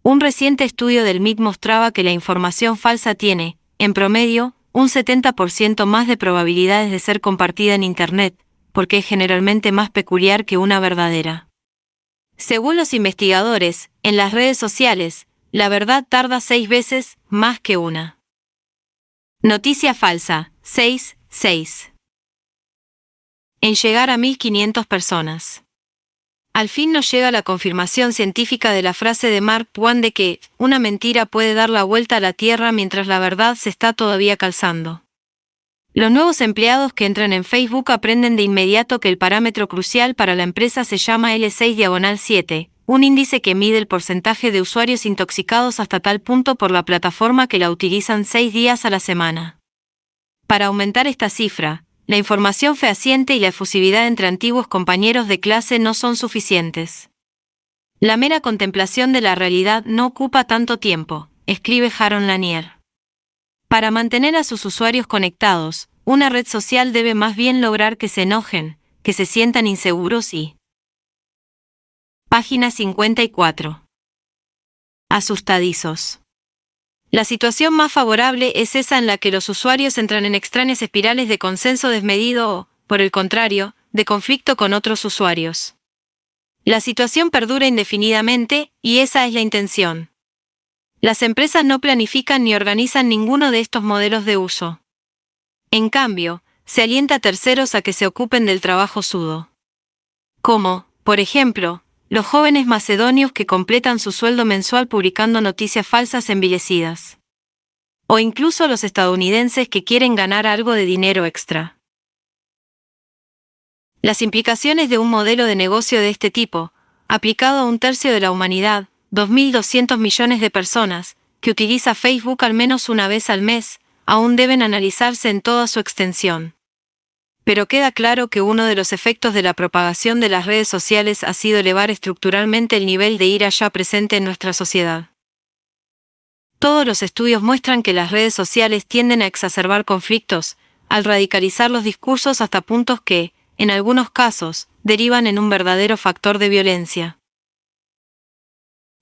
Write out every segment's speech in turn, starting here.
Un reciente estudio del MIT mostraba que la información falsa tiene, en promedio, un 70% más de probabilidades de ser compartida en Internet, porque es generalmente más peculiar que una verdadera. Según los investigadores, en las redes sociales, la verdad tarda 6 veces más que una noticia falsa, 6 en llegar a 1.500 personas. Al fin nos llega la confirmación científica de la frase de Mark Twain de que una mentira puede dar la vuelta a la Tierra mientras la verdad se está todavía calzando. Los nuevos empleados que entran en Facebook aprenden de inmediato que el parámetro crucial para la empresa se llama L6/7, un índice que mide el porcentaje de usuarios intoxicados hasta tal punto por la plataforma que la utilizan 6 días a la semana. Para aumentar esta cifra, la información fehaciente y la efusividad entre antiguos compañeros de clase no son suficientes. La mera contemplación de la realidad no ocupa tanto tiempo, escribe Jaron Lanier. Para mantener a sus usuarios conectados, una red social debe más bien lograr que se enojen, que se sientan inseguros y... Página 54. Asustadizos. La situación más favorable es esa en la que los usuarios entran en extrañas espirales de consenso desmedido o, por el contrario, de conflicto con otros usuarios. La situación perdura indefinidamente, y esa es la intención. Las empresas no planifican ni organizan ninguno de estos modelos de uso. En cambio, se alienta a terceros a que se ocupen del trabajo sudo. Como, por ejemplo, los jóvenes macedonios que completan su sueldo mensual publicando noticias falsas envilecidas. O incluso los estadounidenses que quieren ganar algo de dinero extra. Las implicaciones de un modelo de negocio de este tipo, aplicado a un tercio de la humanidad, 2.200 millones de personas, que utiliza Facebook al menos una vez al mes, aún deben analizarse en toda su extensión. Pero queda claro que uno de los efectos de la propagación de las redes sociales ha sido elevar estructuralmente el nivel de ira ya presente en nuestra sociedad. Todos los estudios muestran que las redes sociales tienden a exacerbar conflictos, al radicalizar los discursos hasta puntos que, en algunos casos, derivan en un verdadero factor de violencia.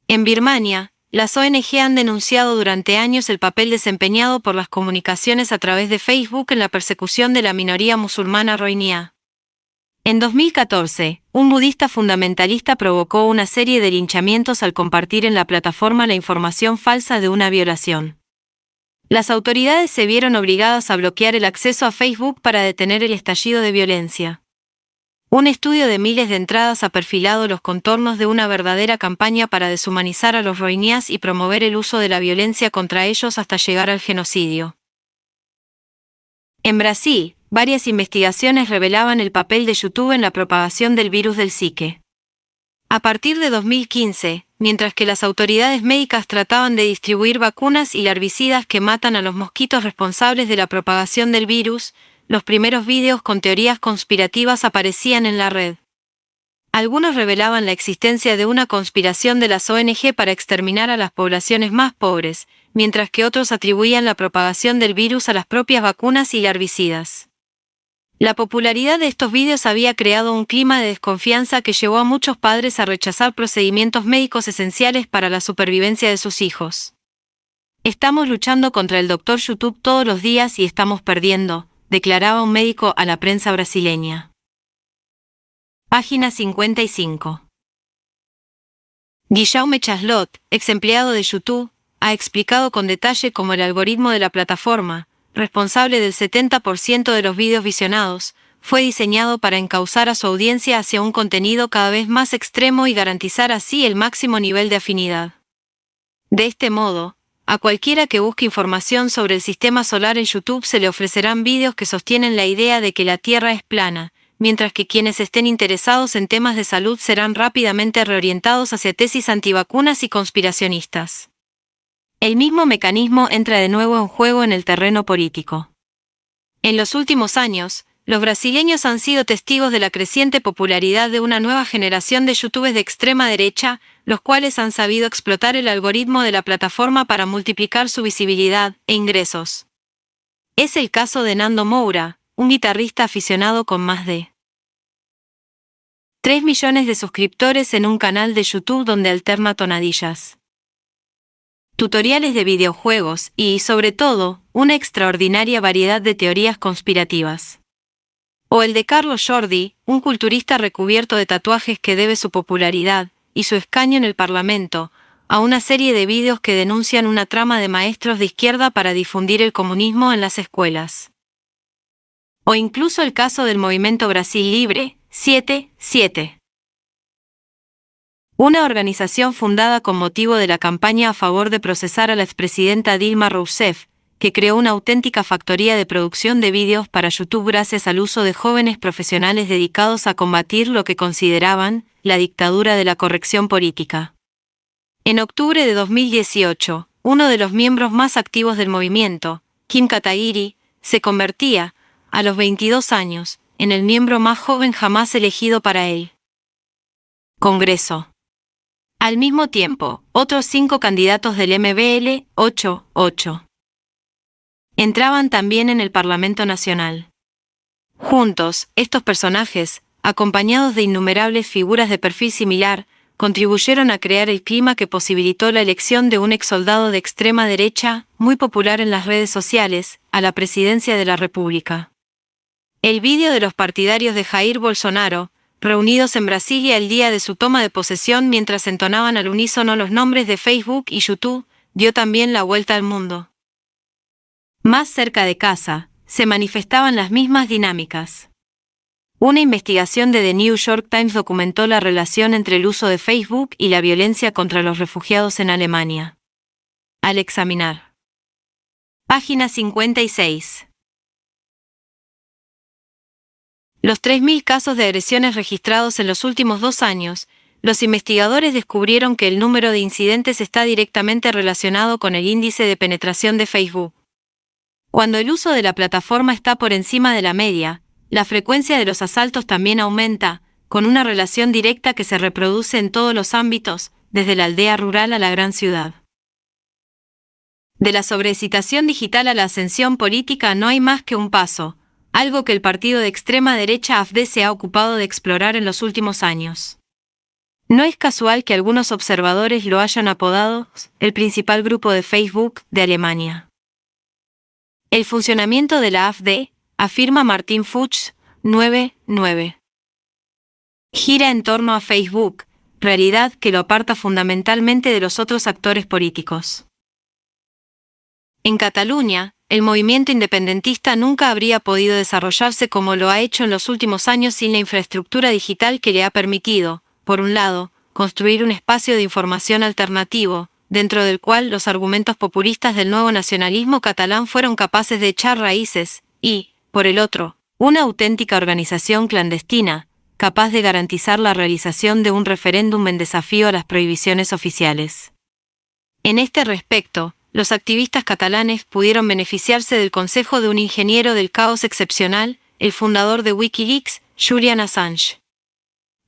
En Birmania, las ONG han denunciado durante años el papel desempeñado por las comunicaciones a través de Facebook en la persecución de la minoría musulmana rohingya. En 2014, un budista fundamentalista provocó una serie de linchamientos al compartir en la plataforma la información falsa de una violación. Las autoridades se vieron obligadas a bloquear el acceso a Facebook para detener el estallido de violencia. Un estudio de miles de entradas ha perfilado los contornos de una verdadera campaña para deshumanizar a los rohingyas y promover el uso de la violencia contra ellos hasta llegar al genocidio. En Brasil, varias investigaciones revelaban el papel de YouTube en la propagación del virus del Zika. A partir de 2015, mientras que las autoridades médicas trataban de distribuir vacunas y larvicidas que matan a los mosquitos responsables de la propagación del virus, los primeros vídeos con teorías conspirativas aparecían en la red. Algunos revelaban la existencia de una conspiración de las ONG para exterminar a las poblaciones más pobres, mientras que otros atribuían la propagación del virus a las propias vacunas y larvicidas. La popularidad de estos vídeos había creado un clima de desconfianza que llevó a muchos padres a rechazar procedimientos médicos esenciales para la supervivencia de sus hijos. Estamos luchando contra el Dr. YouTube todos los días y estamos perdiendo, declaraba un médico a la prensa brasileña. Página 55. Guillaume Chaslot, ex empleado de YouTube, ha explicado con detalle cómo el algoritmo de la plataforma, responsable del 70% de los vídeos visionados, fue diseñado para encauzar a su audiencia hacia un contenido cada vez más extremo y garantizar así el máximo nivel de afinidad. De este modo, a cualquiera que busque información sobre el sistema solar en YouTube se le ofrecerán vídeos que sostienen la idea de que la Tierra es plana, mientras que quienes estén interesados en temas de salud serán rápidamente reorientados hacia tesis antivacunas y conspiracionistas. El mismo mecanismo entra de nuevo en juego en el terreno político. En los últimos años, los brasileños han sido testigos de la creciente popularidad de una nueva generación de youtubers de extrema derecha, los cuales han sabido explotar el algoritmo de la plataforma para multiplicar su visibilidad e ingresos. Es el caso de Nando Moura, un guitarrista aficionado con más de 3 millones de suscriptores en un canal de YouTube donde alterna tonadillas. tutoriales de videojuegos y, sobre todo, una extraordinaria variedad de teorías conspirativas. O el de Carlos Jordi, un culturista recubierto de tatuajes que debe su popularidad y su escaño en el Parlamento a una serie de vídeos que denuncian una trama de maestros de izquierda para difundir el comunismo en las escuelas. O incluso el caso del movimiento Brasil Libre, 7-7. Una organización fundada con motivo de la campaña a favor de procesar a la expresidenta Dilma Rousseff, que creó una auténtica factoría de producción de vídeos para YouTube gracias al uso de jóvenes profesionales dedicados a combatir lo que consideraban la dictadura de la corrección política. En octubre de 2018, uno de los miembros más activos del movimiento, Kim Kataguiri, se convertía, a los 22 años, en el miembro más joven jamás elegido para el Congreso. Al mismo tiempo, otros 5 candidatos del MBL, 8 entraban también en el Parlamento Nacional. Juntos, estos personajes, acompañados de innumerables figuras de perfil similar, contribuyeron a crear el clima que posibilitó la elección de un exsoldado de extrema derecha, muy popular en las redes sociales, a la presidencia de la República. El vídeo de los partidarios de Jair Bolsonaro, reunidos en Brasilia el día de su toma de posesión mientras entonaban al unísono los nombres de Facebook y YouTube, dio también la vuelta al mundo. Más cerca de casa, se manifestaban las mismas dinámicas. Una investigación de The New York Times documentó la relación entre el uso de Facebook y la violencia contra los refugiados en Alemania. Al examinar. Página 56. Los 3.000 casos de agresiones registrados en los últimos 2 años, los investigadores descubrieron que el número de incidentes está directamente relacionado con el índice de penetración de Facebook. Cuando el uso de la plataforma está por encima de la media, la frecuencia de los asaltos también aumenta, con una relación directa que se reproduce en todos los ámbitos, desde la aldea rural a la gran ciudad. De la sobreexcitación digital a la ascensión política no hay más que un paso, algo que el partido de extrema derecha AfD se ha ocupado de explorar en los últimos años. No es casual que algunos observadores lo hayan apodado el principal grupo de Facebook de Alemania. El funcionamiento de la AfD, afirma Martin Fuchs, 9-9. Gira en torno a Facebook, realidad que lo aparta fundamentalmente de los otros actores políticos. En Cataluña, el movimiento independentista nunca habría podido desarrollarse como lo ha hecho en los últimos años sin la infraestructura digital que le ha permitido, por un lado, construir un espacio de información alternativo, dentro del cual los argumentos populistas del nuevo nacionalismo catalán fueron capaces de echar raíces, y, por el otro, una auténtica organización clandestina, capaz de garantizar la realización de un referéndum en desafío a las prohibiciones oficiales. En este respecto, los activistas catalanes pudieron beneficiarse del consejo de un ingeniero del caos excepcional, el fundador de Wikileaks, Julian Assange.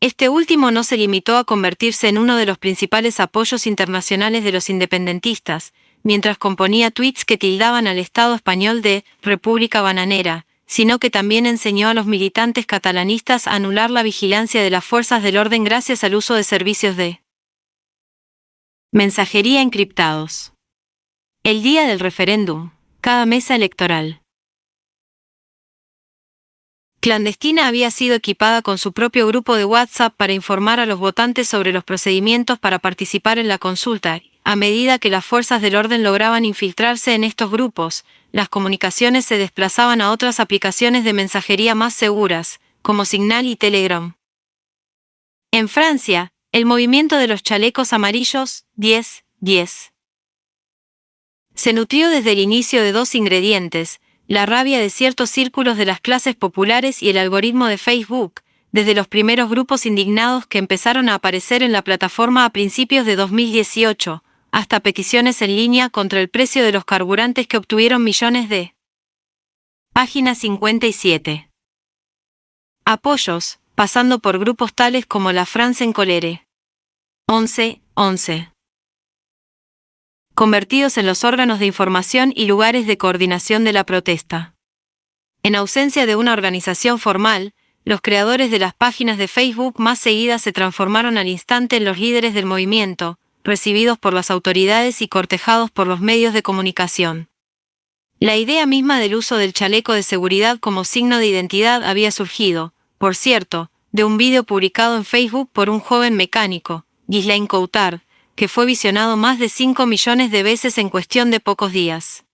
Este último no se limitó a convertirse en uno de los principales apoyos internacionales de los independentistas, mientras componía tweets que tildaban al Estado español de «República bananera», sino que también enseñó a los militantes catalanistas a anular la vigilancia de las fuerzas del orden gracias al uso de servicios de mensajería encriptados. El día del referéndum, cada mesa electoral clandestina había sido equipada con su propio grupo de WhatsApp para informar a los votantes sobre los procedimientos para participar en la consulta. A medida que las fuerzas del orden lograban infiltrarse en estos grupos, las comunicaciones se desplazaban a otras aplicaciones de mensajería más seguras, como Signal y Telegram. En Francia, el movimiento de los chalecos amarillos, 10-10. Se nutrió desde el inicio de 2 ingredientes, la rabia de ciertos círculos de las clases populares y el algoritmo de Facebook, desde los primeros grupos indignados que empezaron a aparecer en la plataforma a principios de 2018, hasta peticiones en línea contra el precio de los carburantes que obtuvieron millones de Página 57. Apoyos, pasando por grupos tales como la France en Colère. 11-11. Convertidos en los órganos de información y lugares de coordinación de la protesta. En ausencia de una organización formal, los creadores de las páginas de Facebook más seguidas se transformaron al instante en los líderes del movimiento, recibidos por las autoridades y cortejados por los medios de comunicación. La idea misma del uso del chaleco de seguridad como signo de identidad había surgido, por cierto, de un vídeo publicado en Facebook por un joven mecánico, Ghislain Coutard, que fue visionado más de 5 millones de veces en cuestión de pocos días.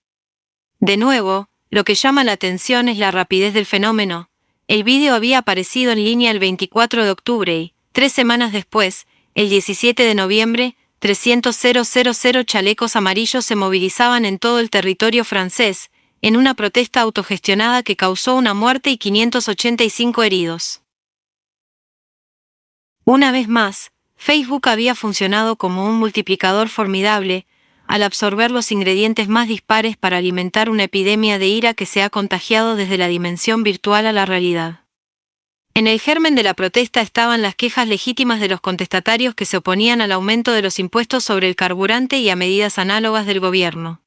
De nuevo, lo que llama la atención es la rapidez del fenómeno. El vídeo había aparecido en línea el 24 de octubre y, 3 semanas después, el 17 de noviembre, 300.000 chalecos amarillos se movilizaban en todo el territorio francés, en una protesta autogestionada que causó una muerte y 585 heridos. Una vez más, Facebook había funcionado como un multiplicador formidable, al absorber los ingredientes más dispares para alimentar una epidemia de ira que se ha contagiado desde la dimensión virtual a la realidad. En el germen de la protesta estaban las quejas legítimas de los contestatarios que se oponían al aumento de los impuestos sobre el carburante y a medidas análogas del gobierno.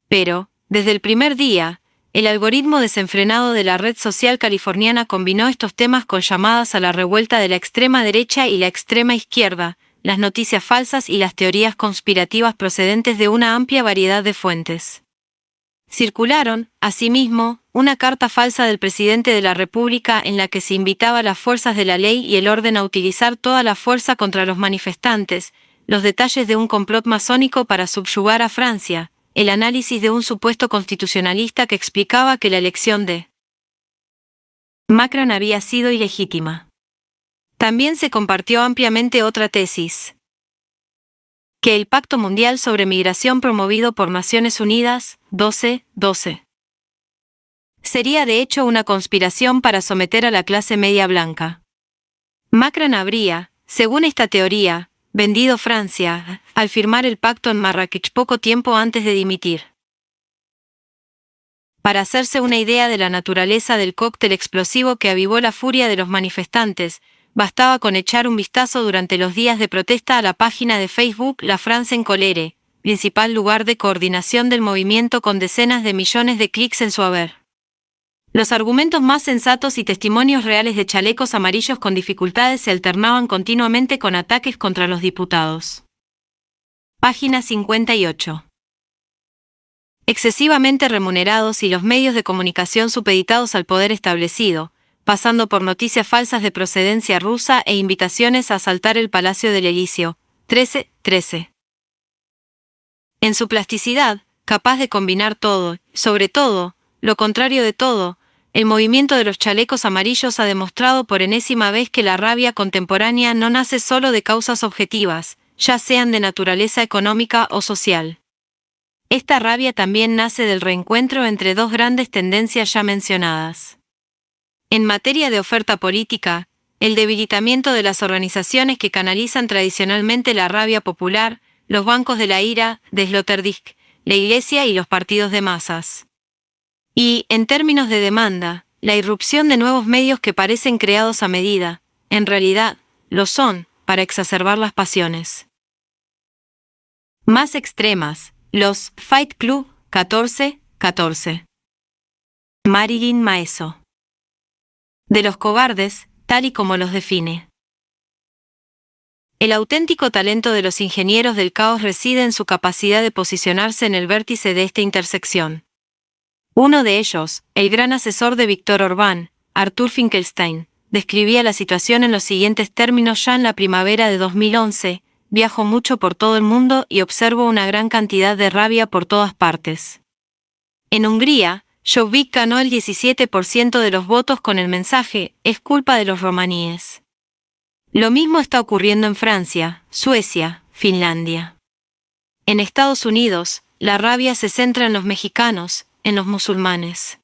Pero, desde el primer día, el algoritmo desenfrenado de la red social californiana combinó estos temas con llamadas a la revuelta de la extrema derecha y la extrema izquierda, las noticias falsas y las teorías conspirativas procedentes de una amplia variedad de fuentes. Circularon, asimismo, una carta falsa del presidente de la República en la que se invitaba a las fuerzas de la ley y el orden a utilizar toda la fuerza contra los manifestantes, los detalles de un complot masónico para subyugar a Francia, el análisis de un supuesto constitucionalista que explicaba que la elección de Macron había sido ilegítima. También se compartió ampliamente otra tesis: que el Pacto Mundial sobre Migración promovido por Naciones Unidas, 1212, sería de hecho una conspiración para someter a la clase media blanca. Macron habría, según esta teoría, vendido Francia, al firmar el pacto en Marrakech poco tiempo antes de dimitir. Para hacerse una idea de la naturaleza del cóctel explosivo que avivó la furia de los manifestantes, bastaba con echar un vistazo durante los días de protesta a la página de Facebook La France en Colère, principal lugar de coordinación del movimiento con decenas de millones de clics en su haber. Los argumentos más sensatos y testimonios reales de chalecos amarillos con dificultades se alternaban continuamente con ataques contra los diputados. Página 58. Excesivamente remunerados y los medios de comunicación supeditados al poder establecido, pasando por noticias falsas de procedencia rusa e invitaciones a asaltar el Palacio del Elíseo, 1313. En su plasticidad, capaz de combinar todo, sobre todo, lo contrario de todo, el movimiento de los chalecos amarillos ha demostrado por enésima vez que la rabia contemporánea no nace solo de causas objetivas, ya sean de naturaleza económica o social. Esta rabia también nace del reencuentro entre dos grandes tendencias ya mencionadas. En materia de oferta política, el debilitamiento de las organizaciones que canalizan tradicionalmente la rabia popular, los bancos de la ira, de Sloterdijk, la Iglesia y los partidos de masas. Y, en términos de demanda, la irrupción de nuevos medios que parecen creados a medida, en realidad, lo son, para exacerbar las pasiones más extremas, los Fight Club 1414. Marilyn Maeso. De los cobardes, tal y como los define. El auténtico talento de los ingenieros del caos reside en su capacidad de posicionarse en el vértice de esta intersección. Uno de ellos, el gran asesor de Víctor Orbán, Arthur Finkelstein, describía la situación en los siguientes términos ya en la primavera de 2011: viajo mucho por todo el mundo y observo una gran cantidad de rabia por todas partes. En Hungría, Jobbik ganó el 17% de los votos con el mensaje: es culpa de los romaníes. Lo mismo está ocurriendo en Francia, Suecia, Finlandia. En Estados Unidos, la rabia se centra en los mexicanos, en los musulmanes.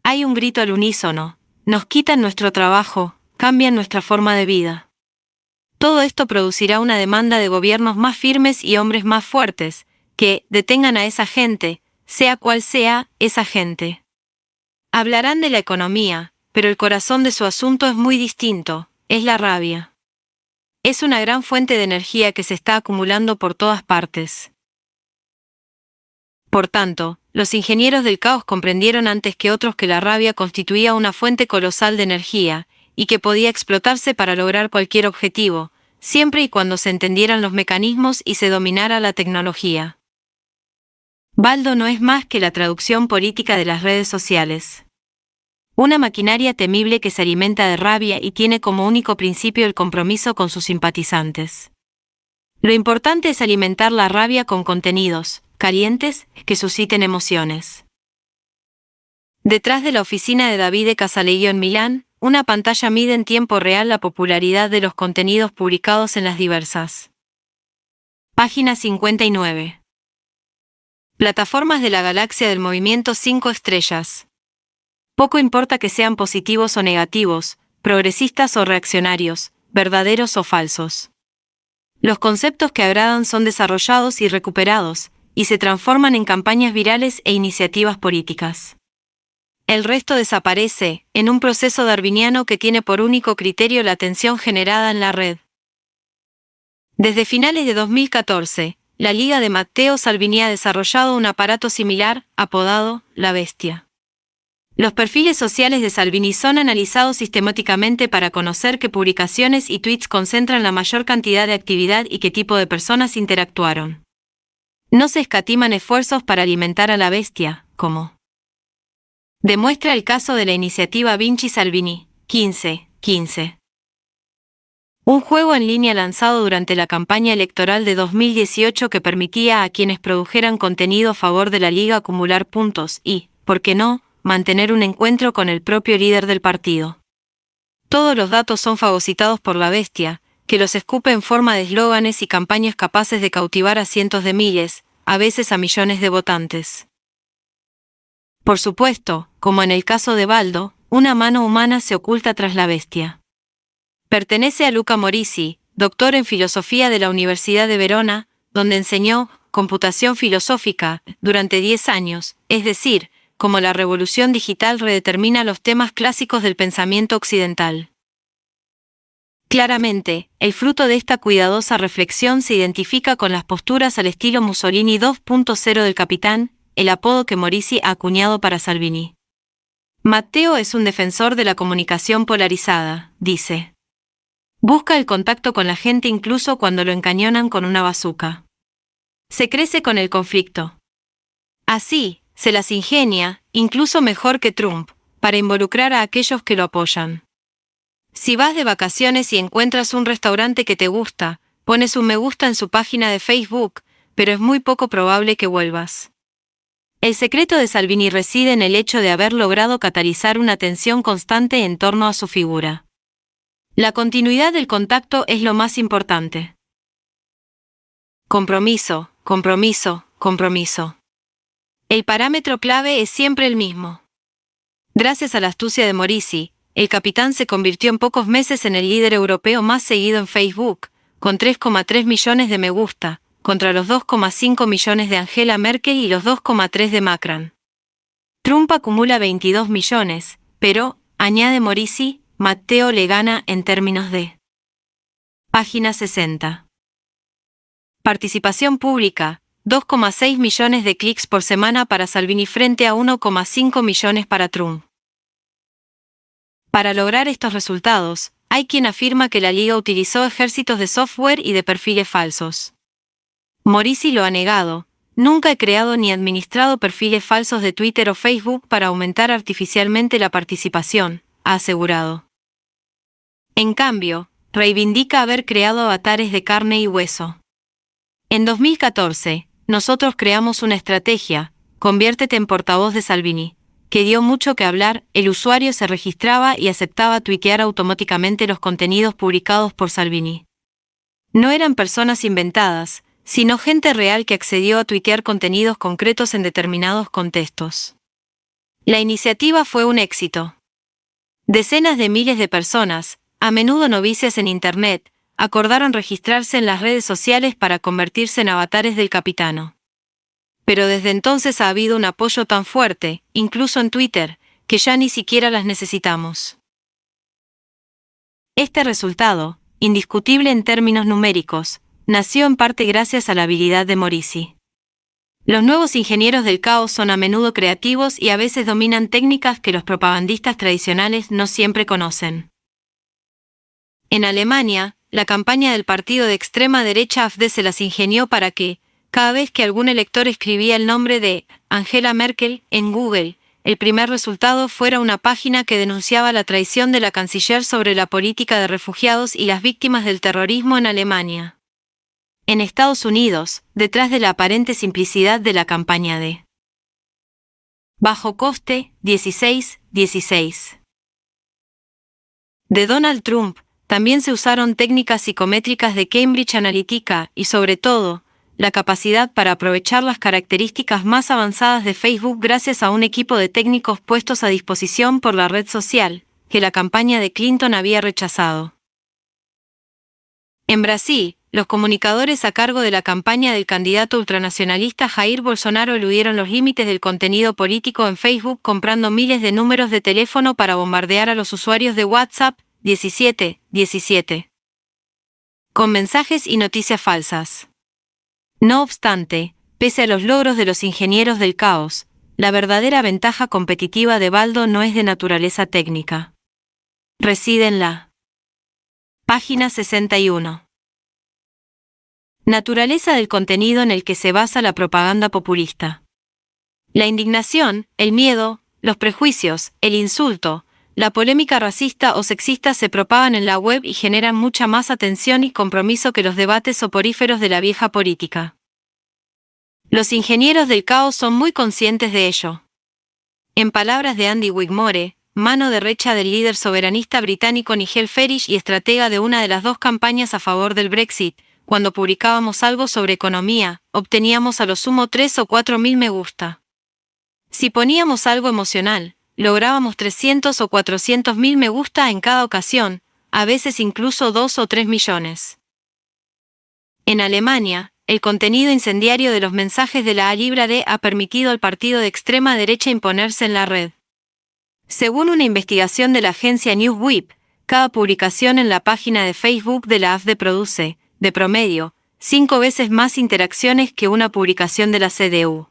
Hay un grito al unísono: nos quitan nuestro trabajo, cambian nuestra forma de vida. Todo esto producirá una demanda de gobiernos más firmes y hombres más fuertes, que detengan a esa gente, sea cual sea esa gente. Hablarán de la economía, pero el corazón de su asunto es muy distinto: es la rabia. Es una gran fuente de energía que se está acumulando por todas partes. Por tanto, los ingenieros del caos comprendieron antes que otros que la rabia constituía una fuente colosal de energía, y que podía explotarse para lograr cualquier objetivo, siempre y cuando se entendieran los mecanismos y se dominara la tecnología. Baldo no es más que la traducción política de las redes sociales. Una maquinaria temible que se alimenta de rabia y tiene como único principio el compromiso con sus simpatizantes. Lo importante es alimentar la rabia con contenidos calientes que susciten emociones. Detrás de la oficina de Davide Casaleggio en Milán, una pantalla mide en tiempo real la popularidad de los contenidos publicados en las diversas. Página 59. Plataformas de la galaxia del movimiento 5 estrellas. Poco importa que sean positivos o negativos, progresistas o reaccionarios, verdaderos o falsos. Los conceptos que agradan son desarrollados y recuperados, y se transforman en campañas virales e iniciativas políticas. El resto desaparece, en un proceso darwiniano que tiene por único criterio la atención generada en la red. Desde finales de 2014, la Liga de Matteo Salvini ha desarrollado un aparato similar, apodado La Bestia. Los perfiles sociales de Salvini son analizados sistemáticamente para conocer qué publicaciones y tweets concentran la mayor cantidad de actividad y qué tipo de personas interactuaron. No se escatiman esfuerzos para alimentar a la bestia, como demuestra el caso de la iniciativa Vinci Salvini, 1515. Un juego en línea lanzado durante la campaña electoral de 2018 que permitía a quienes produjeran contenido a favor de la Liga acumular puntos y, ¿por qué no?, mantener un encuentro con el propio líder del partido. Todos los datos son fagocitados por la bestia, que los escupe en forma de eslóganes y campañas capaces de cautivar a cientos de miles, a veces a millones de votantes. Por supuesto, como en el caso de Baldo, una mano humana se oculta tras la bestia. Pertenece a Luca Morisi, doctor en filosofía de la Universidad de Verona, donde enseñó computación filosófica durante 10 años, es decir, cómo la revolución digital redetermina los temas clásicos del pensamiento occidental. Claramente, el fruto de esta cuidadosa reflexión se identifica con las posturas al estilo Mussolini 2.0 del capitán, el apodo que Morisi ha acuñado para Salvini. Matteo es un defensor de la comunicación polarizada, dice. Busca el contacto con la gente incluso cuando lo encañonan con una bazuca. Se crece con el conflicto. Así, se las ingenia, incluso mejor que Trump, para involucrar a aquellos que lo apoyan. Si vas de vacaciones y encuentras un restaurante que te gusta, pones un me gusta en su página de Facebook, pero es muy poco probable que vuelvas. El secreto de Salvini reside en el hecho de haber logrado catalizar una tensión constante en torno a su figura. La continuidad del contacto es lo más importante. Compromiso, compromiso, compromiso. El parámetro clave es siempre el mismo. Gracias a la astucia de Morisi, el capitán se convirtió en pocos meses en el líder europeo más seguido en Facebook, con 3,3 millones de me gusta, contra los 2,5 millones de Angela Merkel y los 2,3 de Macron. Trump acumula 22 millones, pero, añade Morisi, Matteo le gana en términos de. Página 60. Participación pública, 2,6 millones de clics por semana para Salvini frente a 1,5 millones para Trump. Para lograr estos resultados, hay quien afirma que la Liga utilizó ejércitos de software y de perfiles falsos. Morisi lo ha negado. Nunca he creado ni administrado perfiles falsos de Twitter o Facebook para aumentar artificialmente la participación, ha asegurado. En cambio, reivindica haber creado avatares de carne y hueso. En 2014, nosotros creamos una estrategia, conviértete en portavoz de Salvini, que dio mucho que hablar. El usuario se registraba y aceptaba tuitear automáticamente los contenidos publicados por Salvini. No eran personas inventadas, sino gente real que accedió a tuitear contenidos concretos en determinados contextos. La iniciativa fue un éxito. Decenas de miles de personas, a menudo novicias en Internet, acordaron registrarse en las redes sociales para convertirse en avatares del capitano. Pero desde entonces ha habido un apoyo tan fuerte, incluso en Twitter, que ya ni siquiera las necesitamos. Este resultado, indiscutible en términos numéricos, nació en parte gracias a la habilidad de Morisi. Los nuevos ingenieros del caos son a menudo creativos y a veces dominan técnicas que los propagandistas tradicionales no siempre conocen. En Alemania, la campaña del partido de extrema derecha AfD se las ingenió para que, cada vez que algún elector escribía el nombre de Angela Merkel en Google, el primer resultado fuera una página que denunciaba la traición de la canciller sobre la política de refugiados y las víctimas del terrorismo en Alemania. En Estados Unidos, detrás de la aparente simplicidad de la campaña de bajo coste, 16 de Donald Trump, también se usaron técnicas psicométricas de Cambridge Analytica y, sobre todo, la capacidad para aprovechar las características más avanzadas de Facebook gracias a un equipo de técnicos puestos a disposición por la red social, que la campaña de Clinton había rechazado. En Brasil, los comunicadores a cargo de la campaña del candidato ultranacionalista Jair Bolsonaro eludieron los límites del contenido político en Facebook comprando miles de números de teléfono para bombardear a los usuarios de WhatsApp, 17, con mensajes y noticias falsas. No obstante, pese a los logros de los ingenieros del caos, la verdadera ventaja competitiva de Baldo no es de naturaleza técnica. Reside en la página 61. Naturaleza del contenido en el que se basa la propaganda populista. La indignación, el miedo, los prejuicios, el insulto, la polémica racista o sexista se propagan en la web y generan mucha más atención y compromiso que los debates soporíferos de la vieja política. Los ingenieros del caos son muy conscientes de ello. En palabras de Andy Wigmore, mano derecha del líder soberanista británico Nigel Farage y estratega de una de las dos campañas a favor del Brexit, cuando publicábamos algo sobre economía, obteníamos a lo sumo 3 o 4 mil me gusta. Si poníamos algo emocional, lográbamos 300 o 400 mil me gusta en cada ocasión, a veces incluso 2 o 3 millones. En Alemania, el contenido incendiario de los mensajes de la A-Librade ha permitido al partido de extrema derecha imponerse en la red. Según una investigación de la agencia Newsweek, cada publicación en la página de Facebook de la AfD produce, de promedio, 5 veces más interacciones que una publicación de la CDU.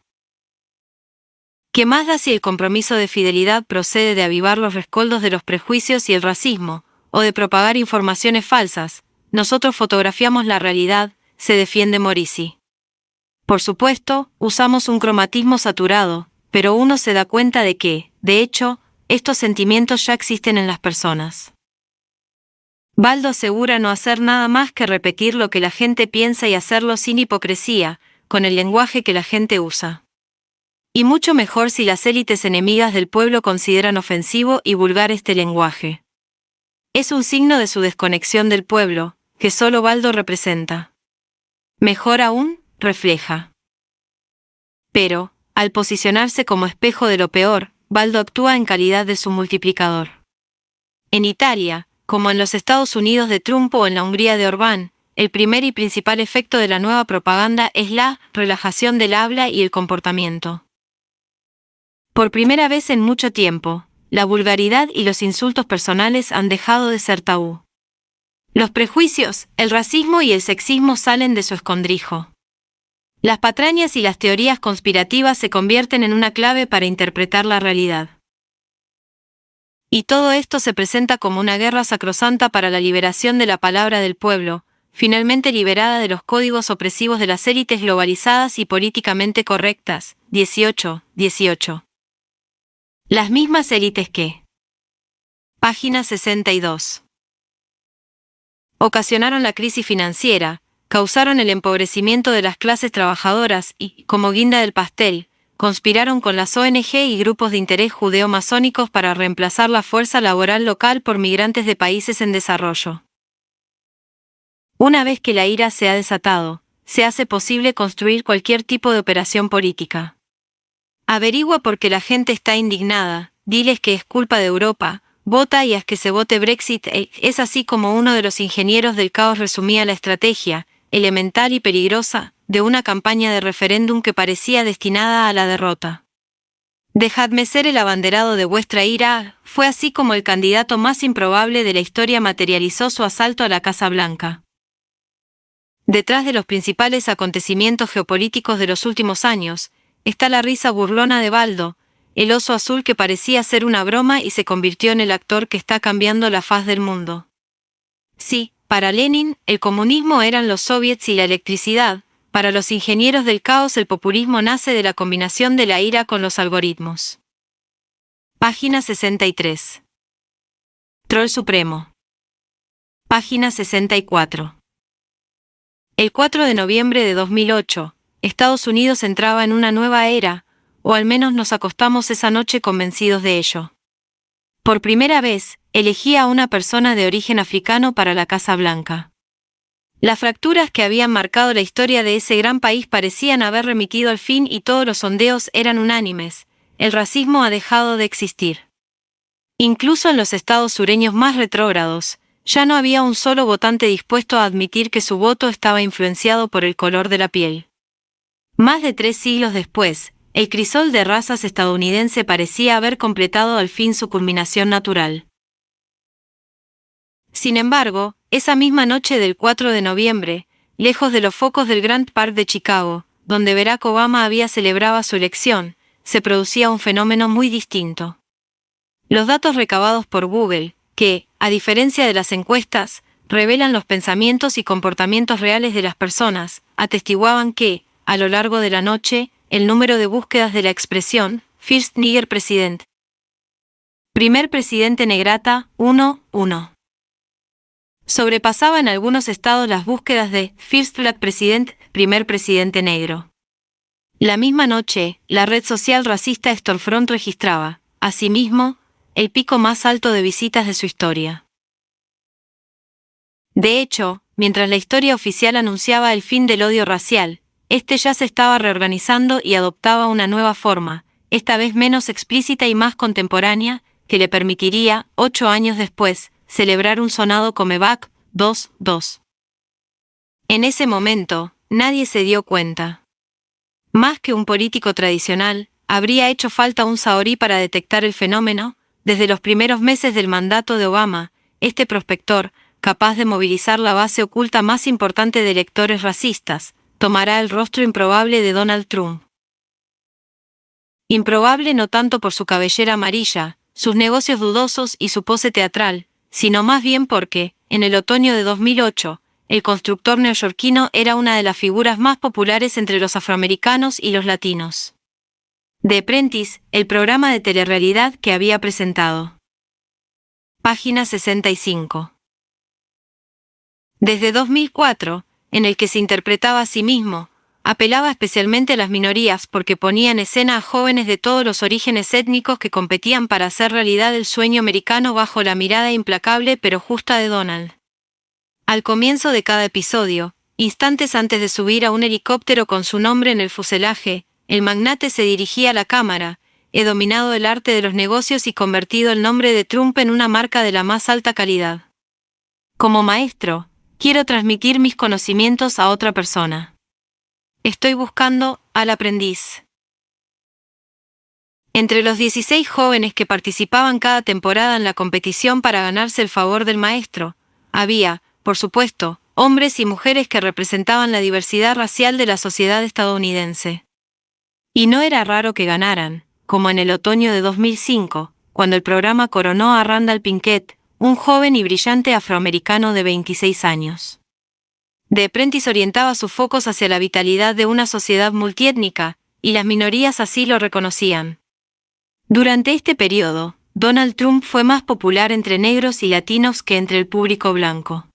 ¿Qué más da si el compromiso de fidelidad procede de avivar los rescoldos de los prejuicios y el racismo, o de propagar informaciones falsas? Nosotros fotografiamos la realidad, se defiende Morisi. Por supuesto, usamos un cromatismo saturado, pero uno se da cuenta de que, de hecho, estos sentimientos ya existen en las personas. Baldo asegura no hacer nada más que repetir lo que la gente piensa y hacerlo sin hipocresía, con el lenguaje que la gente usa. Y mucho mejor si las élites enemigas del pueblo consideran ofensivo y vulgar este lenguaje. Es un signo de su desconexión del pueblo, que solo Baldo representa. Mejor aún, refleja. Pero, al posicionarse como espejo de lo peor, Baldo actúa en calidad de su multiplicador. En Italia, como en los Estados Unidos de Trump o en la Hungría de Orbán, el primer y principal efecto de la nueva propaganda es la relajación del habla y el comportamiento. Por primera vez en mucho tiempo, la vulgaridad y los insultos personales han dejado de ser tabú. Los prejuicios, el racismo y el sexismo salen de su escondrijo. Las patrañas y las teorías conspirativas se convierten en una clave para interpretar la realidad. Y todo esto se presenta como una guerra sacrosanta para la liberación de la palabra del pueblo, finalmente liberada de los códigos opresivos de las élites globalizadas y políticamente correctas. 18. Las mismas élites que. Página 62. Ocasionaron la crisis financiera, causaron el empobrecimiento de las clases trabajadoras y, como guinda del pastel, conspiraron con las ONG y grupos de interés judeo-masónicos para reemplazar la fuerza laboral local por migrantes de países en desarrollo. Una vez que la ira se ha desatado, se hace posible construir cualquier tipo de operación política. Averigua por qué la gente está indignada, diles que es culpa de Europa, vota y haz que se vote Brexit. Es así como uno de los ingenieros del caos resumía la estrategia, elemental y peligrosa, de una campaña de referéndum que parecía destinada a la derrota. Dejadme ser el abanderado de vuestra ira, fue así como el candidato más improbable de la historia materializó su asalto a la Casa Blanca. Detrás de los principales acontecimientos geopolíticos de los últimos años, está la risa burlona de Baldo, el oso azul que parecía ser una broma y se convirtió en el actor que está cambiando la faz del mundo. Sí, Para Lenin, el comunismo eran los soviets y la electricidad. Para los ingenieros del caos, el populismo nace de la combinación de la ira con los algoritmos. Página 63. Troll Supremo. Página 64. El 4 de noviembre de 2008, Estados Unidos entraba en una nueva era, o al menos nos acostamos esa noche convencidos de ello. Por primera vez, elegía a una persona de origen africano para la Casa Blanca. Las fracturas que habían marcado la historia de ese gran país parecían haber remitido al fin y todos los sondeos eran unánimes: el racismo ha dejado de existir. Incluso en los estados sureños más retrógrados, ya no había un solo votante dispuesto a admitir que su voto estaba influenciado por el color de la piel. Más de 3 siglos después, el crisol de razas estadounidense parecía haber completado al fin su culminación natural. Sin embargo, esa misma noche del 4 de noviembre, lejos de los focos del Grand Park de Chicago, donde Barack Obama había celebrado su elección, se producía un fenómeno muy distinto. Los datos recabados por Google, que, a diferencia de las encuestas, revelan los pensamientos y comportamientos reales de las personas, atestiguaban que, a lo largo de la noche, el número de búsquedas de la expresión First Nigger President, primer presidente negrata, 1 sobrepasaba en algunos estados las búsquedas de First Black President, primer presidente negro. La misma noche, la red social racista Storefront registraba, asimismo, el pico más alto de visitas de su historia. De hecho, mientras la historia oficial anunciaba el fin del odio racial, este ya se estaba reorganizando y adoptaba una nueva forma, esta vez menos explícita y más contemporánea, que le permitiría, 8 años después, celebrar un sonado comeback 2-2. En ese momento, nadie se dio cuenta. Más que un político tradicional, habría hecho falta un saorí para detectar el fenómeno. Desde los primeros meses del mandato de Obama, este prospector, capaz de movilizar la base oculta más importante de electores racistas, tomará el rostro improbable de Donald Trump. Improbable no tanto por su cabellera amarilla, sus negocios dudosos y su pose teatral, sino más bien porque, en el otoño de 2008, el constructor neoyorquino era una de las figuras más populares entre los afroamericanos y los latinos. The Apprentice, el programa de telerrealidad que había presentado. Página 65. Desde 2004, en el que se interpretaba a sí mismo, apelaba especialmente a las minorías porque ponía en escena a jóvenes de todos los orígenes étnicos que competían para hacer realidad el sueño americano bajo la mirada implacable pero justa de Donald. Al comienzo de cada episodio, instantes antes de subir a un helicóptero con su nombre en el fuselaje, el magnate se dirigía a la cámara: he dominado el arte de los negocios y convertido el nombre de Trump en una marca de la más alta calidad. Como maestro, quiero transmitir mis conocimientos a otra persona. Estoy buscando al aprendiz. Entre los 16 jóvenes que participaban cada temporada en la competición para ganarse el favor del maestro, había, por supuesto, hombres y mujeres que representaban la diversidad racial de la sociedad estadounidense. Y no era raro que ganaran, como en el otoño de 2005, cuando el programa coronó a Randall Pinkett, un joven y brillante afroamericano de 26 años. The Apprentice orientaba sus focos hacia la vitalidad de una sociedad multiétnica, y las minorías así lo reconocían. Durante este periodo, Donald Trump fue más popular entre negros y latinos que entre el público blanco.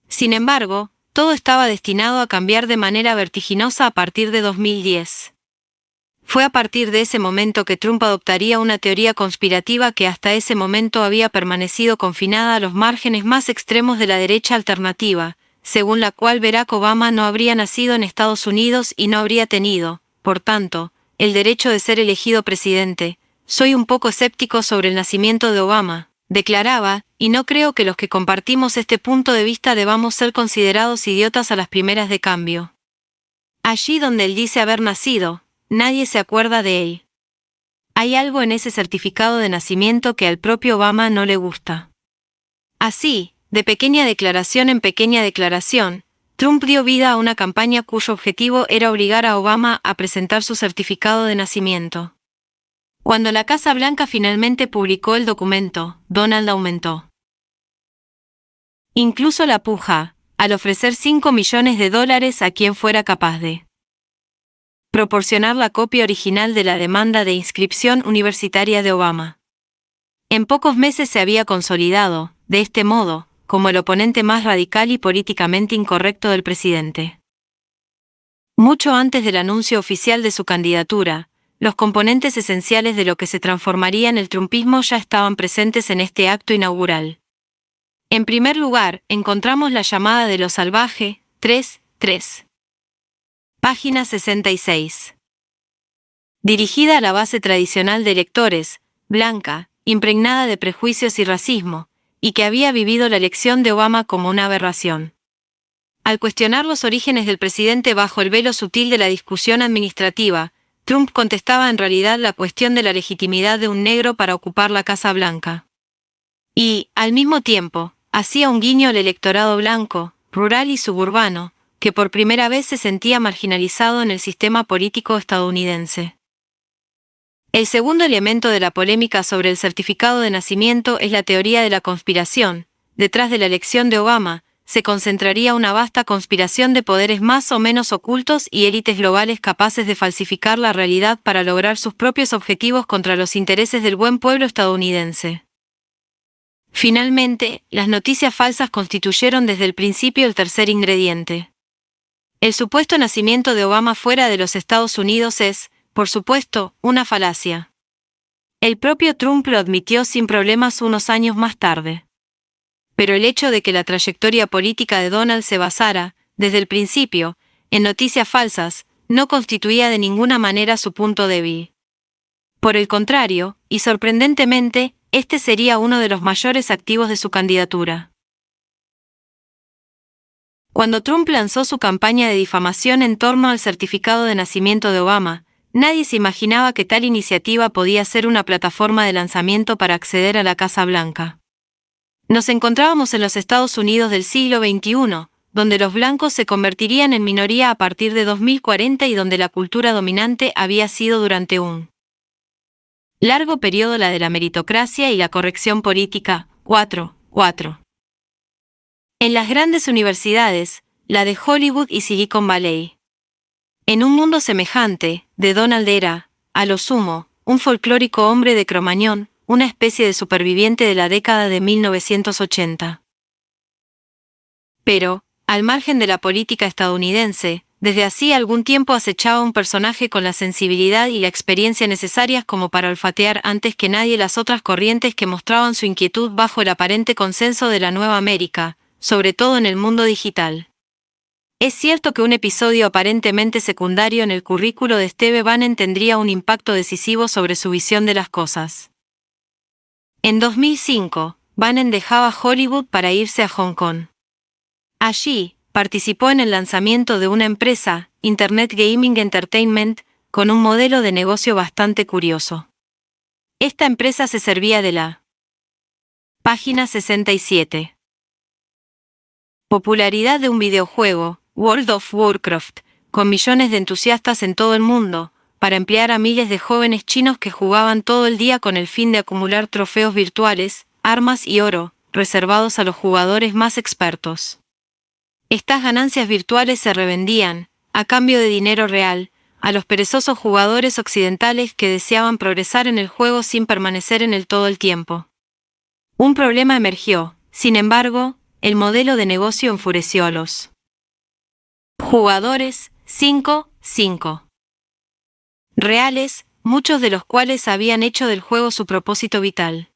Sin embargo, todo estaba destinado a cambiar de manera vertiginosa a partir de 2010. Fue a partir de ese momento que Trump adoptaría una teoría conspirativa que hasta ese momento había permanecido confinada a los márgenes más extremos de la derecha alternativa, según la cual Barack Obama no habría nacido en Estados Unidos y no habría tenido, por tanto, el derecho de ser elegido presidente. Soy un poco escéptico sobre el nacimiento de Obama, declaraba, y no creo que los que compartimos este punto de vista debamos ser considerados idiotas a las primeras de cambio. Allí donde él dice haber nacido, nadie se acuerda de él. Hay algo en ese certificado de nacimiento que al propio Obama no le gusta. Así, de pequeña declaración en pequeña declaración, Trump dio vida a una campaña cuyo objetivo era obligar a Obama a presentar su certificado de nacimiento. Cuando la Casa Blanca finalmente publicó el documento, Donald aumentó. Incluso la puja, al ofrecer $5 millones a quien fuera capaz de proporcionar la copia original de la demanda de inscripción universitaria de Obama. En pocos meses se había consolidado, de este modo, como el oponente más radical y políticamente incorrecto del presidente. Mucho antes del anuncio oficial de su candidatura, los componentes esenciales de lo que se transformaría en el trumpismo ya estaban presentes en este acto inaugural. En primer lugar, encontramos la llamada de lo salvaje, 3.3. Página 66. Dirigida a la base tradicional de electores, blanca, impregnada de prejuicios y racismo, y que había vivido la elección de Obama como una aberración. Al cuestionar los orígenes del presidente bajo el velo sutil de la discusión administrativa, Trump contestaba en realidad la cuestión de la legitimidad de un negro para ocupar la Casa Blanca. Y, al mismo tiempo, hacía un guiño al electorado blanco, rural y suburbano, que por primera vez se sentía marginalizado en el sistema político estadounidense. El segundo elemento de la polémica sobre el certificado de nacimiento es la teoría de la conspiración. Detrás de la elección de Obama, se concentraría una vasta conspiración de poderes más o menos ocultos y élites globales capaces de falsificar la realidad para lograr sus propios objetivos contra los intereses del buen pueblo estadounidense. Finalmente, las noticias falsas constituyeron desde el principio el tercer ingrediente. El supuesto nacimiento de Obama fuera de los Estados Unidos es, por supuesto, una falacia. El propio Trump lo admitió sin problemas unos años más tarde. Pero el hecho de que la trayectoria política de Donald se basara, desde el principio, en noticias falsas, no constituía de ninguna manera su punto débil. Por el contrario, y sorprendentemente, este sería uno de los mayores activos de su candidatura. Cuando Trump lanzó su campaña de difamación en torno al certificado de nacimiento de Obama, nadie se imaginaba que tal iniciativa podía ser una plataforma de lanzamiento para acceder a la Casa Blanca. Nos encontrábamos en los Estados Unidos del siglo XXI, donde los blancos se convertirían en minoría a partir de 2040 y donde la cultura dominante había sido durante un largo periodo la de la meritocracia y la corrección política. 4. En las grandes universidades, la de Hollywood y Silicon Valley. En un mundo semejante, de Donald era, a lo sumo, un folclórico hombre de Cromañón, una especie de superviviente de la década de 1980. Pero, al margen de la política estadounidense, desde hacía algún tiempo acechaba un personaje con la sensibilidad y la experiencia necesarias como para olfatear antes que nadie las otras corrientes que mostraban su inquietud bajo el aparente consenso de la Nueva América, sobre todo en el mundo digital. Es cierto que un episodio aparentemente secundario en el currículo de Steve Bannon tendría un impacto decisivo sobre su visión de las cosas. En 2005, Bannon dejaba Hollywood para irse a Hong Kong. Allí, participó en el lanzamiento de una empresa, Internet Gaming Entertainment, con un modelo de negocio bastante curioso. Esta empresa se servía de la página 67. Popularidad de un videojuego, World of Warcraft, con millones de entusiastas en todo el mundo, para emplear a miles de jóvenes chinos que jugaban todo el día con el fin de acumular trofeos virtuales, armas y oro, reservados a los jugadores más expertos. Estas ganancias virtuales se revendían, a cambio de dinero real, a los perezosos jugadores occidentales que deseaban progresar en el juego sin permanecer en él todo el tiempo. Un problema emergió, sin embargo, el modelo de negocio enfureció a los jugadores. 5 reales, muchos de los cuales habían hecho del juego su propósito vital.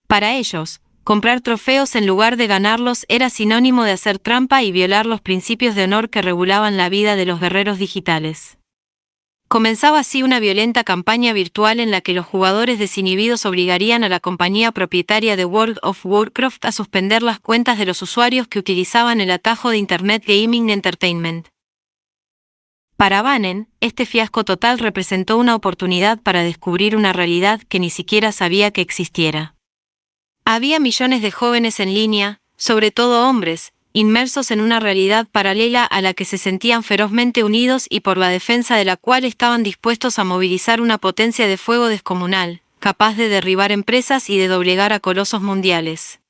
Para ellos, comprar trofeos en lugar de ganarlos era sinónimo de hacer trampa y violar los principios de honor que regulaban la vida de los guerreros digitales. Comenzaba así una violenta campaña virtual en la que los jugadores desinhibidos obligarían a la compañía propietaria de World of Warcraft a suspender las cuentas de los usuarios que utilizaban el atajo de Internet Gaming Entertainment. Para Bannon, este fiasco total representó una oportunidad para descubrir una realidad que ni siquiera sabía que existiera. Había millones de jóvenes en línea, sobre todo hombres, inmersos en una realidad paralela a la que se sentían ferozmente unidos y por la defensa de la cual estaban dispuestos a movilizar una potencia de fuego descomunal, capaz de derribar empresas y de doblegar a colosos mundiales.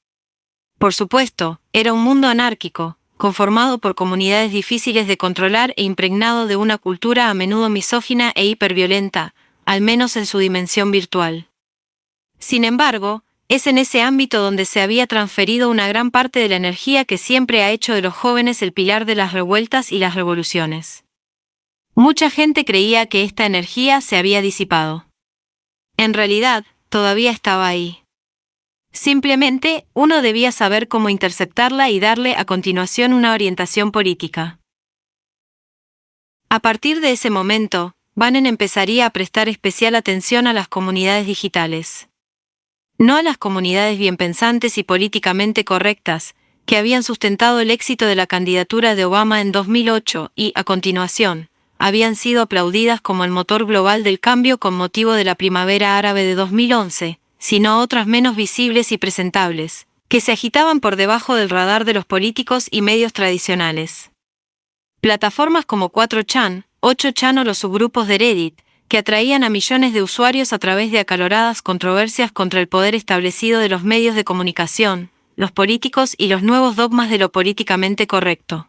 Por supuesto, era un mundo anárquico, conformado por comunidades difíciles de controlar e impregnado de una cultura a menudo misógina e hiperviolenta, al menos en su dimensión virtual. Sin embargo, es en ese ámbito donde se había transferido una gran parte de la energía que siempre ha hecho de los jóvenes el pilar de las revueltas y las revoluciones. Mucha gente creía que esta energía se había disipado. En realidad, todavía estaba ahí. Simplemente, uno debía saber cómo interceptarla y darle a continuación una orientación política. A partir de ese momento, Bannon empezaría a prestar especial atención a las comunidades digitales. No a las comunidades bienpensantes y políticamente correctas, que habían sustentado el éxito de la candidatura de Obama en 2008 y, a continuación, habían sido aplaudidas como el motor global del cambio con motivo de la primavera árabe de 2011, sino a otras menos visibles y presentables, que se agitaban por debajo del radar de los políticos y medios tradicionales. Plataformas como 4chan, 8chan o los subgrupos de Reddit, que atraían a millones de usuarios a través de acaloradas controversias contra el poder establecido de los medios de comunicación, los políticos y los nuevos dogmas de lo políticamente correcto.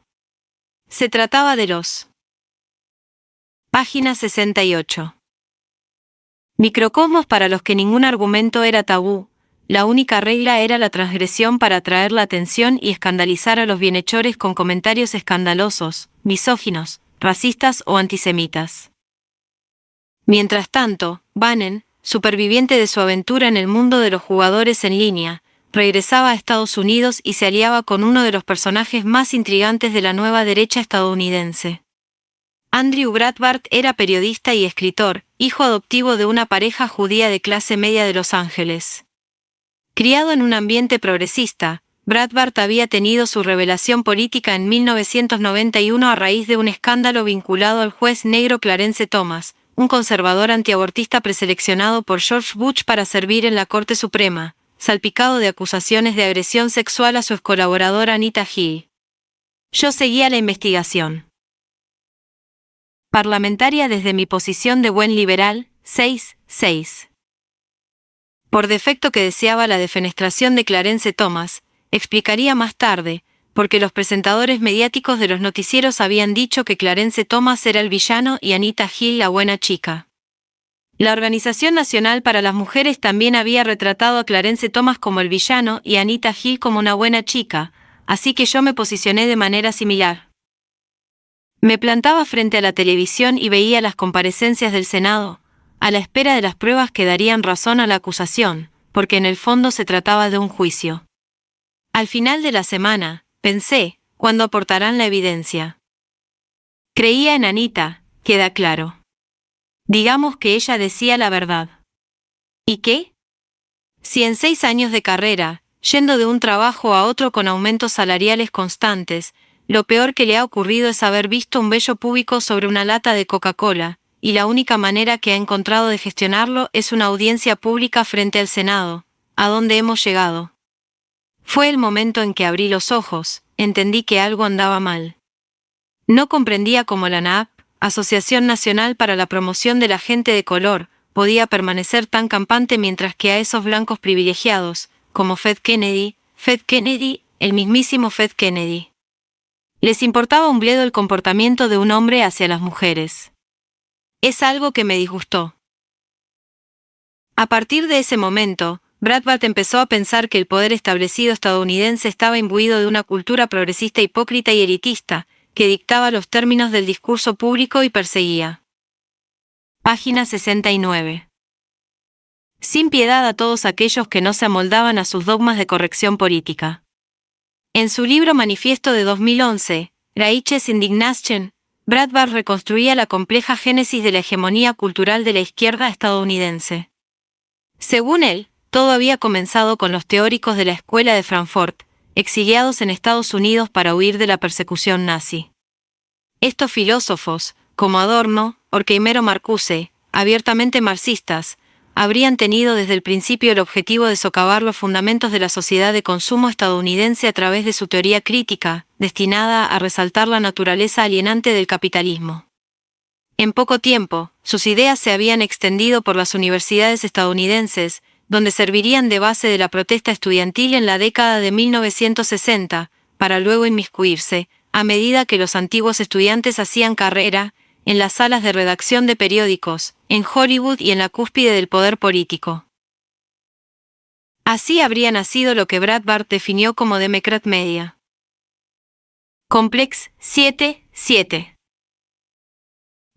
Se trataba de los Página 68. Microcosmos para los que ningún argumento era tabú, la única regla era la transgresión para atraer la atención y escandalizar a los bienhechores con comentarios escandalosos, misóginos, racistas o antisemitas. Mientras tanto, Bannon, superviviente de su aventura en el mundo de los jugadores en línea, regresaba a Estados Unidos y se aliaba con uno de los personajes más intrigantes de la nueva derecha estadounidense. Andrew Breitbart era periodista y escritor, hijo adoptivo de una pareja judía de clase media de Los Ángeles. Criado en un ambiente progresista, Breitbart había tenido su revelación política en 1991 a raíz de un escándalo vinculado al juez negro Clarence Thomas, un conservador antiabortista preseleccionado por George Bush para servir en la Corte Suprema, salpicado de acusaciones de agresión sexual a su excolaboradora Anita Hill. Yo seguía la investigación parlamentaria desde mi posición de buen liberal, 6. Por defecto que deseaba la defenestración de Clarence Thomas, explicaría más tarde, porque los presentadores mediáticos de los noticieros habían dicho que Clarence Thomas era el villano y Anita Hill la buena chica. La Organización Nacional para las Mujeres también había retratado a Clarence Thomas como el villano y a Anita Hill como una buena chica, así que yo me posicioné de manera similar. Me plantaba frente a la televisión y veía las comparecencias del Senado, a la espera de las pruebas que darían razón a la acusación, porque en el fondo se trataba de un juicio. Al final de la semana, pensé, ¿cuándo aportarán la evidencia? Creía en Anita, queda claro. Digamos que ella decía la verdad. ¿Y qué? Si en 6 años de carrera, yendo de un trabajo a otro con aumentos salariales constantes, lo peor que le ha ocurrido es haber visto un vello púbico sobre una lata de Coca-Cola, y la única manera que ha encontrado de gestionarlo es una audiencia pública frente al Senado, ¿a dónde hemos llegado? Fue el momento en que abrí los ojos, entendí que algo andaba mal. No comprendía cómo la ANAP, Asociación Nacional para la Promoción de la Gente de Color, podía permanecer tan campante mientras que a esos blancos privilegiados, como Fred Kennedy, el mismísimo Fred Kennedy, les importaba un bledo el comportamiento de un hombre hacia las mujeres. Es algo que me disgustó. A partir de ese momento, Breitbart empezó a pensar que el poder establecido estadounidense estaba imbuido de una cultura progresista hipócrita y elitista, que dictaba los términos del discurso público y perseguía. Página 69. Sin piedad a todos aquellos que no se amoldaban a sus dogmas de corrección política. En su libro Manifiesto de 2011, Righteous Indignation, Breitbart reconstruía la compleja génesis de la hegemonía cultural de la izquierda estadounidense. Según él, todo había comenzado con los teóricos de la Escuela de Frankfurt, exiliados en Estados Unidos para huir de la persecución nazi. Estos filósofos, como Adorno, Horkheimer o Marcuse, abiertamente marxistas, habrían tenido desde el principio el objetivo de socavar los fundamentos de la sociedad de consumo estadounidense a través de su teoría crítica, destinada a resaltar la naturaleza alienante del capitalismo. En poco tiempo, sus ideas se habían extendido por las universidades estadounidenses, donde servirían de base de la protesta estudiantil en la década de 1960, para luego inmiscuirse, a medida que los antiguos estudiantes hacían carrera, en las salas de redacción de periódicos, en Hollywood y en la cúspide del poder político. Así habría nacido lo que Breitbart definió como Democrat Media Complex 7-7.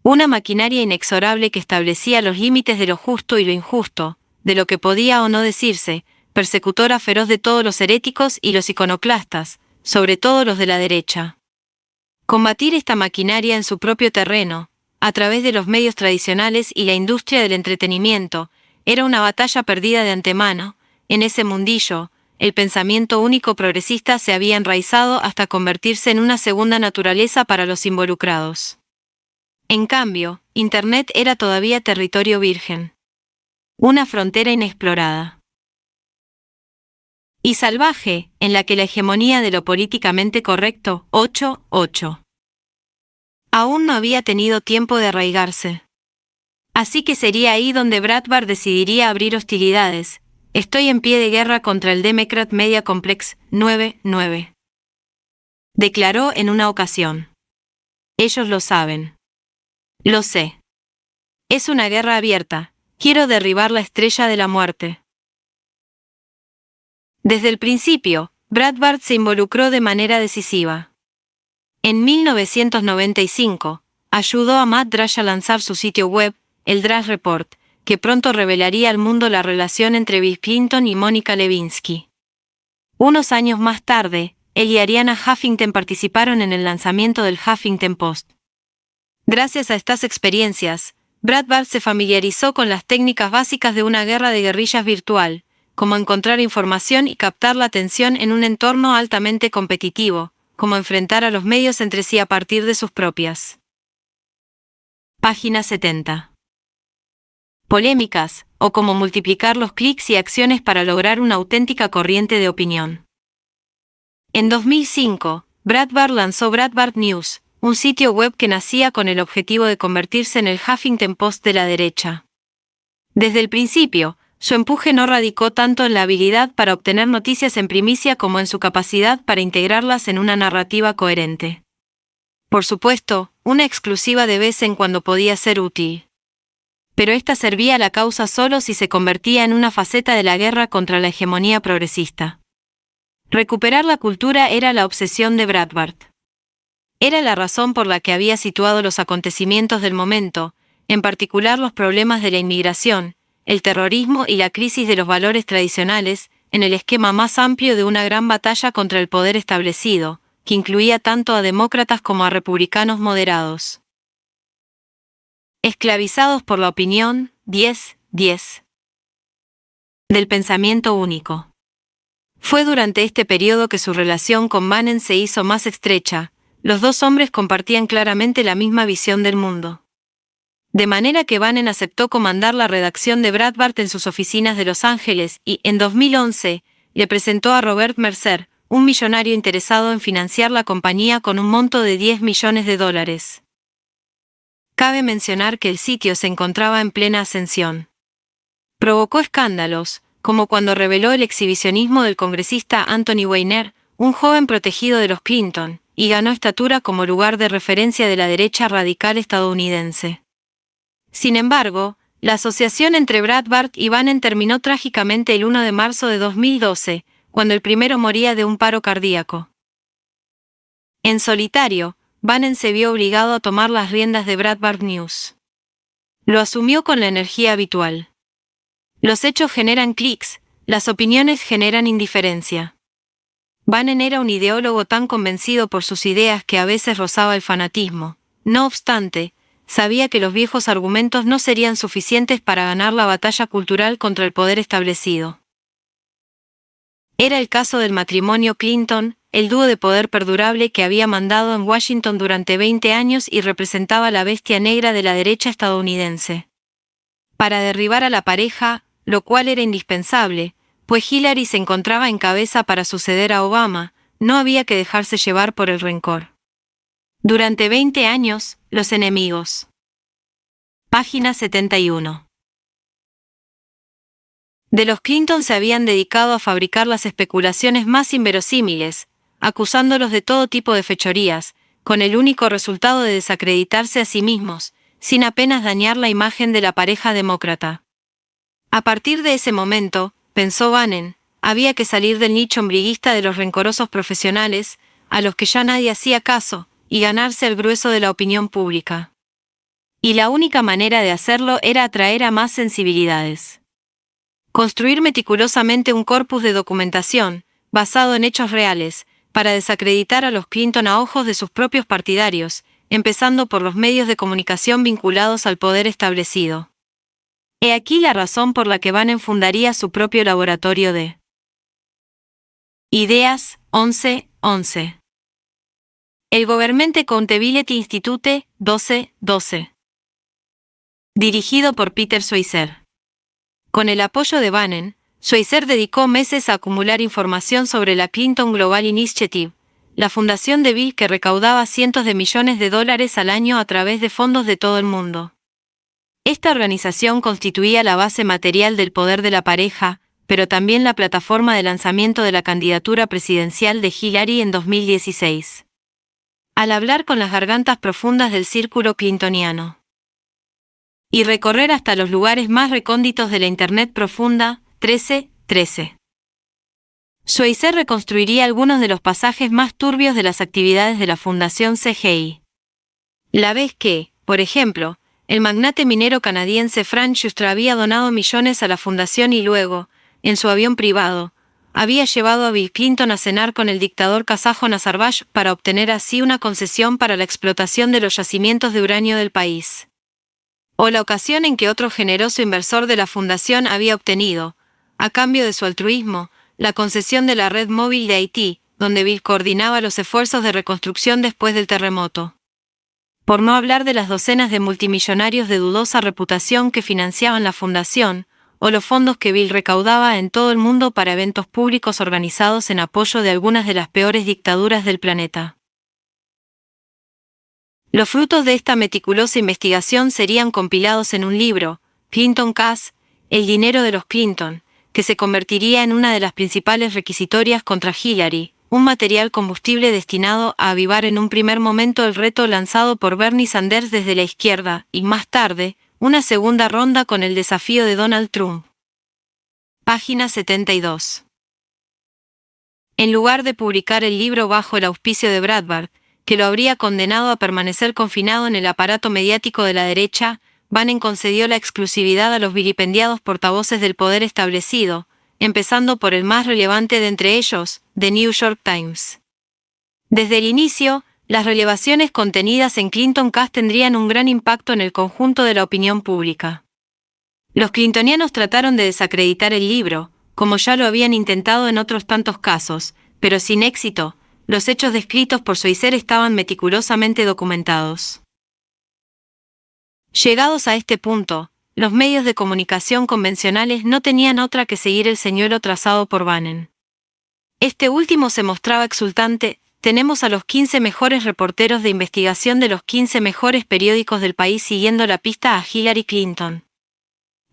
Una maquinaria inexorable que establecía los límites de lo justo y lo injusto, de lo que podía o no decirse, persecutora feroz de todos los heréticos y los iconoclastas, sobre todo los de la derecha. Combatir esta maquinaria en su propio terreno, a través de los medios tradicionales y la industria del entretenimiento, era una batalla perdida de antemano. En ese mundillo, el pensamiento único progresista se había enraizado hasta convertirse en una segunda naturaleza para los involucrados. En cambio, Internet era todavía territorio virgen. Una frontera inexplorada y salvaje, en la que la hegemonía de lo políticamente correcto, 8-8, aún no había tenido tiempo de arraigarse. Así que sería ahí donde Breitbart decidiría abrir hostilidades. Estoy en pie de guerra contra el Democrat Media Complex 9-9. Declaró en una ocasión. Ellos lo saben. Lo sé. Es una guerra abierta. Quiero derribar la estrella de la muerte. Desde el principio, Breitbart se involucró de manera decisiva. En 1995, ayudó a Matt Drash a lanzar su sitio web, el Drash Report, que pronto revelaría al mundo la relación entre Bill Clinton y Mónica Lewinsky. Unos años más tarde, él y Arianna Huffington participaron en el lanzamiento del Huffington Post. Gracias a estas experiencias, Breitbart se familiarizó con las técnicas básicas de una guerra de guerrillas virtual, como encontrar información y captar la atención en un entorno altamente competitivo, como enfrentar a los medios entre sí a partir de sus propias. Página 70. Polémicas, o cómo multiplicar los clics y acciones para lograr una auténtica corriente de opinión. En 2005, Breitbart lanzó Breitbart News, un sitio web que nacía con el objetivo de convertirse en el Huffington Post de la derecha. Desde el principio, su empuje no radicó tanto en la habilidad para obtener noticias en primicia como en su capacidad para integrarlas en una narrativa coherente. Por supuesto, una exclusiva de vez en cuando podía ser útil. Pero esta servía a la causa solo si se convertía en una faceta de la guerra contra la hegemonía progresista. Recuperar la cultura era la obsesión de Breitbart. Era la razón por la que había situado los acontecimientos del momento, en particular los problemas de la inmigración, el terrorismo y la crisis de los valores tradicionales, en el esquema más amplio de una gran batalla contra el poder establecido, que incluía tanto a demócratas como a republicanos moderados. Esclavizados por la opinión, 10-10. Del pensamiento único. Fue durante este periodo que su relación con Bannon se hizo más estrecha. Los dos hombres compartían claramente la misma visión del mundo. De manera que Bannon aceptó comandar la redacción de Breitbart en sus oficinas de Los Ángeles y, en 2011, le presentó a Robert Mercer, un millonario interesado en financiar la compañía con un monto de $10 millones. Cabe mencionar que el sitio se encontraba en plena ascensión. Provocó escándalos, como cuando reveló el exhibicionismo del congresista Anthony Weiner, un joven protegido de los Clinton, y ganó estatura como lugar de referencia de la derecha radical estadounidense. Sin embargo, la asociación entre Breitbart y Bannon terminó trágicamente el 1 de marzo de 2012, cuando el primero moría de un paro cardíaco. En solitario, Bannon se vio obligado a tomar las riendas de Breitbart News. Lo asumió con la energía habitual. Los hechos generan clics, las opiniones generan indiferencia. Bannon era un ideólogo tan convencido por sus ideas que a veces rozaba el fanatismo. No obstante, sabía que los viejos argumentos no serían suficientes para ganar la batalla cultural contra el poder establecido. Era el caso del matrimonio Clinton, el dúo de poder perdurable que había mandado en Washington durante 20 años y representaba la bestia negra de la derecha estadounidense. Para derribar a la pareja, lo cual era indispensable, pues Hillary se encontraba en cabeza para suceder a Obama, no había que dejarse llevar por el rencor. Durante 20 años, los enemigos. Página 71. De los Clinton se habían dedicado a fabricar las especulaciones más inverosímiles, acusándolos de todo tipo de fechorías, con el único resultado de desacreditarse a sí mismos, sin apenas dañar la imagen de la pareja demócrata. A partir de ese momento, pensó Bannon, había que salir del nicho ombliguista de los rencorosos profesionales, a los que ya nadie hacía caso, y ganarse el grueso de la opinión pública. Y la única manera de hacerlo era atraer a más sensibilidades. Construir meticulosamente un corpus de documentación, basado en hechos reales, para desacreditar a los Clinton a ojos de sus propios partidarios, empezando por los medios de comunicación vinculados al poder establecido. He aquí la razón por la que Bannon fundaría su propio laboratorio de Ideas, 11. El Government Accountability Institute, 12. Dirigido por Peter Schweizer. Con el apoyo de Bannon, Schweizer dedicó meses a acumular información sobre la Clinton Global Initiative, la fundación de Bill que recaudaba cientos de millones de dólares al año a través de fondos de todo el mundo. Esta organización constituía la base material del poder de la pareja, pero también la plataforma de lanzamiento de la candidatura presidencial de Hillary en 2016. Al hablar con las gargantas profundas del círculo clintoniano y recorrer hasta los lugares más recónditos de la Internet profunda, 13. Schweizer reconstruiría algunos de los pasajes más turbios de las actividades de la Fundación CGI. La vez que, por ejemplo, el magnate minero canadiense Frank Schuster había donado millones a la fundación y luego, en su avión privado, había llevado a Bill Clinton a cenar con el dictador kazajo Nazarbayev para obtener así una concesión para la explotación de los yacimientos de uranio del país. O la ocasión en que otro generoso inversor de la fundación había obtenido, a cambio de su altruismo, la concesión de la red móvil de Haití, donde Bill coordinaba los esfuerzos de reconstrucción después del terremoto. Por no hablar de las docenas de multimillonarios de dudosa reputación que financiaban la fundación, o los fondos que Bill recaudaba en todo el mundo para eventos públicos organizados en apoyo de algunas de las peores dictaduras del planeta. Los frutos de esta meticulosa investigación serían compilados en un libro, Clinton Cash, El dinero de los Clinton, que se convertiría en una de las principales requisitorias contra Hillary, un material combustible destinado a avivar en un primer momento el reto lanzado por Bernie Sanders desde la izquierda, y más tarde, una segunda ronda con el desafío de Donald Trump. Página 72. En lugar de publicar el libro bajo el auspicio de Breitbart, que lo habría condenado a permanecer confinado en el aparato mediático de la derecha, Bannon concedió la exclusividad a los vilipendiados portavoces del poder establecido, empezando por el más relevante de entre ellos, The New York Times. Desde el inicio, las revelaciones contenidas en Clinton Cash tendrían un gran impacto en el conjunto de la opinión pública. Los clintonianos trataron de desacreditar el libro, como ya lo habían intentado en otros tantos casos, pero sin éxito. Los hechos descritos por Schweizer estaban meticulosamente documentados. Llegados a este punto, los medios de comunicación convencionales no tenían otra que seguir el señuelo trazado por Bannon. Este último se mostraba exultante: tenemos a los 15 mejores reporteros de investigación de los 15 mejores periódicos del país siguiendo la pista a Hillary Clinton.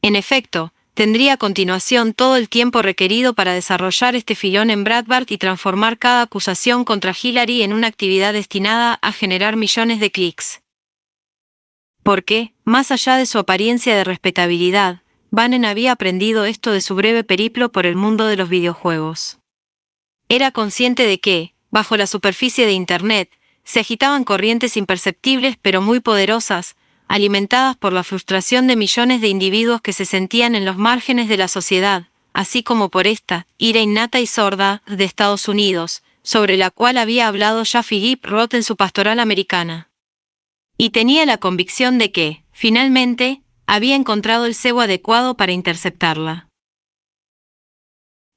En efecto, tendría a continuación todo el tiempo requerido para desarrollar este filón en Breitbart y transformar cada acusación contra Hillary en una actividad destinada a generar millones de clics. Porque, más allá de su apariencia de respetabilidad, Bannon había aprendido esto de su breve periplo por el mundo de los videojuegos. Era consciente de que, bajo la superficie de Internet, se agitaban corrientes imperceptibles pero muy poderosas, alimentadas por la frustración de millones de individuos que se sentían en los márgenes de la sociedad, así como por esta ira innata y sorda de Estados Unidos, sobre la cual había hablado ya Philip Roth en su Pastoral Americana. Y tenía la convicción de que, finalmente, había encontrado el cebo adecuado para interceptarla.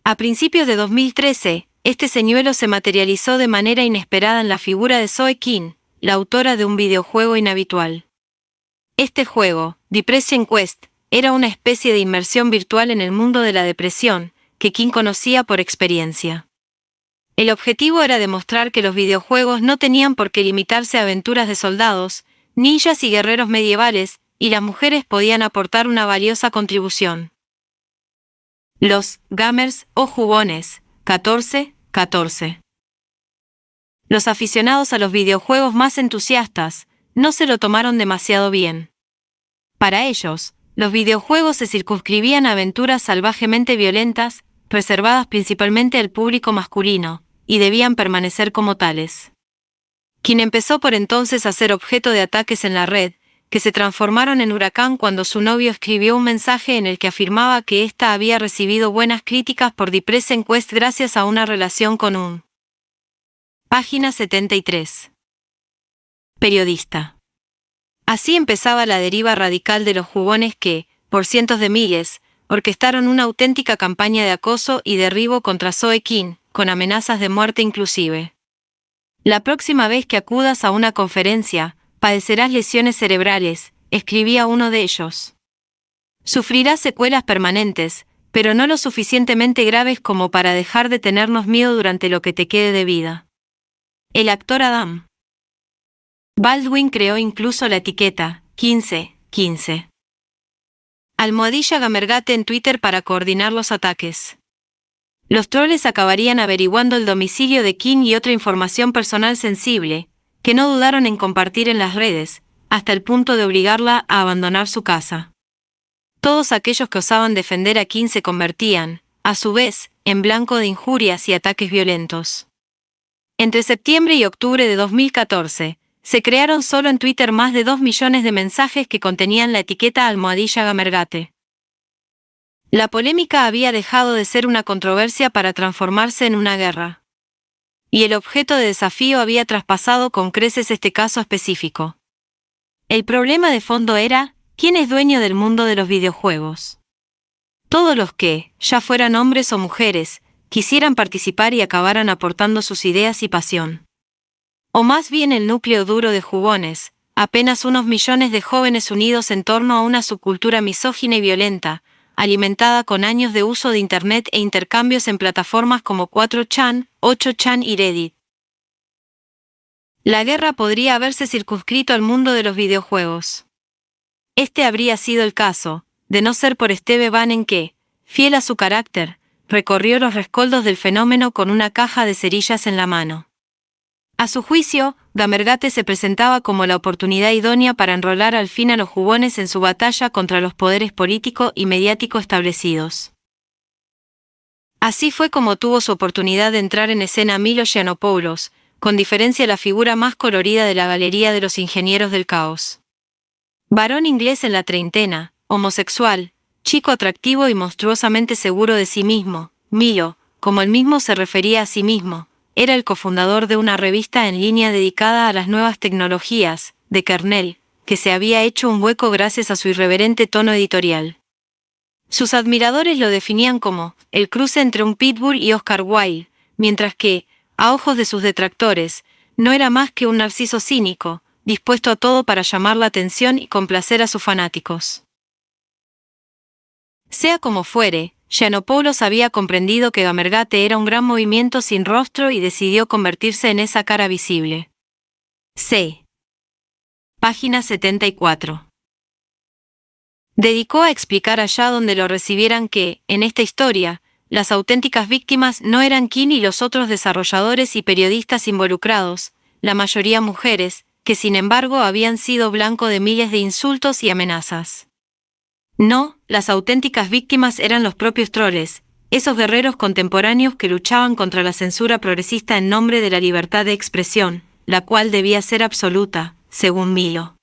A principios de 2013, este señuelo se materializó de manera inesperada en la figura de Zoe King, la autora de un videojuego inhabitual. Este juego, Depression Quest, era una especie de inmersión virtual en el mundo de la depresión, que King conocía por experiencia. El objetivo era demostrar que los videojuegos no tenían por qué limitarse a aventuras de soldados, ninjas y guerreros medievales, y las mujeres podían aportar una valiosa contribución. Los gamers o jugones, 14. Los aficionados a los videojuegos más entusiastas no se lo tomaron demasiado bien. Para ellos, los videojuegos se circunscribían a aventuras salvajemente violentas, reservadas principalmente al público masculino, y debían permanecer como tales. Quien empezó por entonces a ser objeto de ataques en la red, que se transformaron en huracán cuando su novio escribió un mensaje en el que afirmaba que ésta había recibido buenas críticas por Depression Quest gracias a una relación con un. Página 73. Periodista. Así empezaba la deriva radical de los jugones que, por cientos de miles, orquestaron una auténtica campaña de acoso y derribo contra Zoe King, con amenazas de muerte inclusive. La próxima vez que acudas a una conferencia, padecerás lesiones cerebrales, escribía uno de ellos. Sufrirás secuelas permanentes, pero no lo suficientemente graves como para dejar de tenernos miedo durante lo que te quede de vida. El actor Adam Baldwin creó incluso la etiqueta 15. _Gamergate en Twitter para coordinar los ataques. Los troles acabarían averiguando el domicilio de King y otra información personal sensible, que no dudaron en compartir en las redes, hasta el punto de obligarla a abandonar su casa. Todos aquellos que osaban defender a King se convertían, a su vez, en blanco de injurias y ataques violentos. Entre septiembre y octubre de 2014, se crearon solo en Twitter más de 2 millones de mensajes que contenían la etiqueta _Gamergate. La polémica había dejado de ser una controversia para transformarse en una guerra. Y el objeto de desafío había traspasado con creces este caso específico. El problema de fondo era, ¿quién es dueño del mundo de los videojuegos? Todos los que, ya fueran hombres o mujeres, quisieran participar y acabaran aportando sus ideas y pasión. O más bien el núcleo duro de jugones, apenas unos millones de jóvenes unidos en torno a una subcultura misógina y violenta, alimentada con años de uso de Internet e intercambios en plataformas como 4chan, 8chan y Reddit. La guerra podría haberse circunscrito al mundo de los videojuegos. Este habría sido el caso, de no ser por Steve Bannon que, fiel a su carácter, recorrió los rescoldos del fenómeno con una caja de cerillas en la mano. A su juicio, Gamergate se presentaba como la oportunidad idónea para enrolar al fin a los jugones en su batalla contra los poderes político y mediático establecidos. Así fue como tuvo su oportunidad de entrar en escena Milo Yiannopoulos, con diferencia la figura más colorida de la galería de los ingenieros del caos. Varón inglés en la treintena, homosexual, chico atractivo y monstruosamente seguro de sí mismo, Milo, como él mismo se refería a sí mismo, era el cofundador de una revista en línea dedicada a las nuevas tecnologías, de Kernel, que se había hecho un hueco gracias a su irreverente tono editorial. Sus admiradores lo definían como el cruce entre un pitbull y Oscar Wilde, mientras que, a ojos de sus detractores, no era más que un narciso cínico, dispuesto a todo para llamar la atención y complacer a sus fanáticos. Sea como fuere, Yiannopoulos había comprendido que Gamergate era un gran movimiento sin rostro y decidió convertirse en esa cara visible. C. Página 74. Dedicó a explicar allá donde lo recibieran que, en esta historia, las auténticas víctimas no eran King y los otros desarrolladores y periodistas involucrados, la mayoría mujeres, que sin embargo habían sido blanco de miles de insultos y amenazas. No, las auténticas víctimas eran los propios troles, esos guerreros contemporáneos que luchaban contra la censura progresista en nombre de la libertad de expresión, la cual debía ser absoluta, según Milo.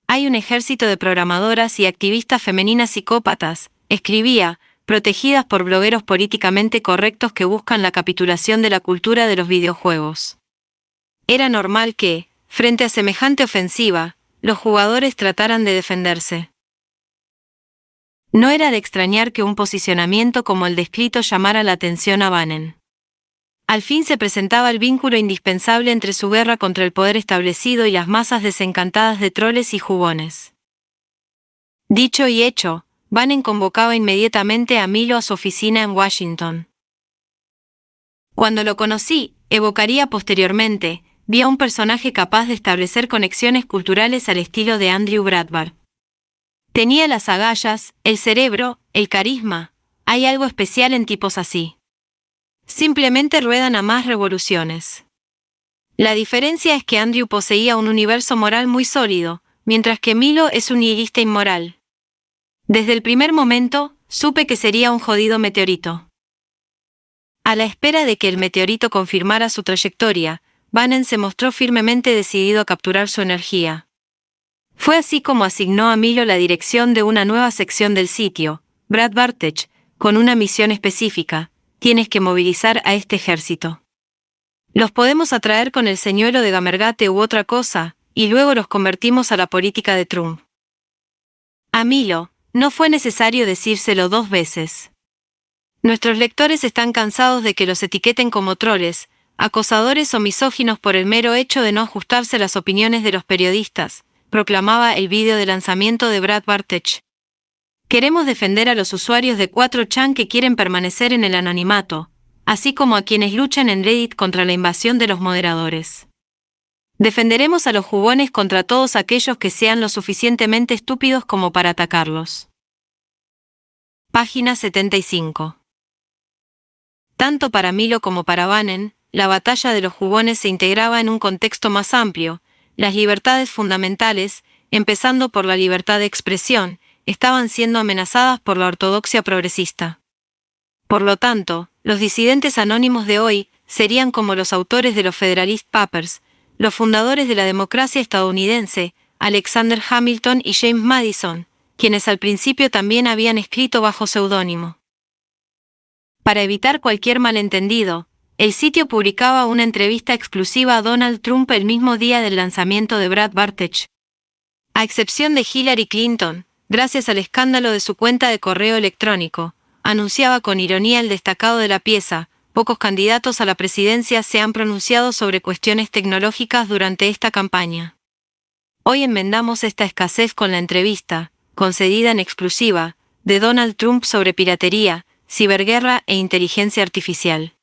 Hay un ejército de programadoras y activistas femeninas psicópatas, escribía, protegidas por blogueros políticamente correctos que buscan la capitulación de la cultura de los videojuegos. Era normal que, frente a semejante ofensiva, los jugadores trataran de defenderse. No era de extrañar que un posicionamiento como el descrito llamara la atención a Bannon. Al fin se presentaba el vínculo indispensable entre su guerra contra el poder establecido y las masas desencantadas de troles y jugones. Dicho y hecho, Bannon convocaba inmediatamente a Milo a su oficina en Washington. Cuando lo conocí, evocaría posteriormente, vi a un personaje capaz de establecer conexiones culturales al estilo de Andrew Breitbart. Tenía las agallas, el cerebro, el carisma, Hay algo especial en tipos así. Simplemente ruedan a más revoluciones. La diferencia es que Andrew poseía un universo moral muy sólido, mientras que Milo es un nihilista inmoral. Desde el primer momento, supe que sería un jodido meteorito. A la espera de que el meteorito confirmara su trayectoria, Bannon se mostró firmemente decidido a capturar su energía. Fue así como asignó a Milo la dirección de una nueva sección del sitio, Breitbart, con una misión específica: tienes que movilizar a este ejército. Los podemos atraer con el señuelo de Gamergate u otra cosa, y luego los convertimos a la política de Trump. A Milo, no fue necesario decírselo 2 veces. Nuestros lectores están cansados de que los etiqueten como troles, acosadores o misóginos por el mero hecho de no ajustarse a las opiniones de los periodistas, proclamaba el vídeo de lanzamiento de Breitbart. Queremos defender a los usuarios de 4chan que quieren permanecer en el anonimato, así como a quienes luchan en Reddit contra la invasión de los moderadores. Defenderemos a los jugones contra todos aquellos que sean lo suficientemente estúpidos como para atacarlos. Página 75. Tanto para Milo como para Bannon, la batalla de los jugones se integraba en un contexto más amplio. Las libertades fundamentales, empezando por la libertad de expresión, estaban siendo amenazadas por la ortodoxia progresista. Por lo tanto, los disidentes anónimos de hoy serían como los autores de los Federalist Papers, los fundadores de la democracia estadounidense, Alexander Hamilton y James Madison, quienes al principio también habían escrito bajo seudónimo. Para evitar cualquier malentendido, el sitio publicaba una entrevista exclusiva a Donald Trump el mismo día del lanzamiento de Breitbart. A excepción de Hillary Clinton, gracias al escándalo de su cuenta de correo electrónico, anunciaba con ironía el destacado de la pieza: pocos candidatos a la presidencia se han pronunciado sobre cuestiones tecnológicas durante esta campaña. Hoy enmendamos esta escasez con la entrevista, concedida en exclusiva, de Donald Trump sobre piratería, ciberguerra e inteligencia artificial.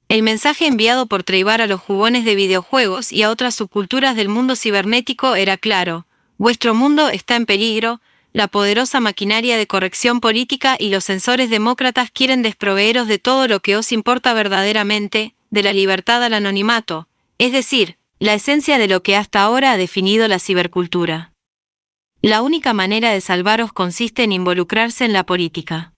El mensaje enviado por Treyvar a los jugones de videojuegos y a otras subculturas del mundo cibernético era claro: vuestro mundo está en peligro, la poderosa maquinaria de corrección política y los censores demócratas quieren desproveeros de todo lo que os importa verdaderamente, de la libertad al anonimato, es decir, la esencia de lo que hasta ahora ha definido la cibercultura. La única manera de salvaros consiste en involucrarse en la política.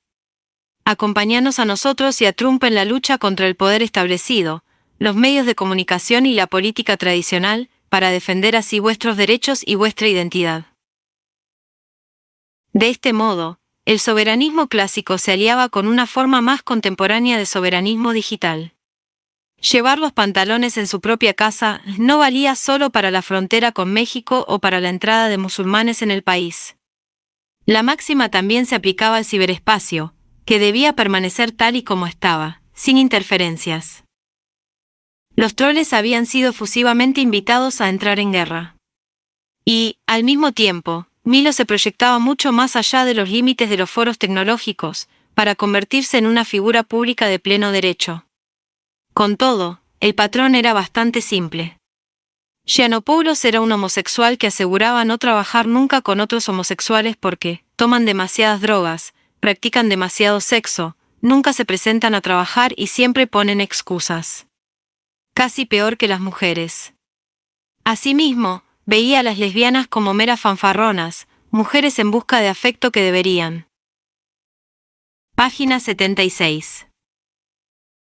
Acompañanos a nosotros y a Trump en la lucha contra el poder establecido, los medios de comunicación y la política tradicional, para defender así vuestros derechos y vuestra identidad. De este modo, el soberanismo clásico se aliaba con una forma más contemporánea de soberanismo digital. Llevar los pantalones en su propia casa no valía solo para la frontera con México o para la entrada de musulmanes en el país. La máxima también se aplicaba al ciberespacio, que debía permanecer tal y como estaba, sin interferencias. Los troles habían sido efusivamente invitados a entrar en guerra. Y, al mismo tiempo, Milo se proyectaba mucho más allá de los límites de los foros tecnológicos, para convertirse en una figura pública de pleno derecho. Con todo, el patrón era bastante simple. Giannopoulos era un homosexual que aseguraba no trabajar nunca con otros homosexuales porque toman demasiadas drogas, practican demasiado sexo, nunca se presentan a trabajar y siempre ponen excusas. Casi peor que las mujeres. Asimismo, veía a las lesbianas como meras fanfarronas, mujeres en busca de afecto que deberían. Página 76.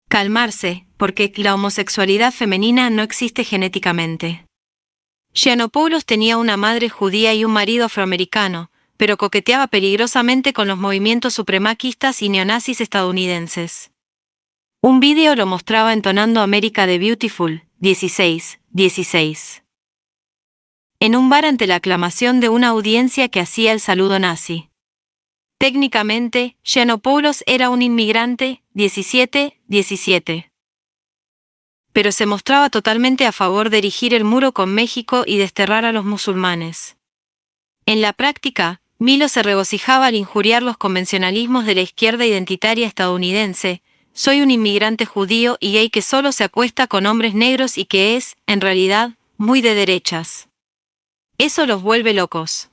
Calmarse, porque la homosexualidad femenina no existe genéticamente. Giannopoulos tenía una madre judía y un marido afroamericano, pero coqueteaba peligrosamente con los movimientos supremacistas y neonazis estadounidenses. Un vídeo lo mostraba entonando America the Beautiful, 16, 16. En un bar ante la aclamación de una audiencia que hacía el saludo nazi. Técnicamente, Giannopoulos era un inmigrante, 17, 17. Pero se mostraba totalmente a favor de erigir el muro con México y desterrar a los musulmanes. En la práctica, Milo se regocijaba al injuriar los convencionalismos de la izquierda identitaria estadounidense: soy un inmigrante judío y gay que solo se acuesta con hombres negros y que es, en realidad, muy de derechas. Eso los vuelve locos.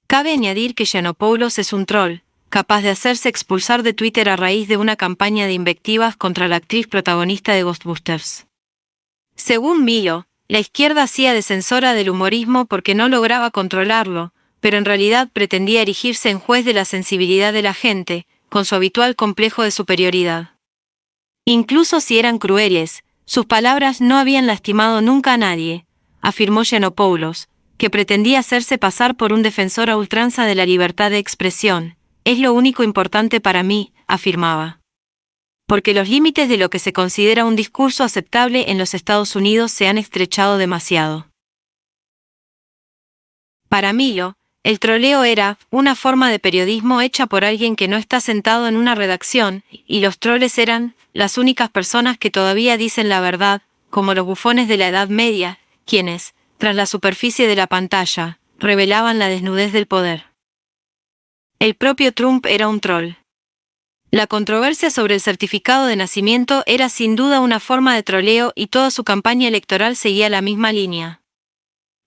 Cabe añadir que Yiannopoulos es un troll, capaz de hacerse expulsar de Twitter a raíz de una campaña de invectivas contra la actriz protagonista de Ghostbusters. Según Milo, la izquierda hacía de censora del humorismo porque no lograba controlarlo, pero en realidad pretendía erigirse en juez de la sensibilidad de la gente, con su habitual complejo de superioridad. Incluso si eran crueles, sus palabras no habían lastimado nunca a nadie, afirmó Yiannopoulos, que pretendía hacerse pasar por un defensor a ultranza de la libertad de expresión. Es lo único importante para mí, afirmaba. Porque los límites de lo que se considera un discurso aceptable en los Estados Unidos se han estrechado demasiado. Para Milo, el troleo era una forma de periodismo hecha por alguien que no está sentado en una redacción, y los troles eran las únicas personas que todavía dicen la verdad, como los bufones de la Edad Media, quienes, tras la superficie de la pantalla, revelaban la desnudez del poder. El propio Trump era un troll. La controversia sobre el certificado de nacimiento era sin duda una forma de troleo y toda su campaña electoral seguía la misma línea.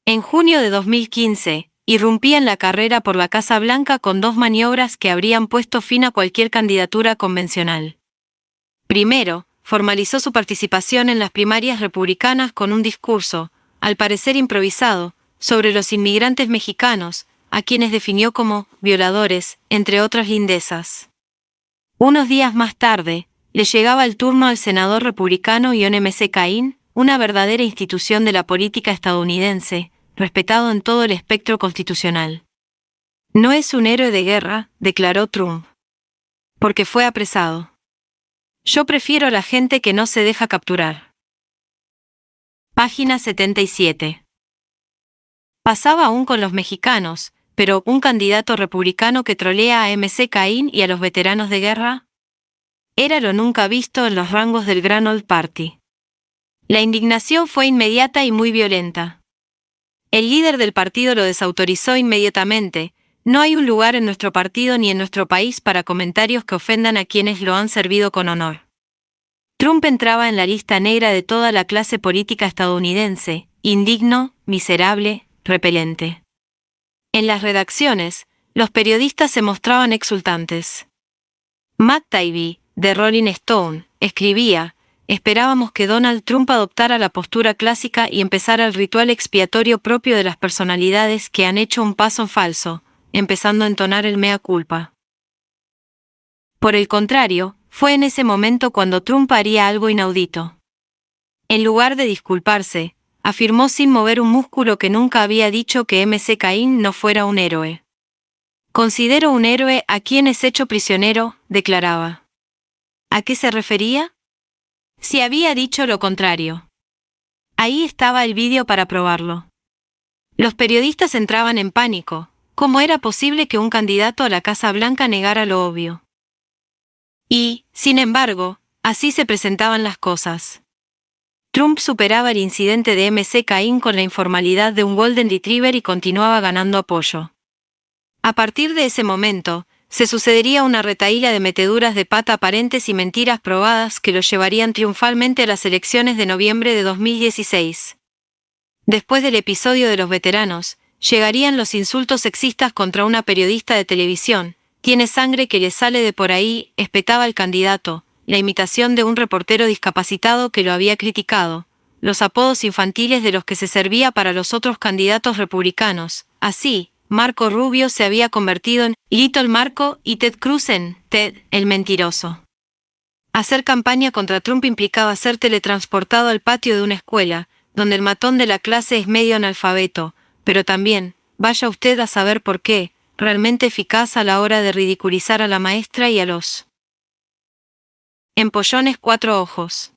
En junio de 2015, irrumpía en la carrera por la Casa Blanca con dos maniobras que habrían puesto fin a cualquier candidatura convencional. Primero, formalizó su participación en las primarias republicanas con un discurso, al parecer improvisado, sobre los inmigrantes mexicanos, a quienes definió como violadores, entre otras lindezas. Unos días más tarde, le llegaba el turno al senador republicano John M. Cain, una verdadera institución de la política estadounidense, respetado en todo el espectro constitucional. No es un héroe de guerra, declaró Trump. Porque fue apresado. Yo prefiero a la gente que no se deja capturar. Página 77. Pasaba aún con los mexicanos, pero un candidato republicano que trolea a M.C. Cain y a los veteranos de guerra era lo nunca visto en los rangos del Grand Old Party. La indignación fue inmediata y muy violenta. El líder del partido lo desautorizó inmediatamente. No hay un lugar en nuestro partido ni en nuestro país para comentarios que ofendan a quienes lo han servido con honor. Trump entraba en la lista negra de toda la clase política estadounidense, indigno, miserable, repelente. En las redacciones, los periodistas se mostraban exultantes. Matt Taibbi, de Rolling Stone, escribía: esperábamos que Donald Trump adoptara la postura clásica y empezara el ritual expiatorio propio de las personalidades que han hecho un paso en falso, empezando a entonar el mea culpa. Por el contrario, fue en ese momento cuando Trump haría algo inaudito. En lugar de disculparse, afirmó sin mover un músculo que nunca había dicho que M.C. Cain no fuera un héroe. Considero un héroe a quien es hecho prisionero, declaraba. ¿A qué se refería? Si había dicho lo contrario. Ahí estaba el vídeo para probarlo. Los periodistas entraban en pánico. ¿Cómo era posible que un candidato a la Casa Blanca negara lo obvio? Y, sin embargo, así se presentaban las cosas. Trump superaba el incidente de M.C. Cain con la informalidad de un Golden Retriever y continuaba ganando apoyo. A partir de ese momento, se sucedería una retahíla de meteduras de pata aparentes y mentiras probadas que lo llevarían triunfalmente a las elecciones de noviembre de 2016. Después del episodio de los veteranos, llegarían los insultos sexistas contra una periodista de televisión. Tiene sangre que le sale de por ahí, espetaba el candidato, la imitación de un reportero discapacitado que lo había criticado, los apodos infantiles de los que se servía para los otros candidatos republicanos. Así, Marco Rubio se había convertido en Little Marco y Ted Cruz en Ted, el mentiroso. Hacer campaña contra Trump implicaba ser teletransportado al patio de una escuela, donde el matón de la clase es medio analfabeto, pero también, vaya usted a saber por qué, realmente eficaz a la hora de ridiculizar a la maestra y a los empollones cuatro ojos.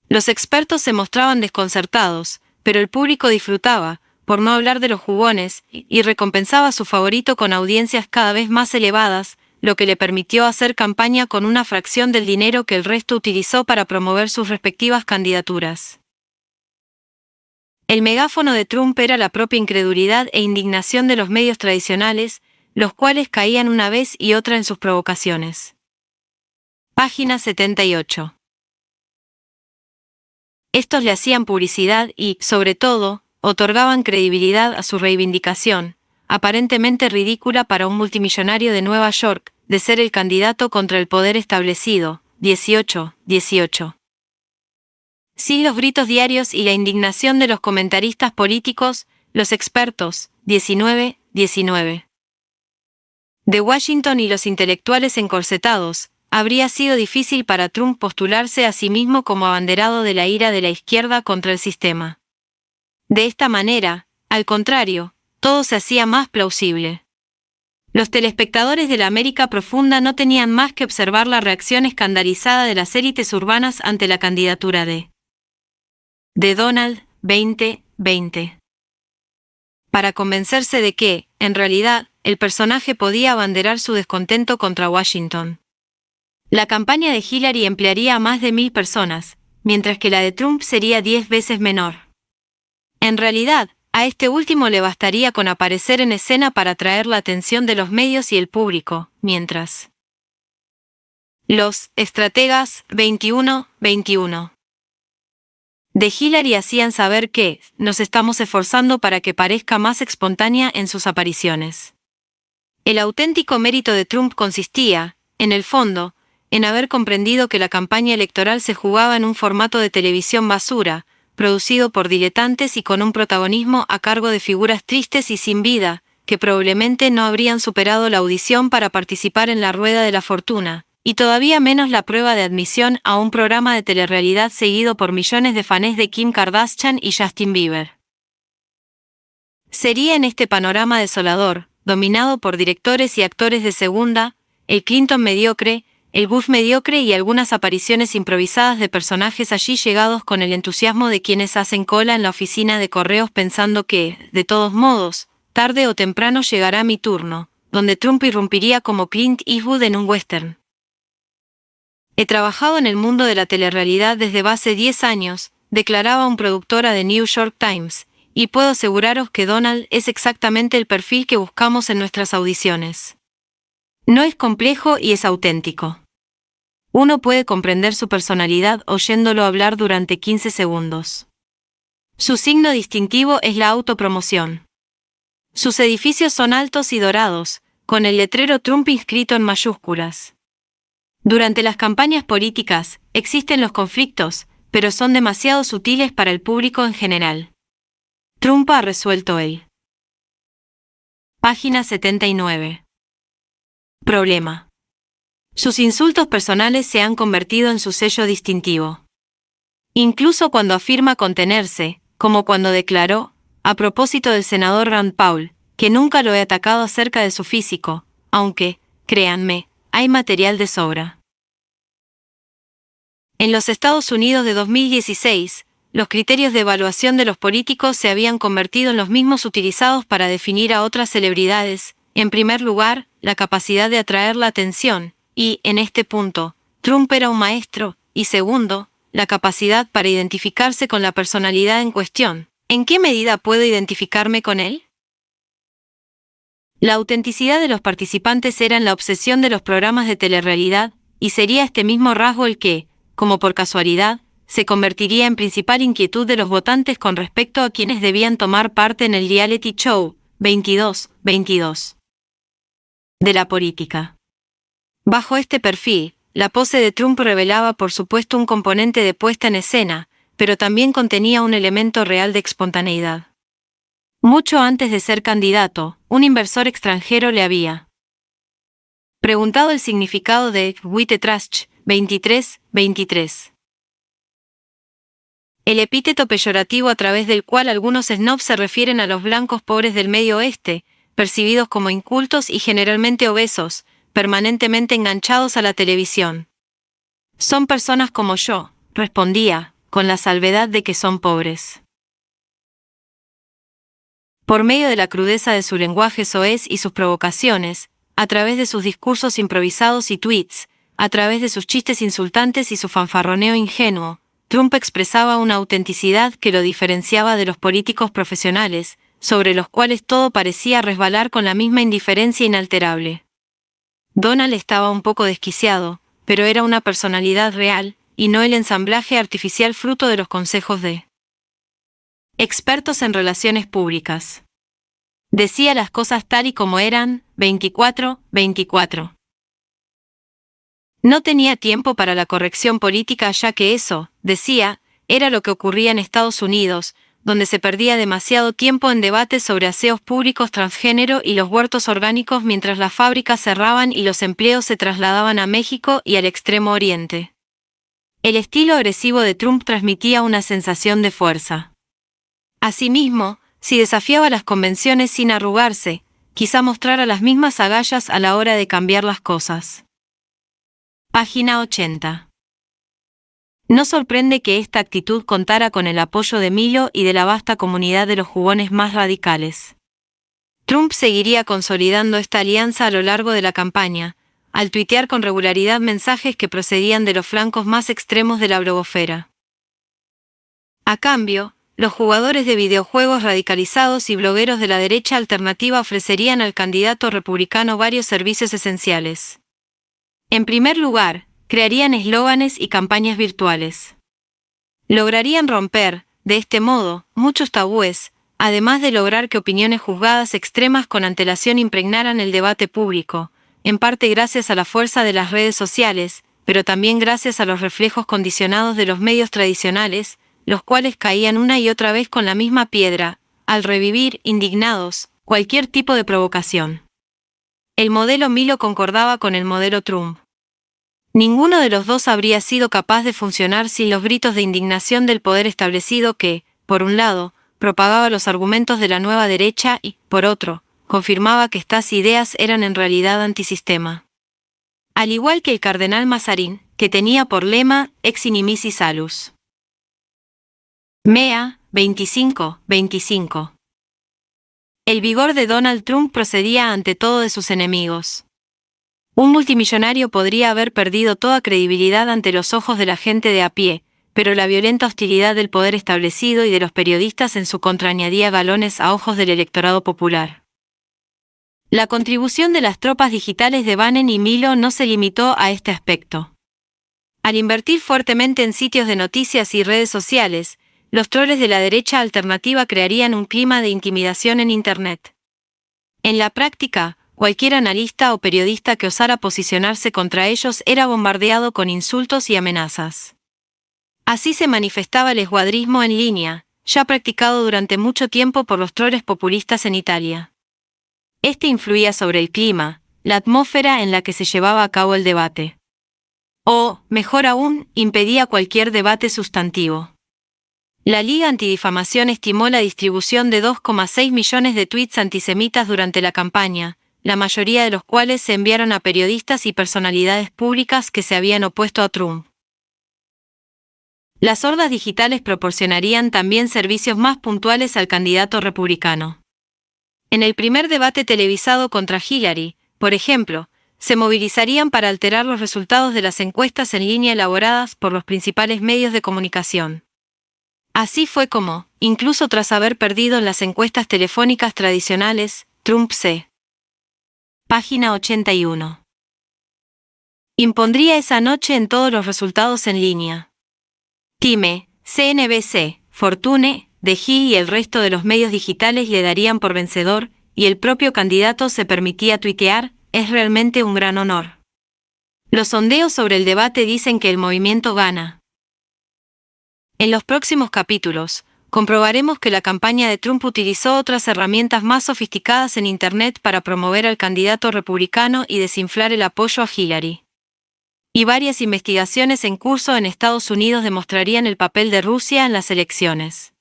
Los expertos se mostraban desconcertados, pero el público disfrutaba, por no hablar de los jugones, y recompensaba a su favorito con audiencias cada vez más elevadas, lo que le permitió hacer campaña con una fracción del dinero que el resto utilizó para promover sus respectivas candidaturas. El megáfono de Trump era la propia incredulidad e indignación de los medios tradicionales, los cuales caían una vez y otra en sus provocaciones. Página 78. Estos le hacían publicidad y, sobre todo, otorgaban credibilidad a su reivindicación, aparentemente ridícula para un multimillonario de Nueva York, de ser el candidato contra el poder establecido. 18. Sin los gritos diarios y la indignación de los comentaristas políticos, los expertos. 19. De Washington y los intelectuales encorsetados, habría sido difícil para Trump postularse a sí mismo como abanderado de la ira de la izquierda contra el sistema. De esta manera, al contrario, todo se hacía más plausible. Los telespectadores de la América profunda no tenían más que observar la reacción escandalizada de las élites urbanas ante la candidatura de Donald. 2020. Para convencerse de que, en realidad, el personaje podía abanderar su descontento contra Washington. La campaña de Hillary emplearía a más de 1.000 personas, mientras que la de Trump sería 10 veces menor. En realidad, a este último le bastaría con aparecer en escena para atraer la atención de los medios y el público, mientras los estrategas. 21. De Hillary hacían saber que nos estamos esforzando para que parezca más espontánea en sus apariciones. El auténtico mérito de Trump consistía, en el fondo, en haber comprendido que la campaña electoral se jugaba en un formato de televisión basura, producido por diletantes y con un protagonismo a cargo de figuras tristes y sin vida, que probablemente no habrían superado la audición para participar en la Rueda de la Fortuna, y todavía menos la prueba de admisión a un programa de telerrealidad seguido por millones de fans de Kim Kardashian y Justin Bieber. Sería en este panorama desolador, dominado por directores y actores de segunda, el Clinton mediocre, el Bush mediocre y algunas apariciones improvisadas de personajes allí llegados con el entusiasmo de quienes hacen cola en la oficina de correos pensando que, de todos modos, tarde o temprano llegará mi turno, donde Trump irrumpiría como Clint Eastwood en un western. He trabajado en el mundo de la telerrealidad desde hace 10 años, declaraba un productora de New York Times, y puedo aseguraros que Donald es exactamente el perfil que buscamos en nuestras audiciones. No es complejo y es auténtico. Uno puede comprender su personalidad oyéndolo hablar durante 15 segundos. Su signo distintivo es la autopromoción. Sus edificios son altos y dorados, con el letrero Trump inscrito en mayúsculas. Durante las campañas políticas, existen los conflictos, pero son demasiado sutiles para el público en general. Trump ha resuelto el. Página 79. Problema. Sus insultos personales se han convertido en su sello distintivo. Incluso cuando afirma contenerse, como cuando declaró, a propósito del senador Rand Paul, que nunca lo he atacado acerca de su físico, aunque, créanme, hay material de sobra. En los Estados Unidos de 2016, los criterios de evaluación de los políticos se habían convertido en los mismos utilizados para definir a otras celebridades, en primer lugar, la capacidad de atraer la atención, y, en este punto, Trump era un maestro, y segundo, la capacidad para identificarse con la personalidad en cuestión. ¿En qué medida puedo identificarme con él? La autenticidad de los participantes era la obsesión de los programas de telerrealidad, y sería este mismo rasgo el que, como por casualidad, se convertiría en principal inquietud de los votantes con respecto a quienes debían tomar parte en el reality show 22 de la política. Bajo este perfil, la pose de Trump revelaba por supuesto un componente de puesta en escena, pero también contenía un elemento real de espontaneidad. Mucho antes de ser candidato, un inversor extranjero le había preguntado el significado de white trash 23. El epíteto peyorativo a través del cual algunos snobs se refieren a los blancos pobres del Medio Oeste, percibidos como incultos y generalmente obesos, permanentemente enganchados a la televisión. Son personas como yo, respondía, con la salvedad de que son pobres. Por medio de la crudeza de su lenguaje soez y sus provocaciones, a través de sus discursos improvisados y tweets, a través de sus chistes insultantes y su fanfarroneo ingenuo, Trump expresaba una autenticidad que lo diferenciaba de los políticos profesionales, sobre los cuales todo parecía resbalar con la misma indiferencia inalterable. Donald estaba un poco desquiciado, pero era una personalidad real, y no el ensamblaje artificial fruto de los consejos de expertos en relaciones públicas. Decía las cosas tal y como eran, 24. No tenía tiempo para la corrección política ya que eso, decía, era lo que ocurría en Estados Unidos, donde se perdía demasiado tiempo en debates sobre aseos públicos transgénero y los huertos orgánicos mientras las fábricas cerraban y los empleos se trasladaban a México y al Extremo Oriente. El estilo agresivo de Trump transmitía una sensación de fuerza. Asimismo, si desafiaba las convenciones sin arrugarse, quizá mostrara las mismas agallas a la hora de cambiar las cosas. Página 80. No sorprende que esta actitud contara con el apoyo de Milo y de la vasta comunidad de los jugones más radicales. Trump seguiría consolidando esta alianza a lo largo de la campaña, al tuitear con regularidad mensajes que procedían de los flancos más extremos de la blogosfera. A cambio, los jugadores de videojuegos radicalizados y blogueros de la derecha alternativa ofrecerían al candidato republicano varios servicios esenciales. En primer lugar, crearían eslóganes y campañas virtuales. Lograrían romper, de este modo, muchos tabúes, además de lograr que opiniones juzgadas extremas con antelación impregnaran el debate público, en parte gracias a la fuerza de las redes sociales, pero también gracias a los reflejos condicionados de los medios tradicionales, los cuales caían una y otra vez con la misma piedra, al revivir, indignados, cualquier tipo de provocación. El modelo Milo concordaba con el modelo Trump. Ninguno de los dos habría sido capaz de funcionar sin los gritos de indignación del poder establecido que, por un lado, propagaba los argumentos de la nueva derecha y, por otro, confirmaba que estas ideas eran en realidad antisistema. Al igual que el cardenal Mazarín, que tenía por lema Ex inimici salus. Mea, 25. El vigor de Donald Trump procedía ante todo de sus enemigos. Un multimillonario podría haber perdido toda credibilidad ante los ojos de la gente de a pie, pero la violenta hostilidad del poder establecido y de los periodistas en su contra añadía galones a ojos del electorado popular. La contribución de las tropas digitales de Bannon y Milo no se limitó a este aspecto. Al invertir fuertemente en sitios de noticias y redes sociales, los troles de la derecha alternativa crearían un clima de intimidación en Internet. En la práctica, cualquier analista o periodista que osara posicionarse contra ellos era bombardeado con insultos y amenazas. Así se manifestaba el esguadrismo en línea, ya practicado durante mucho tiempo por los troles populistas en Italia. Este influía sobre el clima, la atmósfera en la que se llevaba a cabo el debate. O, mejor aún, impedía cualquier debate sustantivo. La Liga Antidifamación estimó la distribución de 2,6 millones de tweets antisemitas durante la campaña, la mayoría de los cuales se enviaron a periodistas y personalidades públicas que se habían opuesto a Trump. Las hordas digitales proporcionarían también servicios más puntuales al candidato republicano. En el primer debate televisado contra Hillary, por ejemplo, se movilizarían para alterar los resultados de las encuestas en línea elaboradas por los principales medios de comunicación. Así fue como, incluso tras haber perdido en las encuestas telefónicas tradicionales, Trump se. Página 81. Impondría esa noche en todos los resultados en línea. Time, CNBC, Fortune, The Hill y el resto de los medios digitales le darían por vencedor, y el propio candidato se permitía tuitear, es realmente un gran honor. Los sondeos sobre el debate dicen que el movimiento gana. En los próximos capítulos, comprobaremos que la campaña de Trump utilizó otras herramientas más sofisticadas en Internet para promover al candidato republicano y desinflar el apoyo a Hillary. Y varias investigaciones en curso en Estados Unidos demostrarían el papel de Rusia en las elecciones.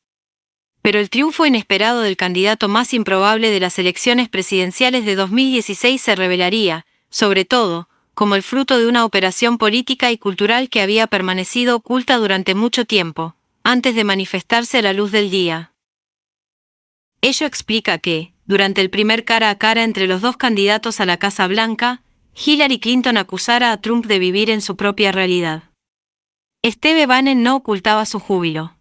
Pero el triunfo inesperado del candidato más improbable de las elecciones presidenciales de 2016 se revelaría, sobre todo, como el fruto de una operación política y cultural que había permanecido oculta durante mucho tiempo, antes de manifestarse a la luz del día. Ello explica que, durante el primer cara a cara entre los dos candidatos a la Casa Blanca, Hillary Clinton acusara a Trump de vivir en su propia realidad. Steve Bannon no ocultaba su júbilo.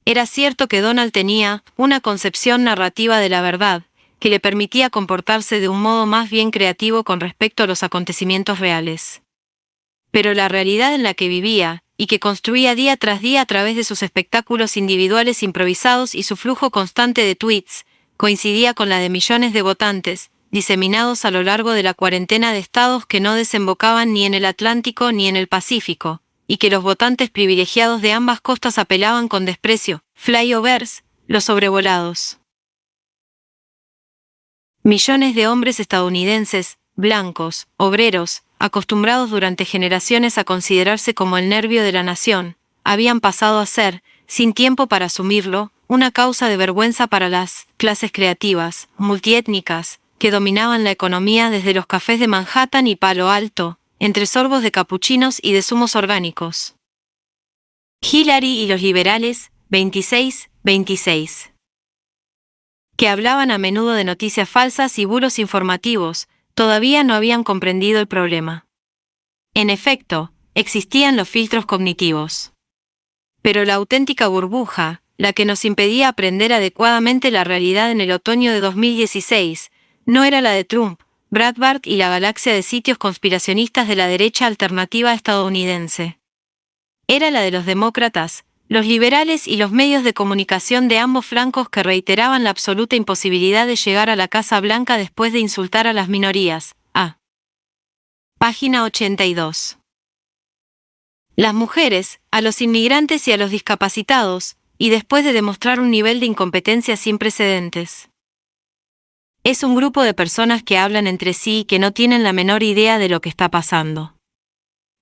Era cierto que Donald tenía una concepción narrativa de la verdad, que le permitía comportarse de un modo más bien creativo con respecto a los acontecimientos reales. Pero la realidad en la que vivía, y que construía día tras día a través de sus espectáculos individuales improvisados y su flujo constante de tweets, coincidía con la de millones de votantes, diseminados a lo largo de la cuarentena de estados que no desembocaban ni en el Atlántico ni en el Pacífico, y que los votantes privilegiados de ambas costas apelaban con desprecio, flyovers, los sobrevolados. Millones de hombres estadounidenses, blancos, obreros, acostumbrados durante generaciones a considerarse como el nervio de la nación, habían pasado a ser, sin tiempo para asumirlo, una causa de vergüenza para las clases creativas, multiétnicas, que dominaban la economía desde los cafés de Manhattan y Palo Alto, entre sorbos de capuchinos y de zumos orgánicos. Hillary y los liberales, 26, que hablaban a menudo de noticias falsas y bulos informativos, todavía no habían comprendido el problema. En efecto, existían los filtros cognitivos. Pero la auténtica burbuja, la que nos impedía aprender adecuadamente la realidad en el otoño de 2016, no era la de Trump, Breitbart y la galaxia de sitios conspiracionistas de la derecha alternativa estadounidense. Era la de los demócratas, los liberales y los medios de comunicación de ambos flancos que reiteraban la absoluta imposibilidad de llegar a la Casa Blanca después de insultar a las minorías. Página 82. Las mujeres, a los inmigrantes y a los discapacitados, y después de demostrar un nivel de incompetencia sin precedentes. Es un grupo de personas que hablan entre sí y que no tienen la menor idea de lo que está pasando.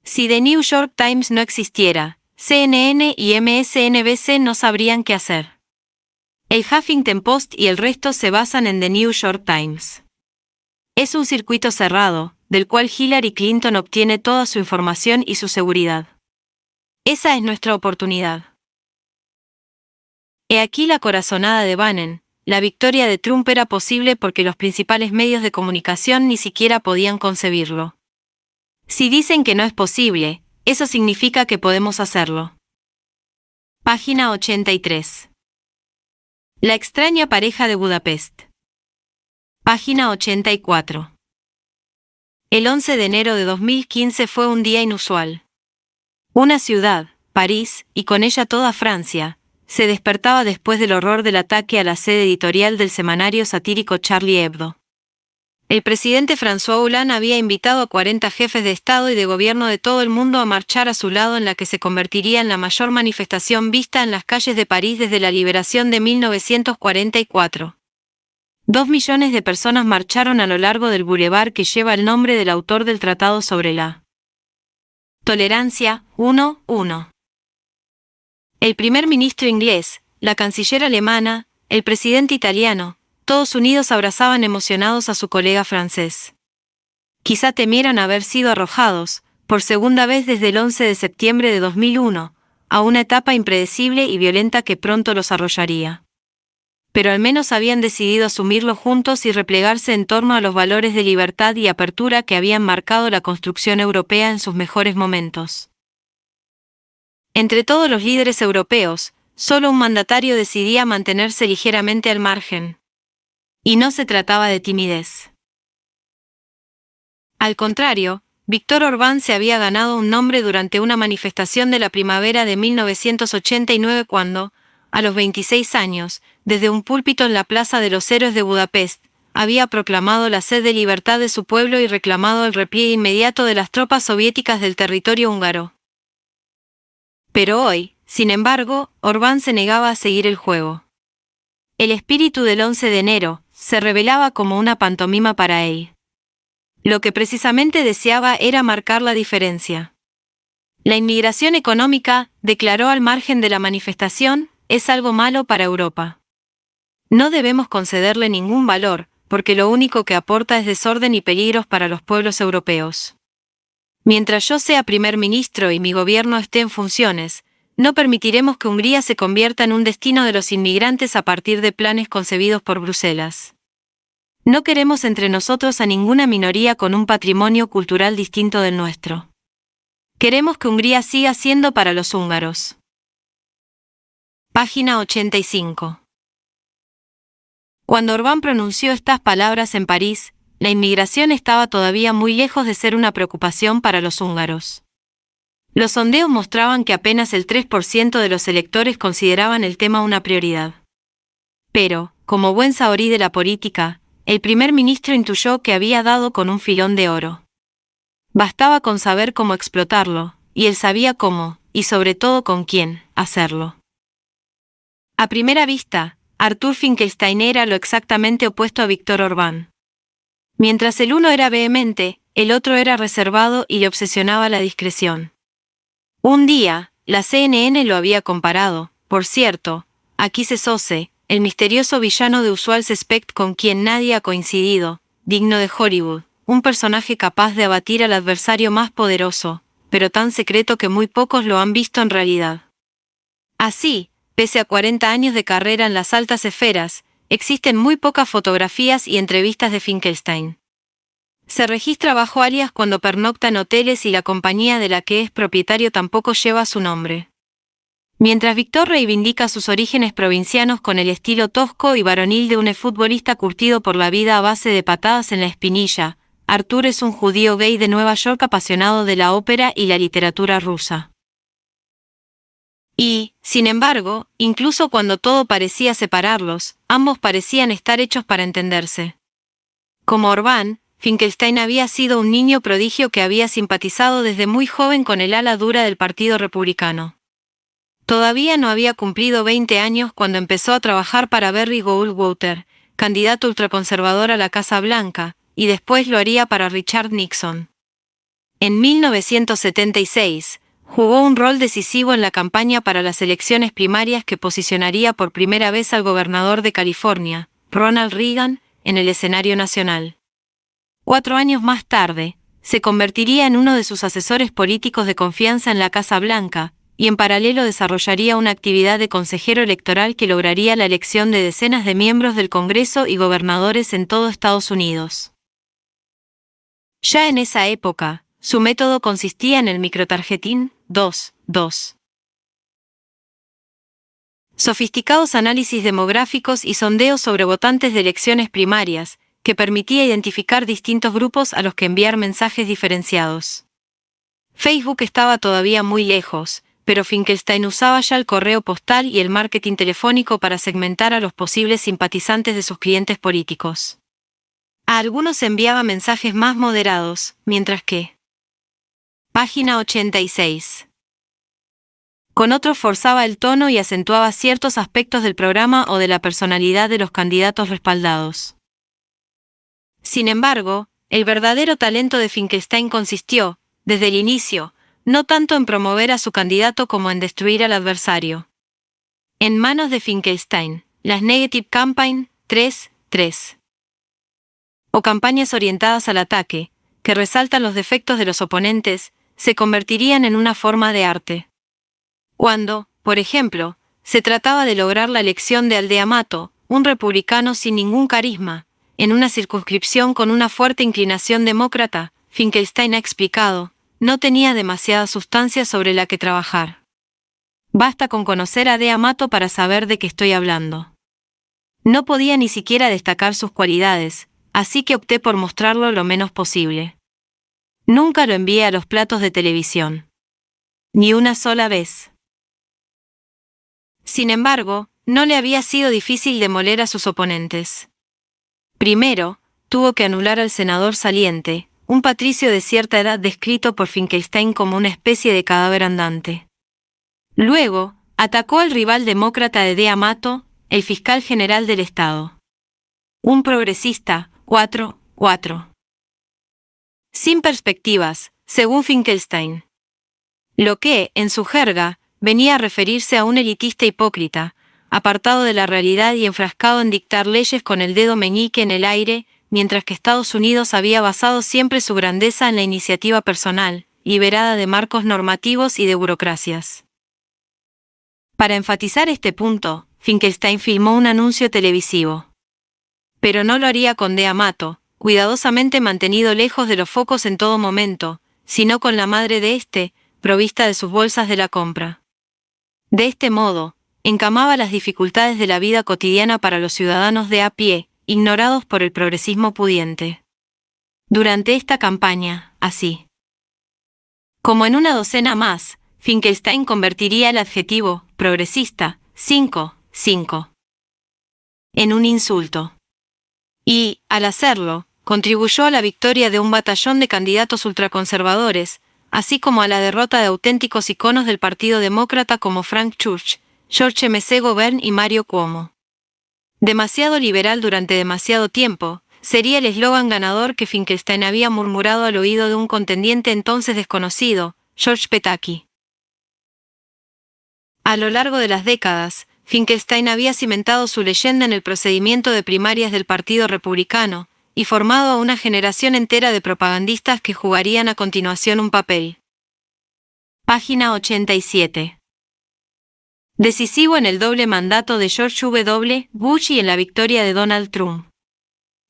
Si The New York Times no existiera, CNN y MSNBC no sabrían qué hacer. El Huffington Post y el resto se basan en The New York Times. Es un circuito cerrado, del cual Hillary Clinton obtiene toda su información y su seguridad. Esa es nuestra oportunidad. He aquí la corazonada de Bannon. La victoria de Trump era posible porque los principales medios de comunicación ni siquiera podían concebirlo. Si dicen que no es posible, eso significa que podemos hacerlo. Página 83. La extraña pareja de Budapest. Página 84. El 11 de enero de 2015 fue un día inusual. Una ciudad, París, y con ella toda Francia, se despertaba después del horror del ataque a la sede editorial del semanario satírico Charlie Hebdo. El presidente François Hollande había invitado a 40 jefes de Estado y de Gobierno de todo el mundo a marchar a su lado en la que se convertiría en la mayor manifestación vista en las calles de París desde la liberación de 1944. 2 millones de personas marcharon a lo largo del bulevar que lleva el nombre del autor del Tratado sobre la Tolerancia, 1. El primer ministro inglés, la canciller alemana, el presidente italiano, todos unidos abrazaban emocionados a su colega francés. Quizá temieran haber sido arrojados, por segunda vez desde el 11 de septiembre de 2001, a una etapa impredecible y violenta que pronto los arrollaría. Pero al menos habían decidido asumirlo juntos y replegarse en torno a los valores de libertad y apertura que habían marcado la construcción europea en sus mejores momentos. Entre todos los líderes europeos, solo un mandatario decidía mantenerse ligeramente al margen. Y no se trataba de timidez. Al contrario, Viktor Orbán se había ganado un nombre durante una manifestación de la primavera de 1989 cuando, a los 26 años, desde un púlpito en la Plaza de los Héroes de Budapest, había proclamado la sed de libertad de su pueblo y reclamado el repliegue inmediato de las tropas soviéticas del territorio húngaro. Pero hoy, sin embargo, Orbán se negaba a seguir el juego. El espíritu del 11 de enero se revelaba como una pantomima para él. Lo que precisamente deseaba era marcar la diferencia. La inmigración económica, declaró al margen de la manifestación, es algo malo para Europa. No debemos concederle ningún valor, porque lo único que aporta es desorden y peligros para los pueblos europeos. Mientras yo sea primer ministro y mi gobierno esté en funciones, no permitiremos que Hungría se convierta en un destino de los inmigrantes a partir de planes concebidos por Bruselas. No queremos entre nosotros a ninguna minoría con un patrimonio cultural distinto del nuestro. Queremos que Hungría siga siendo para los húngaros. Página 85. Cuando Orbán pronunció estas palabras en París, la inmigración estaba todavía muy lejos de ser una preocupación para los húngaros. Los sondeos mostraban que apenas el 3% de los electores consideraban el tema una prioridad. Pero, como buen saorí de la política, el primer ministro intuyó que había dado con un filón de oro. Bastaba con saber cómo explotarlo, y él sabía cómo, y sobre todo con quién, hacerlo. A primera vista, Arthur Finkelstein era lo exactamente opuesto a Viktor Orbán. Mientras el uno era vehemente, el otro era reservado y le obsesionaba la discreción. Un día, la CNN lo había comparado, por cierto, a Keith Sose, el misterioso villano de Usual Suspect con quien nadie ha coincidido, digno de Hollywood, un personaje capaz de abatir al adversario más poderoso, pero tan secreto que muy pocos lo han visto en realidad. Así, pese a 40 años de carrera en las altas esferas, existen muy pocas fotografías y entrevistas de Finkelstein. Se registra bajo alias cuando pernocta en hoteles y la compañía de la que es propietario tampoco lleva su nombre. Mientras Victor reivindica sus orígenes provincianos con el estilo tosco y varonil de un futbolista curtido por la vida a base de patadas en la espinilla, Arthur es un judío gay de Nueva York apasionado de la ópera y la literatura rusa. Y, sin embargo, incluso cuando todo parecía separarlos, ambos parecían estar hechos para entenderse. Como Orbán, Finkelstein había sido un niño prodigio que había simpatizado desde muy joven con el ala dura del Partido Republicano. Todavía no había cumplido 20 años cuando empezó a trabajar para Barry Goldwater, candidato ultraconservador a la Casa Blanca, y después lo haría para Richard Nixon. En 1976, jugó un rol decisivo en la campaña para las elecciones primarias que posicionaría por primera vez al gobernador de California, Ronald Reagan, en el escenario nacional. 4 años más tarde, se convertiría en uno de sus asesores políticos de confianza en la Casa Blanca, y en paralelo desarrollaría una actividad de consejero electoral que lograría la elección de decenas de miembros del Congreso y gobernadores en todo Estados Unidos. Ya en esa época, su método consistía en el microtargeting 2.2. Sofisticados análisis demográficos y sondeos sobre votantes de elecciones primarias, que permitía identificar distintos grupos a los que enviar mensajes diferenciados. Facebook estaba todavía muy lejos, pero Finkelstein usaba ya el correo postal y el marketing telefónico para segmentar a los posibles simpatizantes de sus clientes políticos. A algunos enviaba mensajes más moderados, mientras que... Página 86. Con otros forzaba el tono y acentuaba ciertos aspectos del programa o de la personalidad de los candidatos respaldados. Sin embargo, el verdadero talento de Finkelstein consistió, desde el inicio, no tanto en promover a su candidato como en destruir al adversario. En manos de Finkelstein, las Negative Campaign 3.3. O campañas orientadas al ataque, que resaltan los defectos de los oponentes, se convertirían en una forma de arte. Cuando, por ejemplo, se trataba de lograr la elección de Aldea Mato, un republicano sin ningún carisma, en una circunscripción con una fuerte inclinación demócrata, Finkelstein ha explicado, no tenía demasiada sustancia sobre la que trabajar. Basta con conocer a Aldea Mato para saber de qué estoy hablando. No podía ni siquiera destacar sus cualidades, así que opté por mostrarlo lo menos posible. Nunca lo envié a los platos de televisión. Ni una sola vez. Sin embargo, no le había sido difícil demoler a sus oponentes. Primero, tuvo que anular al senador saliente, un patricio de cierta edad descrito por Finkelstein como una especie de cadáver andante. Luego, atacó al rival demócrata de Aldea Mato, el fiscal general del estado. Un progresista, 4. Sin perspectivas, según Finkelstein. Lo que, en su jerga, venía a referirse a un elitista hipócrita, apartado de la realidad y enfrascado en dictar leyes con el dedo meñique en el aire, mientras que Estados Unidos había basado siempre su grandeza en la iniciativa personal, liberada de marcos normativos y de burocracias. Para enfatizar este punto, Finkelstein filmó un anuncio televisivo. Pero no lo haría con Aldea Mato, cuidadosamente mantenido lejos de los focos en todo momento, sino con la madre de éste, provista de sus bolsas de la compra. De este modo, encamaba las dificultades de la vida cotidiana para los ciudadanos de a pie, ignorados por el progresismo pudiente. Durante esta campaña, así como en una docena más, Finkelstein convertiría el adjetivo progresista 5. en un insulto. Y, al hacerlo, contribuyó a la victoria de un batallón de candidatos ultraconservadores, así como a la derrota de auténticos iconos del Partido Demócrata como Frank Church, George M.C. Govan y Mario Cuomo. Demasiado liberal durante demasiado tiempo, sería el eslogan ganador que Finkelstein había murmurado al oído de un contendiente entonces desconocido, George Pataki. A lo largo de las décadas, Finkelstein había cimentado su leyenda en el procedimiento de primarias del Partido Republicano, y formado a una generación entera de propagandistas que jugarían a continuación un papel. Página 87. Decisivo en el doble mandato de George W. Bush y en la victoria de Donald Trump.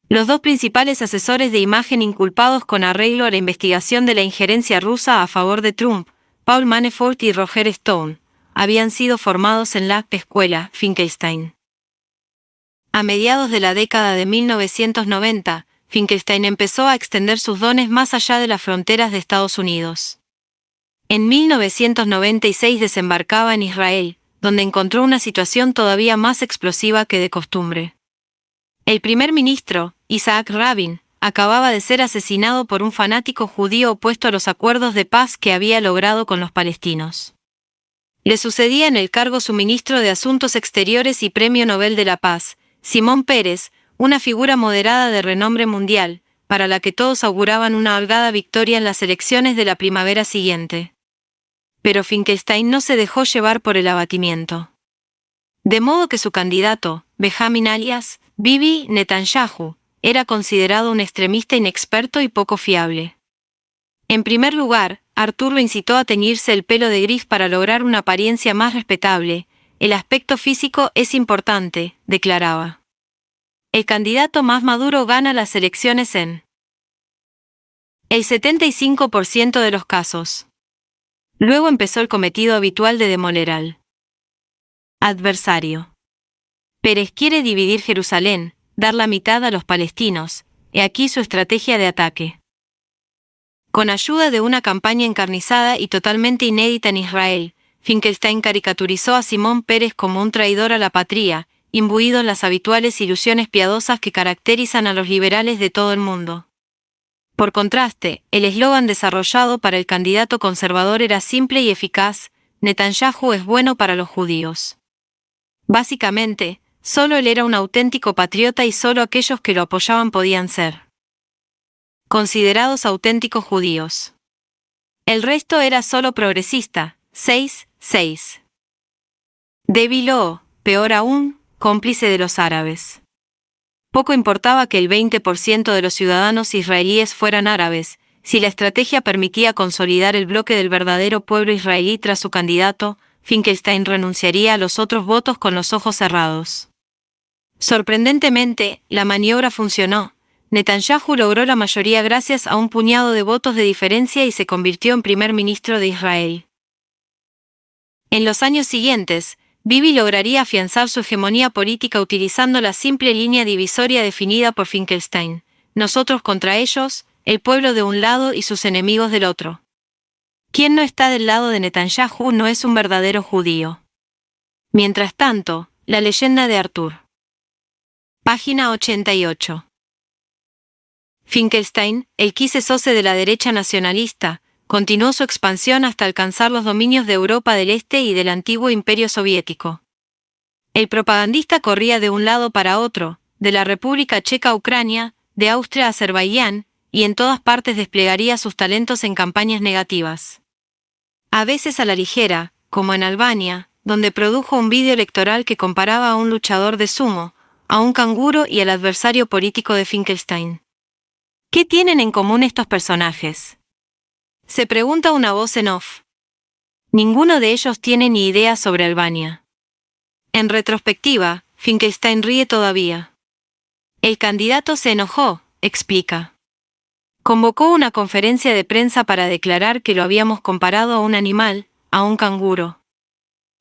Los dos principales asesores de imagen inculpados con arreglo a la investigación de la injerencia rusa a favor de Trump, Paul Manafort y Roger Stone, habían sido formados en la escuela Finkelstein. A mediados de la década de 1990, Finkelstein empezó a extender sus dones más allá de las fronteras de Estados Unidos. En 1996 desembarcaba en Israel, donde encontró una situación todavía más explosiva que de costumbre. El primer ministro, Isaac Rabin, acababa de ser asesinado por un fanático judío opuesto a los acuerdos de paz que había logrado con los palestinos. Le sucedía en el cargo su ministro de Asuntos Exteriores y Premio Nobel de la Paz, Simón Peres, una figura moderada de renombre mundial, para la que todos auguraban una holgada victoria en las elecciones de la primavera siguiente. Pero Finkelstein no se dejó llevar por el abatimiento. De modo que su candidato, Benjamin alias Bibi Netanyahu, era considerado un extremista inexperto y poco fiable. En primer lugar, Artur lo incitó a teñirse el pelo de gris para lograr una apariencia más respetable. El aspecto físico es importante, declaraba. El candidato más maduro gana las elecciones en el 75% de los casos. Luego empezó el cometido habitual de demoler al adversario. Pérez quiere dividir Jerusalén, dar la mitad a los palestinos, he aquí su estrategia de ataque. Con ayuda de una campaña encarnizada y totalmente inédita en Israel, Finkelstein caricaturizó a Simón Peres como un traidor a la patria, imbuido en las habituales ilusiones piadosas que caracterizan a los liberales de todo el mundo. Por contraste, el eslogan desarrollado para el candidato conservador era simple y eficaz: Netanyahu es bueno para los judíos. Básicamente, solo él era un auténtico patriota y solo aquellos que lo apoyaban podían ser considerados auténticos judíos. El resto era solo progresista. 6. Débil o, peor aún, cómplice de los árabes. Poco importaba que el 20% de los ciudadanos israelíes fueran árabes, si la estrategia permitía consolidar el bloque del verdadero pueblo israelí tras su candidato, Finkelstein renunciaría a los otros votos con los ojos cerrados. Sorprendentemente, la maniobra funcionó. Netanyahu logró la mayoría gracias a un puñado de votos de diferencia y se convirtió en primer ministro de Israel. En los años siguientes, Bibi lograría afianzar su hegemonía política utilizando la simple línea divisoria definida por Finkelstein: nosotros contra ellos, el pueblo de un lado y sus enemigos del otro. Quien no está del lado de Netanyahu no es un verdadero judío. Mientras tanto, la leyenda de Artur. Página 88. Finkelstein, el soce de la derecha nacionalista, continuó su expansión hasta alcanzar los dominios de Europa del Este y del antiguo Imperio Soviético. El propagandista corría de un lado para otro, de la República Checa a Ucrania, de Austria a Azerbaiyán, y en todas partes desplegaría sus talentos en campañas negativas. A veces a la ligera, como en Albania, donde produjo un vídeo electoral que comparaba a un luchador de sumo, a un canguro y al adversario político de Finkelstein. ¿Qué tienen en común estos personajes?, se pregunta una voz en off. Ninguno de ellos tiene ni idea sobre Albania. En retrospectiva, Finkelstein ríe todavía. El candidato se enojó, explica. Convocó una conferencia de prensa para declarar que lo habíamos comparado a un animal, a un canguro.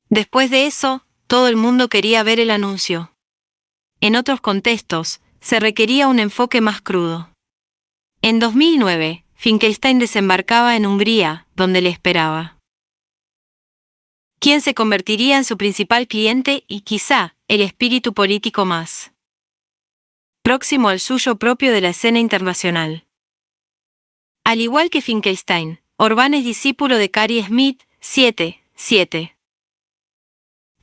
Después de eso, todo el mundo quería ver el anuncio. En otros contextos, se requería un enfoque más crudo. En 2009, Finkelstein desembarcaba en Hungría, donde le esperaba. ¿Quién se convertiría en su principal cliente y quizá el espíritu político más próximo al suyo propio de la escena internacional. Al igual que Finkelstein, Orbán es discípulo de Cary Smith, 7.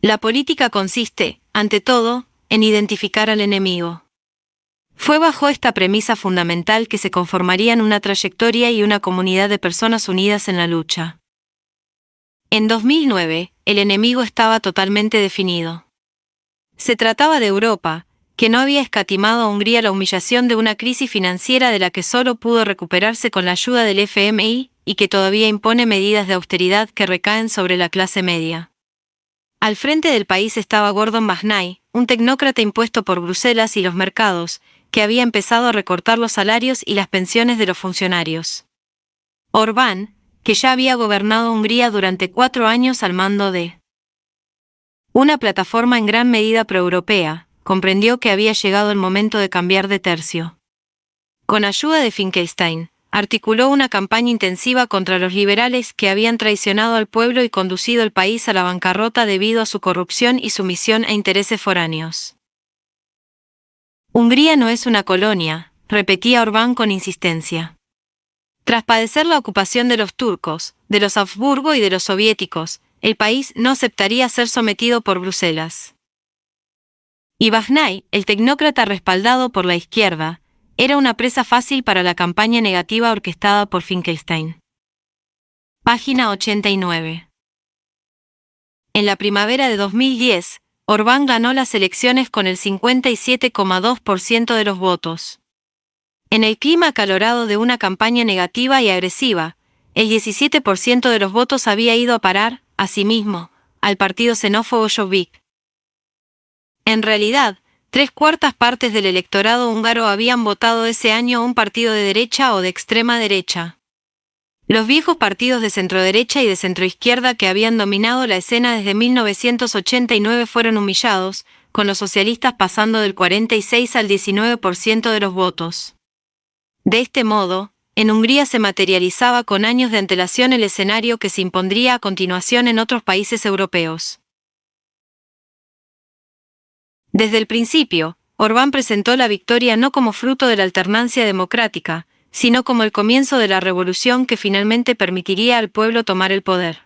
La política consiste, ante todo, en identificar al enemigo. Fue bajo esta premisa fundamental que se conformarían una trayectoria y una comunidad de personas unidas en la lucha. En 2009, el enemigo estaba totalmente definido. Se trataba de Europa, que no había escatimado a Hungría la humillación de una crisis financiera de la que solo pudo recuperarse con la ayuda del FMI y que todavía impone medidas de austeridad que recaen sobre la clase media. Al frente del país estaba Gordon Magnay, un tecnócrata impuesto por Bruselas y los mercados, que había empezado a recortar los salarios y las pensiones de los funcionarios. Orbán, que ya había gobernado Hungría durante 4 años al mando de una plataforma en gran medida proeuropea, comprendió que había llegado el momento de cambiar de tercio. Con ayuda de Finkelstein, articuló una campaña intensiva contra los liberales que habían traicionado al pueblo y conducido el país a la bancarrota debido a su corrupción y sumisión a intereses foráneos. Hungría no es una colonia, repetía Orbán con insistencia. Tras padecer la ocupación de los turcos, de los Habsburgo y de los soviéticos, el país no aceptaría ser sometido por Bruselas. Y Magnay, el tecnócrata respaldado por la izquierda, era una presa fácil para la campaña negativa orquestada por Finkelstein. Página 89. En la primavera de 2010, Orbán ganó las elecciones con el 57,2% de los votos. En el clima acalorado de una campaña negativa y agresiva, el 17% de los votos había ido a parar, asimismo, al partido xenófobo Jobbik. En realidad, 3/4 partes del electorado húngaro habían votado ese año a un partido de derecha o de extrema derecha. Los viejos partidos de centroderecha y de centroizquierda que habían dominado la escena desde 1989 fueron humillados, con los socialistas pasando del 46 al 19% de los votos. De este modo, en Hungría se materializaba con años de antelación el escenario que se impondría a continuación en otros países europeos. Desde el principio, Orbán presentó la victoria no como fruto de la alternancia democrática, sino como el comienzo de la revolución que finalmente permitiría al pueblo tomar el poder.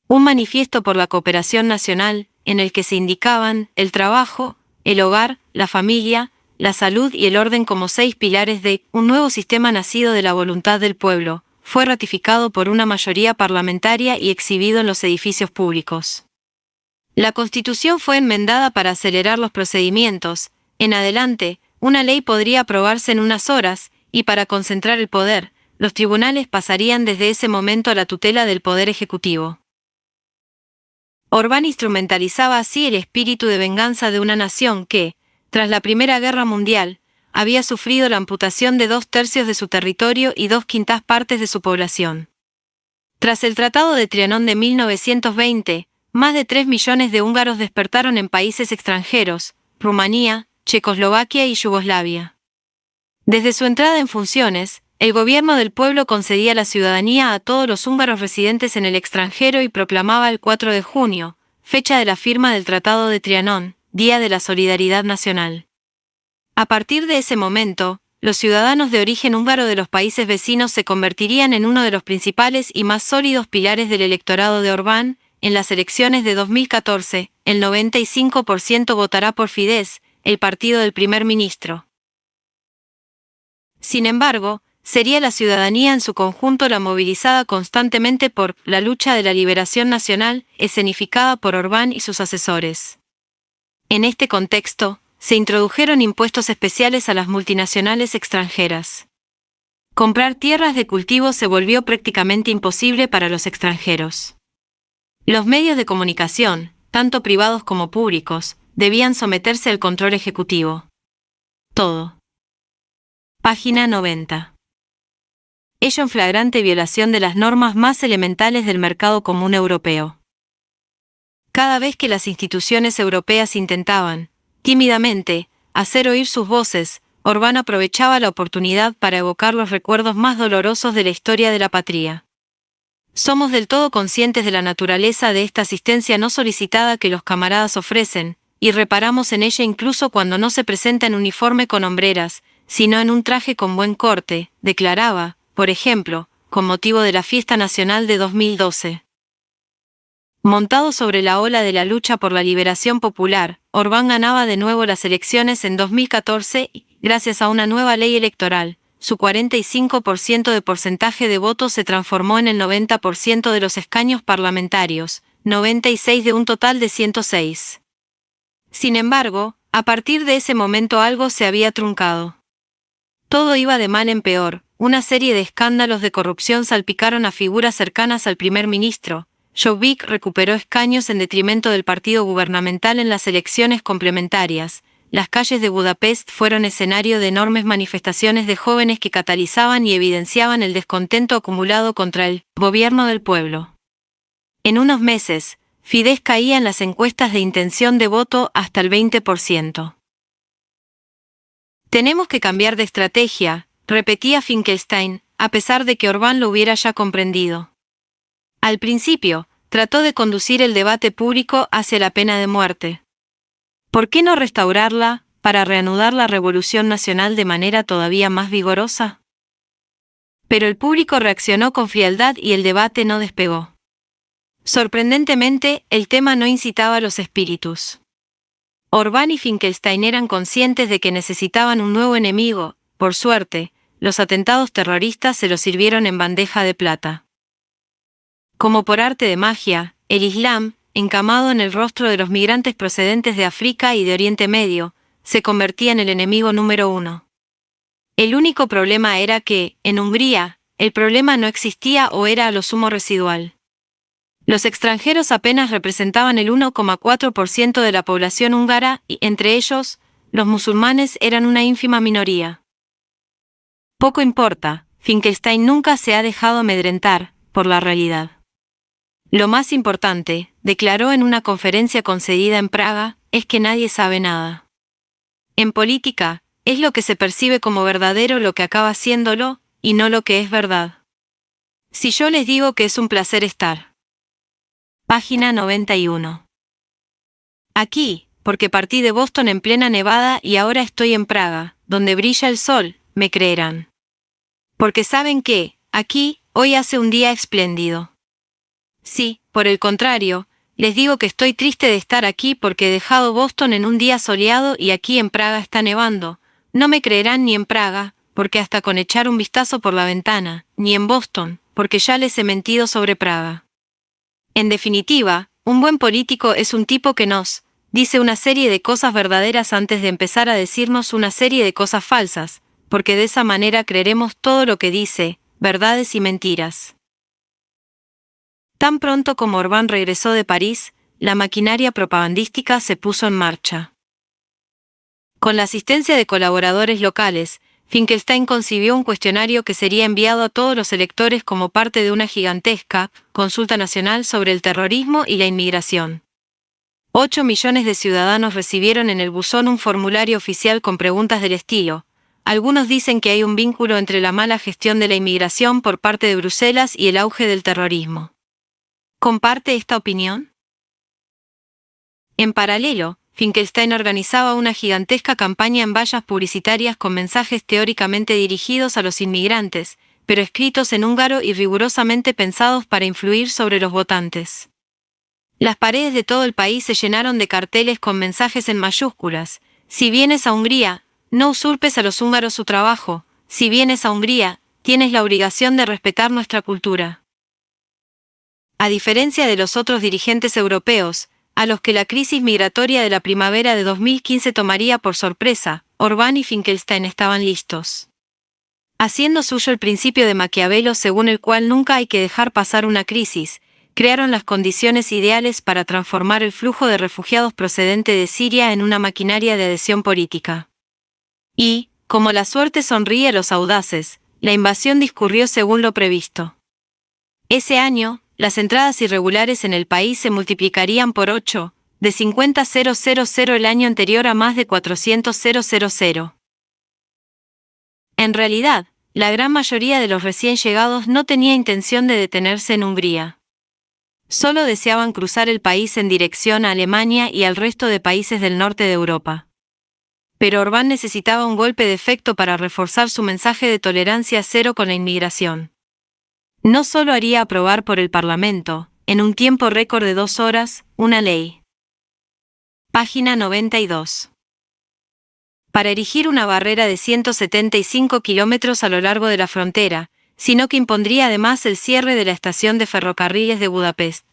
Un manifiesto por la cooperación nacional, en el que se indicaban el trabajo, el hogar, la familia, la salud y el orden como 6 pilares de un nuevo sistema nacido de la voluntad del pueblo, fue ratificado por una mayoría parlamentaria y exhibido en los edificios públicos. La Constitución fue enmendada para acelerar los procedimientos. En adelante, una ley podría aprobarse en unas horas, y para concentrar el poder, los tribunales pasarían desde ese momento a la tutela del Poder Ejecutivo. Orbán instrumentalizaba así el espíritu de venganza de una nación que, tras la Primera Guerra Mundial, había sufrido la amputación de 2/3 de su territorio y 2/5 partes de su población. Tras el Tratado de Trianón de 1920, más de 3 millones de húngaros despertaron en países extranjeros, Rumanía, Checoslovaquia y Yugoslavia. Desde su entrada en funciones, el gobierno del pueblo concedía la ciudadanía a todos los húngaros residentes en el extranjero y proclamaba el 4 de junio, fecha de la firma del Tratado de Trianón, Día de la Solidaridad Nacional. A partir de ese momento, los ciudadanos de origen húngaro de los países vecinos se convertirían en uno de los principales y más sólidos pilares del electorado de Orbán. En las elecciones de 2014, el 95% votará por Fidesz, el partido del primer ministro. Sin embargo, sería la ciudadanía en su conjunto la movilizada constantemente por la lucha de la liberación nacional, escenificada por Orbán y sus asesores. En este contexto, se introdujeron impuestos especiales a las multinacionales extranjeras. Comprar tierras de cultivo se volvió prácticamente imposible para los extranjeros. Los medios de comunicación, tanto privados como públicos, debían someterse al control ejecutivo. Todo. Página 90. Ello en flagrante violación de las normas más elementales del mercado común europeo. Cada vez que las instituciones europeas intentaban, tímidamente, hacer oír sus voces, Orbán aprovechaba la oportunidad para evocar los recuerdos más dolorosos de la historia de la patria. Somos del todo conscientes de la naturaleza de esta asistencia no solicitada que los camaradas ofrecen, y reparamos en ella incluso cuando no se presenta en uniforme con hombreras, sino en un traje con buen corte, declaraba, por ejemplo, con motivo de la Fiesta Nacional de 2012. Montado sobre la ola de la lucha por la liberación popular, Orbán ganaba de nuevo las elecciones en 2014 y, gracias a una nueva ley electoral, su 45% de porcentaje de votos se transformó en el 90% de los escaños parlamentarios, 96 de un total de 106. Sin embargo, a partir de ese momento algo se había truncado. Todo iba de mal en peor, una serie de escándalos de corrupción salpicaron a figuras cercanas al primer ministro. Jobbik recuperó escaños en detrimento del partido gubernamental en las elecciones complementarias. Las calles de Budapest fueron escenario de enormes manifestaciones de jóvenes que catalizaban y evidenciaban el descontento acumulado contra el gobierno del pueblo. En unos meses, Fidesz caía en las encuestas de intención de voto hasta el 20%. Tenemos que cambiar de estrategia, repetía Finkelstein, a pesar de que Orbán lo hubiera ya comprendido. Al principio, trató de conducir el debate público hacia la pena de muerte. ¿Por qué no restaurarla, para reanudar la revolución nacional de manera todavía más vigorosa? Pero el público reaccionó con frialdad y el debate no despegó. Sorprendentemente, el tema no incitaba a los espíritus. Orbán y Finkelstein eran conscientes de que necesitaban un nuevo enemigo. Por suerte, los atentados terroristas se los sirvieron en bandeja de plata. Como por arte de magia, el Islam, encamado en el rostro de los migrantes procedentes de África y de Oriente Medio, se convertía en el enemigo número uno. El único problema era que, en Hungría, el problema no existía o era a lo sumo residual. Los extranjeros apenas representaban el 1,4% de la población húngara y, entre ellos, los musulmanes eran una ínfima minoría. Poco importa, Finkelstein nunca se ha dejado amedrentar por la realidad. Lo más importante, declaró en una conferencia concedida en Praga, es que nadie sabe nada. En política, es lo que se percibe como verdadero lo que acaba siéndolo, y no lo que es verdad. Si yo les digo que es un placer estar. Página 91. Aquí, porque partí de Boston en plena nevada y ahora estoy en Praga, donde brilla el sol, me creerán. Porque saben que, aquí, hoy hace un día espléndido. Sí, por el contrario, les digo que estoy triste de estar aquí porque he dejado Boston en un día soleado y aquí en Praga está nevando. No me creerán ni en Praga, porque hasta con echar un vistazo por la ventana, ni en Boston, porque ya les he mentido sobre Praga. En definitiva, un buen político es un tipo que nos dice una serie de cosas verdaderas antes de empezar a decirnos una serie de cosas falsas, porque de esa manera creeremos todo lo que dice, verdades y mentiras. Tan pronto como Orbán regresó de París, la maquinaria propagandística se puso en marcha. Con la asistencia de colaboradores locales, Finkelstein concibió un cuestionario que sería enviado a todos los electores como parte de una gigantesca consulta nacional sobre el terrorismo y la inmigración. 8 millones de ciudadanos recibieron en el buzón un formulario oficial con preguntas del estilo. Algunos dicen que hay un vínculo entre la mala gestión de la inmigración por parte de Bruselas y el auge del terrorismo. ¿Comparte esta opinión? En paralelo, Finkelstein organizaba una gigantesca campaña en vallas publicitarias con mensajes teóricamente dirigidos a los inmigrantes, pero escritos en húngaro y rigurosamente pensados para influir sobre los votantes. Las paredes de todo el país se llenaron de carteles con mensajes en mayúsculas. Si vienes a Hungría, no usurpes a los húngaros su trabajo. Si vienes a Hungría, tienes la obligación de respetar nuestra cultura. A diferencia de los otros dirigentes europeos, a los que la crisis migratoria de la primavera de 2015 tomaría por sorpresa, Orbán y Finkelstein estaban listos. Haciendo suyo el principio de Maquiavelo según el cual nunca hay que dejar pasar una crisis, crearon las condiciones ideales para transformar el flujo de refugiados procedente de Siria en una maquinaria de adhesión política. Y, como la suerte sonríe a los audaces, la invasión discurrió según lo previsto. Ese año, las entradas irregulares en el país se multiplicarían por 8, de 50.000 el año anterior a más de 400.000. En realidad, la gran mayoría de los recién llegados no tenía intención de detenerse en Hungría. Solo deseaban cruzar el país en dirección a Alemania y al resto de países del norte de Europa. Pero Orbán necesitaba un golpe de efecto para reforzar su mensaje de tolerancia cero con la inmigración. No solo haría aprobar por el Parlamento, en un tiempo récord de 2 horas, una ley. Página 92. Para erigir una barrera de 175 kilómetros a lo largo de la frontera, sino que impondría además el cierre de la estación de ferrocarriles de Budapest.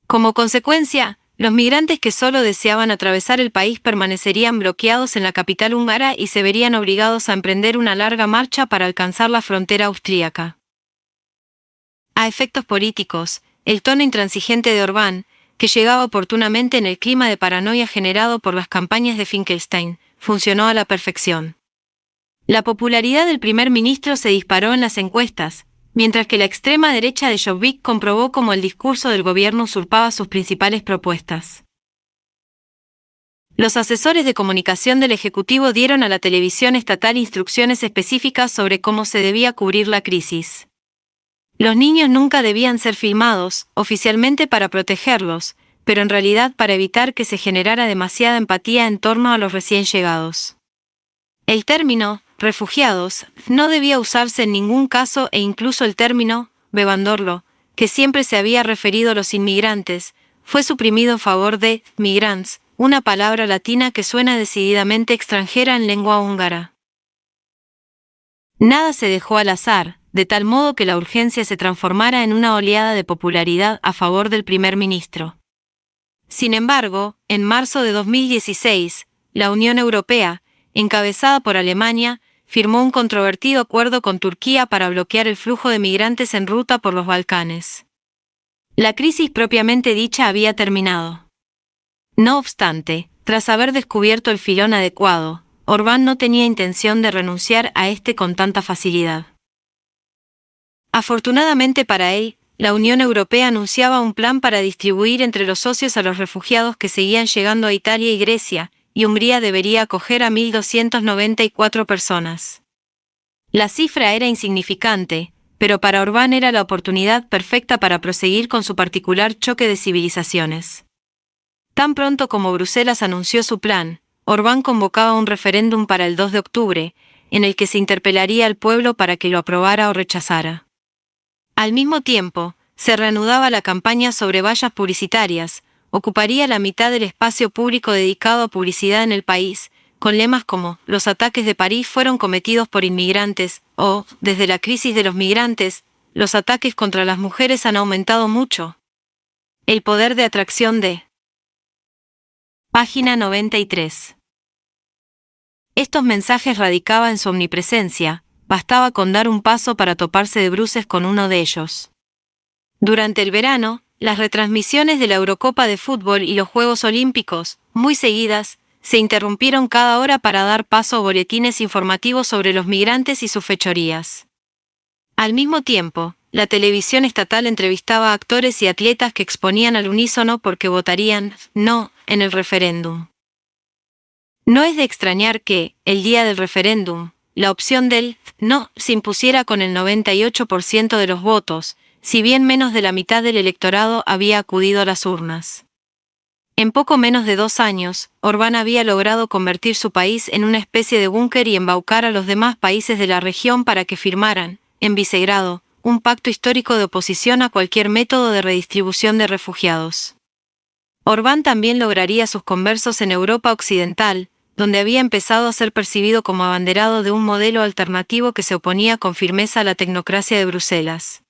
Como consecuencia, los migrantes que solo deseaban atravesar el país permanecerían bloqueados en la capital húngara y se verían obligados a emprender una larga marcha para alcanzar la frontera austríaca. A efectos políticos, el tono intransigente de Orbán, que llegaba oportunamente en el clima de paranoia generado por las campañas de Finkelstein, funcionó a la perfección. La popularidad del primer ministro se disparó en las encuestas, mientras que la extrema derecha de Jobbik comprobó cómo el discurso del gobierno usurpaba sus principales propuestas. Los asesores de comunicación del Ejecutivo dieron a la televisión estatal instrucciones específicas sobre cómo se debía cubrir la crisis. Los niños nunca debían ser filmados, oficialmente para protegerlos, pero en realidad para evitar que se generara demasiada empatía en torno a los recién llegados. El término refugiados no debía usarse en ningún caso e incluso el término bevandorlo, que siempre se había referido a los inmigrantes, fue suprimido en favor de migrants, una palabra latina que suena decididamente extranjera en lengua húngara. Nada se dejó al azar, de tal modo que la urgencia se transformara en una oleada de popularidad a favor del primer ministro. Sin embargo, en marzo de 2016, la Unión Europea, encabezada por Alemania, firmó un controvertido acuerdo con Turquía para bloquear el flujo de migrantes en ruta por los Balcanes. La crisis propiamente dicha había terminado. No obstante, tras haber descubierto el filón adecuado, Orbán no tenía intención de renunciar a este con tanta facilidad. Afortunadamente para él, la Unión Europea anunciaba un plan para distribuir entre los socios a los refugiados que seguían llegando a Italia y Grecia, y Hungría debería acoger a 1.294 personas. La cifra era insignificante, pero para Orbán era la oportunidad perfecta para proseguir con su particular choque de civilizaciones. Tan pronto como Bruselas anunció su plan, Orbán convocaba un referéndum para el 2 de octubre, en el que se interpelaría al pueblo para que lo aprobara o rechazara. Al mismo tiempo, se reanudaba la campaña sobre vallas publicitarias, ocuparía la mitad del espacio público dedicado a publicidad en el país, con lemas como «Los ataques de París fueron cometidos por inmigrantes» o «Desde la crisis de los migrantes, los ataques contra las mujeres han aumentado mucho». El poder de atracción de Página 93. Estos mensajes radicaban en su omnipresencia, bastaba con dar un paso para toparse de bruces con uno de ellos. Durante el verano, las retransmisiones de la Eurocopa de fútbol y los Juegos Olímpicos, muy seguidas, se interrumpieron cada hora para dar paso a boletines informativos sobre los migrantes y sus fechorías. Al mismo tiempo, la televisión estatal entrevistaba a actores y atletas que exponían al unísono porque votarían «no» en el referéndum. No es de extrañar que, el día del referéndum, la opción del «no» se impusiera con el 98% de los votos, si bien menos de la mitad del electorado había acudido a las urnas. En poco menos de 2 años, Orbán había logrado convertir su país en una especie de búnker y embaucar a los demás países de la región para que firmaran, en Visegrado, un pacto histórico de oposición a cualquier método de redistribución de refugiados. Orbán también lograría sus conversos en Europa Occidental, donde había empezado a ser percibido como abanderado de un modelo alternativo que se oponía con firmeza a la tecnocracia de Bruselas.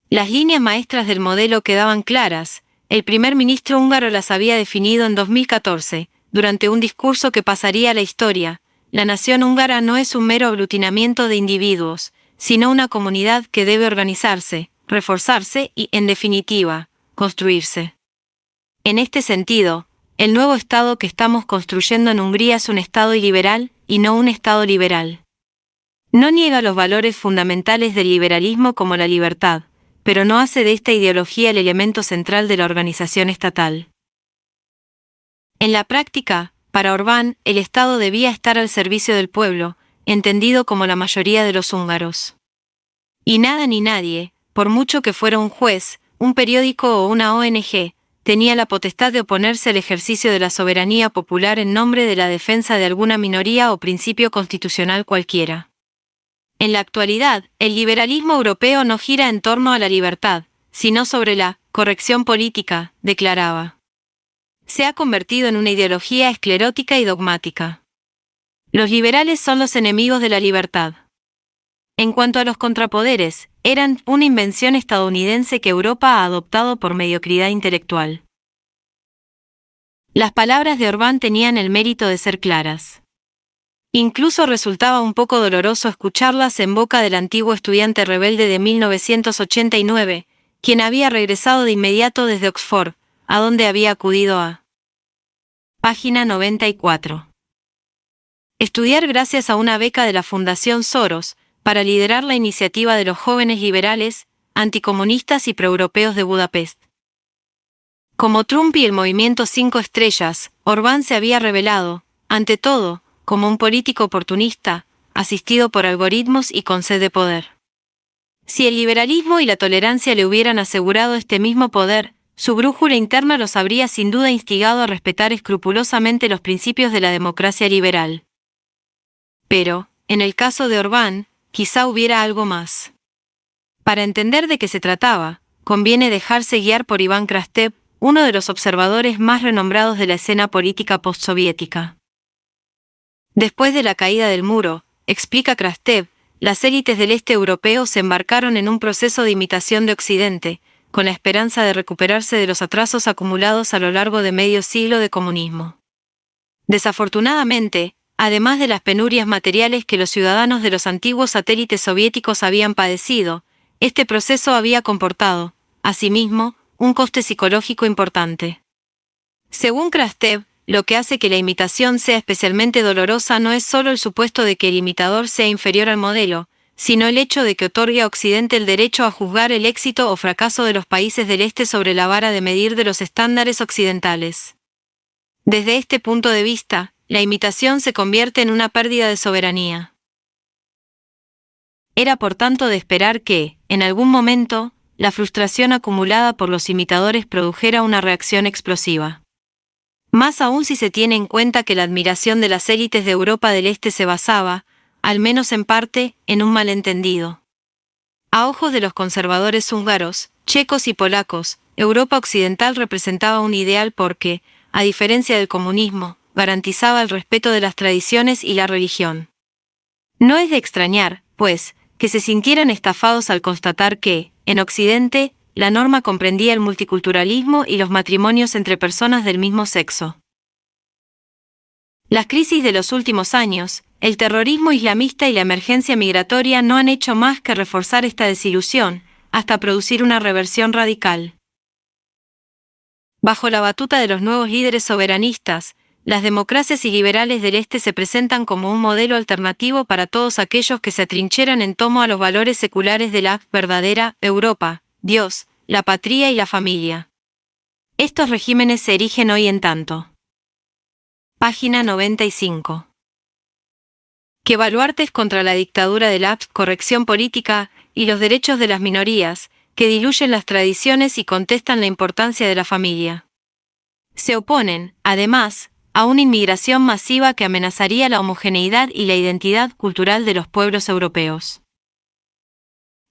Las líneas maestras del modelo quedaban claras, el primer ministro húngaro las había definido en 2014, durante un discurso que pasaría a la historia. La nación húngara no es un mero aglutinamiento de individuos, sino una comunidad que debe organizarse, reforzarse y, en definitiva, construirse. En este sentido, el nuevo Estado que estamos construyendo en Hungría es un Estado iliberal y no un Estado liberal. No niega los valores fundamentales del liberalismo como la libertad, pero no hace de esta ideología el elemento central de la organización estatal. En la práctica, para Orbán, el Estado debía estar al servicio del pueblo, entendido como la mayoría de los húngaros. Y nada ni nadie, por mucho que fuera un juez, un periódico o una ONG, tenía la potestad de oponerse al ejercicio de la soberanía popular en nombre de la defensa de alguna minoría o principio constitucional cualquiera. En la actualidad, el liberalismo europeo no gira en torno a la libertad, sino sobre la corrección política, declaraba. Se ha convertido en una ideología esclerótica y dogmática. Los liberales son los enemigos de la libertad. En cuanto a los contrapoderes, eran una invención estadounidense que Europa ha adoptado por mediocridad intelectual. Las palabras de Orbán tenían el mérito de ser claras. Incluso resultaba un poco doloroso escucharlas en boca del antiguo estudiante rebelde de 1989, quien había regresado de inmediato desde Oxford, a donde había acudido a. Página 94. Estudiar gracias a una beca de la Fundación Soros, para liderar la iniciativa de los jóvenes liberales, anticomunistas y proeuropeos de Budapest. Como Trump y el movimiento 5 estrellas, Orbán se había revelado, ante todo, como un político oportunista, asistido por algoritmos y con sed de poder. Si el liberalismo y la tolerancia le hubieran asegurado este mismo poder, su brújula interna los habría sin duda instigado a respetar escrupulosamente los principios de la democracia liberal. Pero, en el caso de Orbán, quizá hubiera algo más. Para entender de qué se trataba, conviene dejarse guiar por Iván Krastev, uno de los observadores más renombrados de la escena política postsoviética. Después de la caída del muro, explica Krastev, las élites del este europeo se embarcaron en un proceso de imitación de Occidente, con la esperanza de recuperarse de los atrasos acumulados a lo largo de medio siglo de comunismo. Desafortunadamente, además de las penurias materiales que los ciudadanos de los antiguos satélites soviéticos habían padecido, este proceso había comportado, asimismo, un coste psicológico importante. Según Krastev, lo que hace que la imitación sea especialmente dolorosa no es solo el supuesto de que el imitador sea inferior al modelo, sino el hecho de que otorgue a Occidente el derecho a juzgar el éxito o fracaso de los países del Este sobre la vara de medir de los estándares occidentales. Desde este punto de vista, la imitación se convierte en una pérdida de soberanía. Era por tanto de esperar que, en algún momento, la frustración acumulada por los imitadores produjera una reacción explosiva. Más aún si se tiene en cuenta que la admiración de las élites de Europa del Este se basaba, al menos en parte, en un malentendido. A ojos de los conservadores húngaros, checos y polacos, Europa occidental representaba un ideal porque, a diferencia del comunismo, garantizaba el respeto de las tradiciones y la religión. No es de extrañar, pues, que se sintieran estafados al constatar que, en Occidente, la norma comprendía el multiculturalismo y los matrimonios entre personas del mismo sexo. Las crisis de los últimos años, el terrorismo islamista y la emergencia migratoria no han hecho más que reforzar esta desilusión, hasta producir una reversión radical. Bajo la batuta de los nuevos líderes soberanistas, las democracias y liberales del Este se presentan como un modelo alternativo para todos aquellos que se atrincheran en torno a los valores seculares de la verdadera Europa, Dios, la patria y la familia. Estos regímenes se erigen hoy en tanto. Página 95. Que baluartes contra la dictadura de la corrección política y los derechos de las minorías, que diluyen las tradiciones y contestan la importancia de la familia. Se oponen, además, a una inmigración masiva que amenazaría la homogeneidad y la identidad cultural de los pueblos europeos.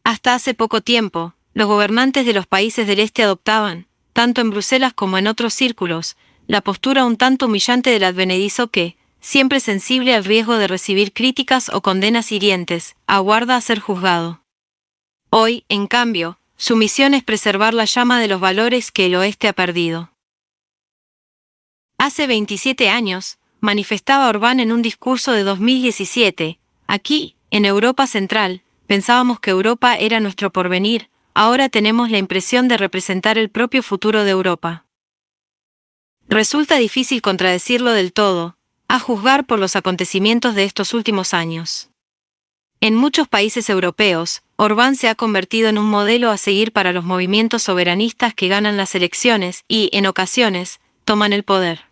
Hasta hace poco tiempo, los gobernantes de los países del Este adoptaban, tanto en Bruselas como en otros círculos, la postura un tanto humillante del advenedizo que, siempre sensible al riesgo de recibir críticas o condenas hirientes, aguarda a ser juzgado. Hoy, en cambio, su misión es preservar la llama de los valores que el Oeste ha perdido. Hace 27 años, manifestaba Orbán en un discurso de 2017, aquí, en Europa Central, pensábamos que Europa era nuestro porvenir, ahora tenemos la impresión de representar el propio futuro de Europa. Resulta difícil contradecirlo del todo, a juzgar por los acontecimientos de estos últimos años. En muchos países europeos, Orbán se ha convertido en un modelo a seguir para los movimientos soberanistas que ganan las elecciones y, en ocasiones, toman el poder.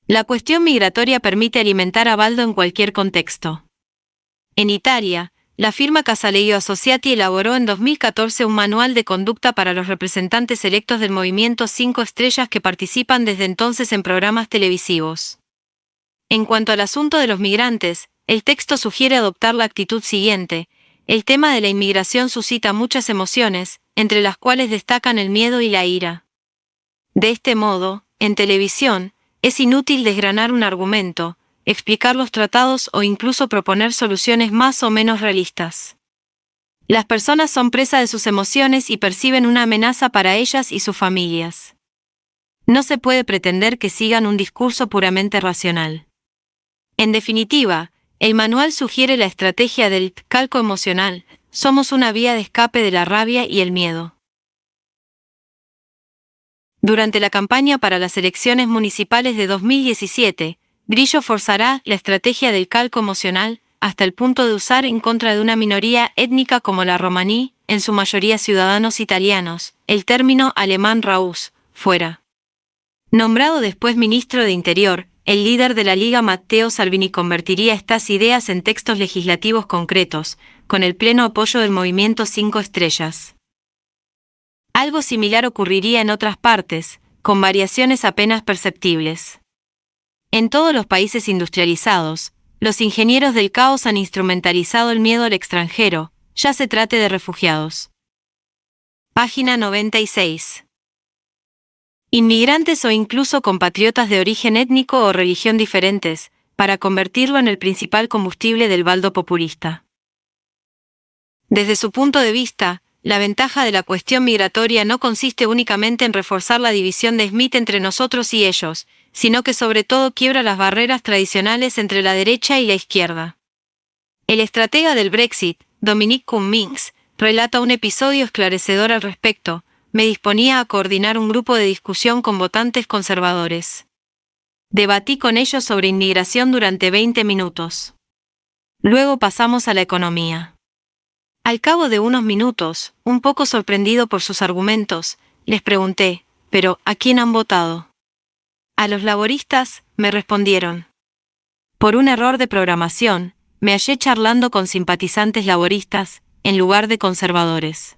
La cuestión migratoria permite alimentar a Baldo en cualquier contexto. En Italia, la firma Casaleggio Associati elaboró en 2014 un manual de conducta para los representantes electos del movimiento 5 estrellas que participan desde entonces en programas televisivos. En cuanto al asunto de los migrantes, el texto sugiere adoptar la actitud siguiente: el tema de la inmigración suscita muchas emociones, entre las cuales destacan el miedo y la ira. De este modo, en televisión, es inútil desgranar un argumento, explicar los tratados o incluso proponer soluciones más o menos realistas. Las personas son presa de sus emociones y perciben una amenaza para ellas y sus familias. No se puede pretender que sigan un discurso puramente racional. En definitiva, el manual sugiere la estrategia del calco emocional: somos una vía de escape de la rabia y el miedo. Durante la campaña para las elecciones municipales de 2017, Grillo forzará la estrategia del calco emocional hasta el punto de usar en contra de una minoría étnica como la romaní, en su mayoría ciudadanos italianos, el término alemán raus, fuera. Nombrado después ministro de Interior, el líder de la Liga Matteo Salvini convertiría estas ideas en textos legislativos concretos, con el pleno apoyo del movimiento 5 estrellas. Algo similar ocurriría en otras partes, con variaciones apenas perceptibles. En todos los países industrializados, los ingenieros del caos han instrumentalizado el miedo al extranjero, ya se trate de refugiados. Página 96. Inmigrantes o incluso compatriotas de origen étnico o religión diferentes, para convertirlo en el principal combustible del baldo populista. Desde su punto de vista, la ventaja de la cuestión migratoria no consiste únicamente en reforzar la división de Smith entre nosotros y ellos, sino que sobre todo quiebra las barreras tradicionales entre la derecha y la izquierda. El estratega del Brexit, Dominic Cummings, relata un episodio esclarecedor al respecto: me disponía a coordinar un grupo de discusión con votantes conservadores. Debatí con ellos sobre inmigración durante 20 minutos. Luego pasamos a la economía. Al cabo de unos minutos, un poco sorprendido por sus argumentos, les pregunté: ¿pero a quién han votado? A los laboristas, me respondieron. Por un error de programación, me hallé charlando con simpatizantes laboristas, en lugar de conservadores.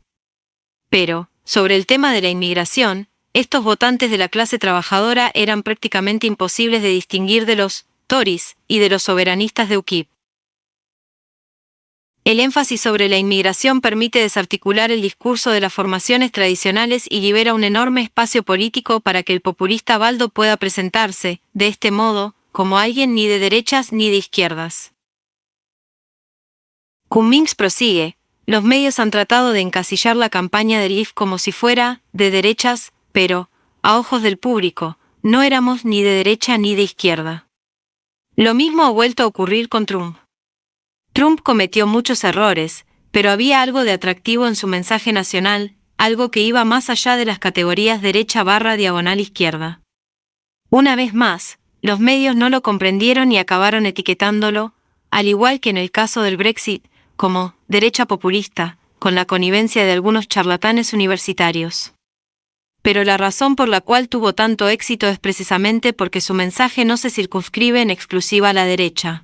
Pero, sobre el tema de la inmigración, estos votantes de la clase trabajadora eran prácticamente imposibles de distinguir de los Tories y de los soberanistas de UKIP. El énfasis sobre la inmigración permite desarticular el discurso de las formaciones tradicionales y libera un enorme espacio político para que el populista Baldo pueda presentarse, de este modo, como alguien ni de derechas ni de izquierdas. Cummings prosigue: los medios han tratado de encasillar la campaña de Leave como si fuera de derechas, pero, a ojos del público, no éramos ni de derecha ni de izquierda. Lo mismo ha vuelto a ocurrir con Trump. Trump cometió muchos errores, pero había algo de atractivo en su mensaje nacional, algo que iba más allá de las categorías derecha/izquierda. Una vez más, los medios no lo comprendieron y acabaron etiquetándolo, al igual que en el caso del Brexit, como derecha populista, con la connivencia de algunos charlatanes universitarios. Pero la razón por la cual tuvo tanto éxito es precisamente porque su mensaje no se circunscribe en exclusiva a la derecha.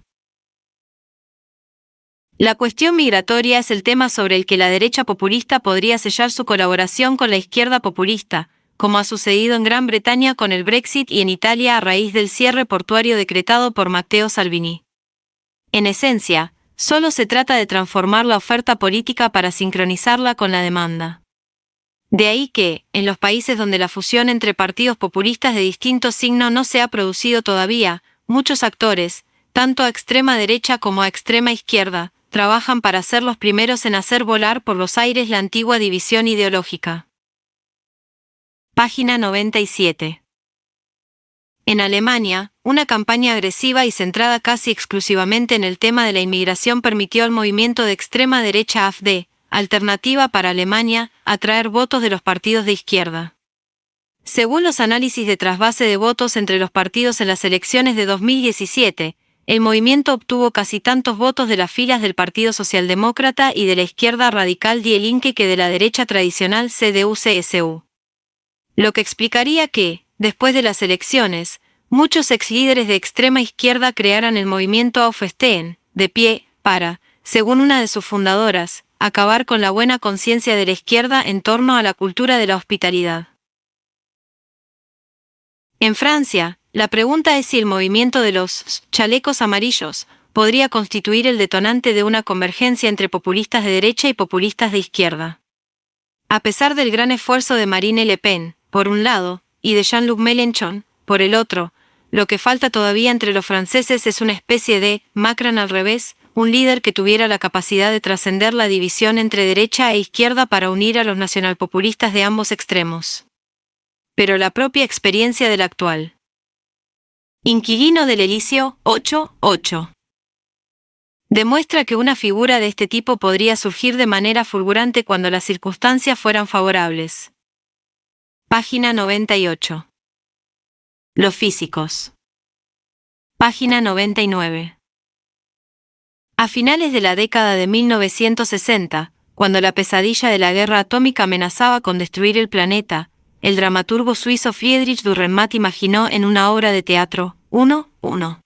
La cuestión migratoria es el tema sobre el que la derecha populista podría sellar su colaboración con la izquierda populista, como ha sucedido en Gran Bretaña con el Brexit y en Italia a raíz del cierre portuario decretado por Matteo Salvini. En esencia, solo se trata de transformar la oferta política para sincronizarla con la demanda. De ahí que, en los países donde la fusión entre partidos populistas de distinto signo no se ha producido todavía, muchos actores, tanto a extrema derecha como a extrema izquierda, trabajan para ser los primeros en hacer volar por los aires la antigua división ideológica. Página 97. En Alemania, una campaña agresiva y centrada casi exclusivamente en el tema de la inmigración permitió al movimiento de extrema derecha AfD, Alternativa para Alemania, atraer votos de los partidos de izquierda. Según los análisis de trasvase de votos entre los partidos en las elecciones de 2017, el movimiento obtuvo casi tantos votos de las filas del Partido Socialdemócrata y de la izquierda radical Die Linke que de la derecha tradicional CDU-CSU. Lo que explicaría que, después de las elecciones, muchos exlíderes de extrema izquierda crearan el movimiento Aufstehen, de pie, para, según una de sus fundadoras, acabar con la buena conciencia de la izquierda en torno a la cultura de la hospitalidad. En Francia, la pregunta es si el movimiento de los chalecos amarillos podría constituir el detonante de una convergencia entre populistas de derecha y populistas de izquierda. A pesar del gran esfuerzo de Marine Le Pen, por un lado, y de Jean-Luc Mélenchon, por el otro, lo que falta todavía entre los franceses es una especie de Macron al revés, un líder que tuviera la capacidad de trascender la división entre derecha e izquierda para unir a los nacionalpopulistas de ambos extremos. Pero la propia experiencia del actual inquilino del Elíseo 8.8 demuestra que una figura de este tipo podría surgir de manera fulgurante cuando las circunstancias fueran favorables. Página 98. Los físicos. Página 99. A finales de la década de 1960, cuando la pesadilla de la guerra atómica amenazaba con destruir el planeta, el dramaturgo suizo Friedrich Dürrenmatt imaginó en una obra de teatro 1.1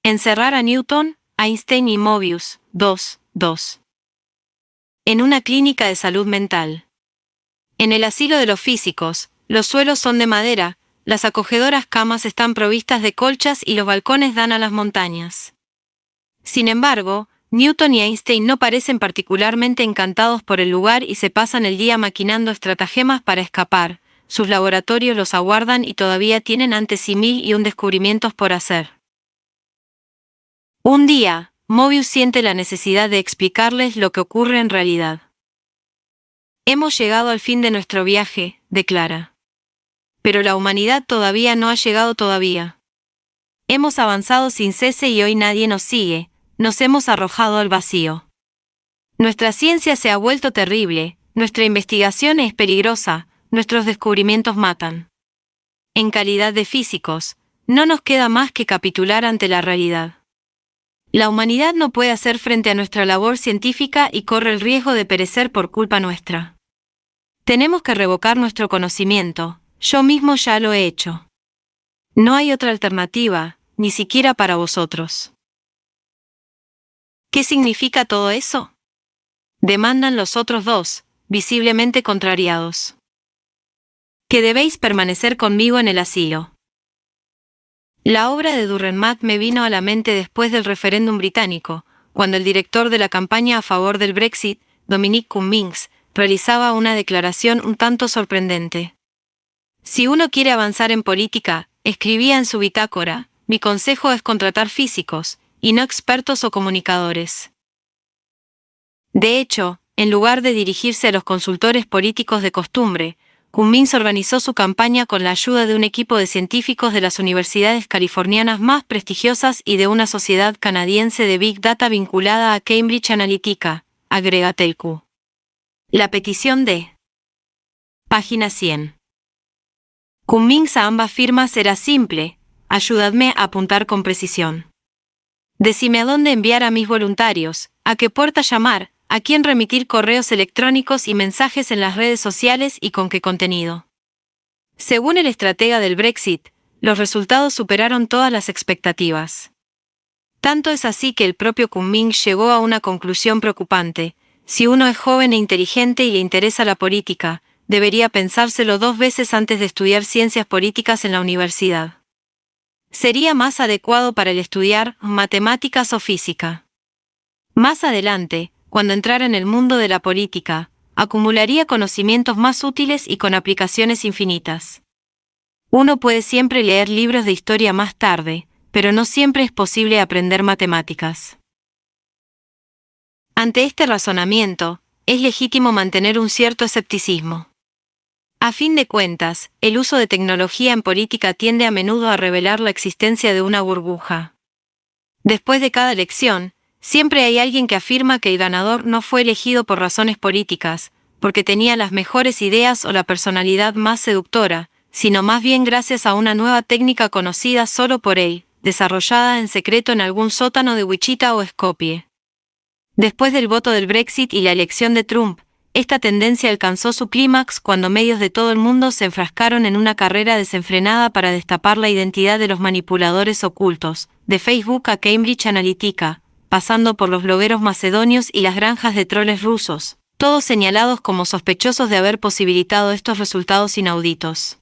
encerrar a Newton, Einstein y Mobius 2.2 en una clínica de salud mental. En el asilo de los físicos, los suelos son de madera, las acogedoras camas están provistas de colchas y los balcones dan a las montañas. Sin embargo, Newton y Einstein no parecen particularmente encantados por el lugar y se pasan el día maquinando estratagemas para escapar. Sus laboratorios los aguardan y todavía tienen ante sí 1001 descubrimientos por hacer. Un día, Mobius siente la necesidad de explicarles lo que ocurre en realidad. Hemos llegado al fin de nuestro viaje, declara. Pero la humanidad todavía no ha llegado todavía. Hemos avanzado sin cese y hoy nadie nos sigue, nos hemos arrojado al vacío. Nuestra ciencia se ha vuelto terrible, nuestra investigación es peligrosa, nuestros descubrimientos matan. En calidad de físicos, no nos queda más que capitular ante la realidad. La humanidad no puede hacer frente a nuestra labor científica y corre el riesgo de perecer por culpa nuestra. Tenemos que revocar nuestro conocimiento, yo mismo ya lo he hecho. No hay otra alternativa, ni siquiera para vosotros. ¿Qué significa todo eso? Demandan los otros dos, visiblemente contrariados. Que debéis permanecer conmigo en el asilo. La obra de Dürrenmatt me vino a la mente después del referéndum británico, cuando el director de la campaña a favor del Brexit, Dominic Cummings, realizaba una declaración un tanto sorprendente. Si uno quiere avanzar en política, escribía en su bitácora, mi consejo es contratar físicos, y no expertos o comunicadores. De hecho, en lugar de dirigirse a los consultores políticos de costumbre, Cummings organizó su campaña con la ayuda de un equipo de científicos de las universidades californianas más prestigiosas y de una sociedad canadiense de Big Data vinculada a Cambridge Analytica, agrega Telcu. La petición de página 100. Cummings a ambas firmas era simple: ayudadme a apuntar con precisión. Decime a dónde enviar a mis voluntarios, a qué puerta llamar, a quién remitir correos electrónicos y mensajes en las redes sociales y con qué contenido. Según el estratega del Brexit, los resultados superaron todas las expectativas. Tanto es así que el propio Cummings llegó a una conclusión preocupante: si uno es joven e inteligente y le interesa la política, debería pensárselo 2 veces antes de estudiar ciencias políticas en la universidad. Sería más adecuado para él estudiar matemáticas o física. Más adelante, cuando entrara en el mundo de la política, acumularía conocimientos más útiles y con aplicaciones infinitas. Uno puede siempre leer libros de historia más tarde, pero no siempre es posible aprender matemáticas. Ante este razonamiento, es legítimo mantener un cierto escepticismo. A fin de cuentas, el uso de tecnología en política tiende a menudo a revelar la existencia de una burbuja. Después de cada elección, siempre hay alguien que afirma que el ganador no fue elegido por razones políticas, porque tenía las mejores ideas o la personalidad más seductora, sino más bien gracias a una nueva técnica conocida solo por él, desarrollada en secreto en algún sótano de Wichita o Skopje. Después del voto del Brexit y la elección de Trump, Esta tendencia alcanzó su clímax cuando medios de todo el mundo se enfrascaron en una carrera desenfrenada para destapar la identidad de los manipuladores ocultos, de Facebook a Cambridge Analytica, pasando por los blogueros macedonios y las granjas de troles rusos, todos señalados como sospechosos de haber posibilitado estos resultados inauditos.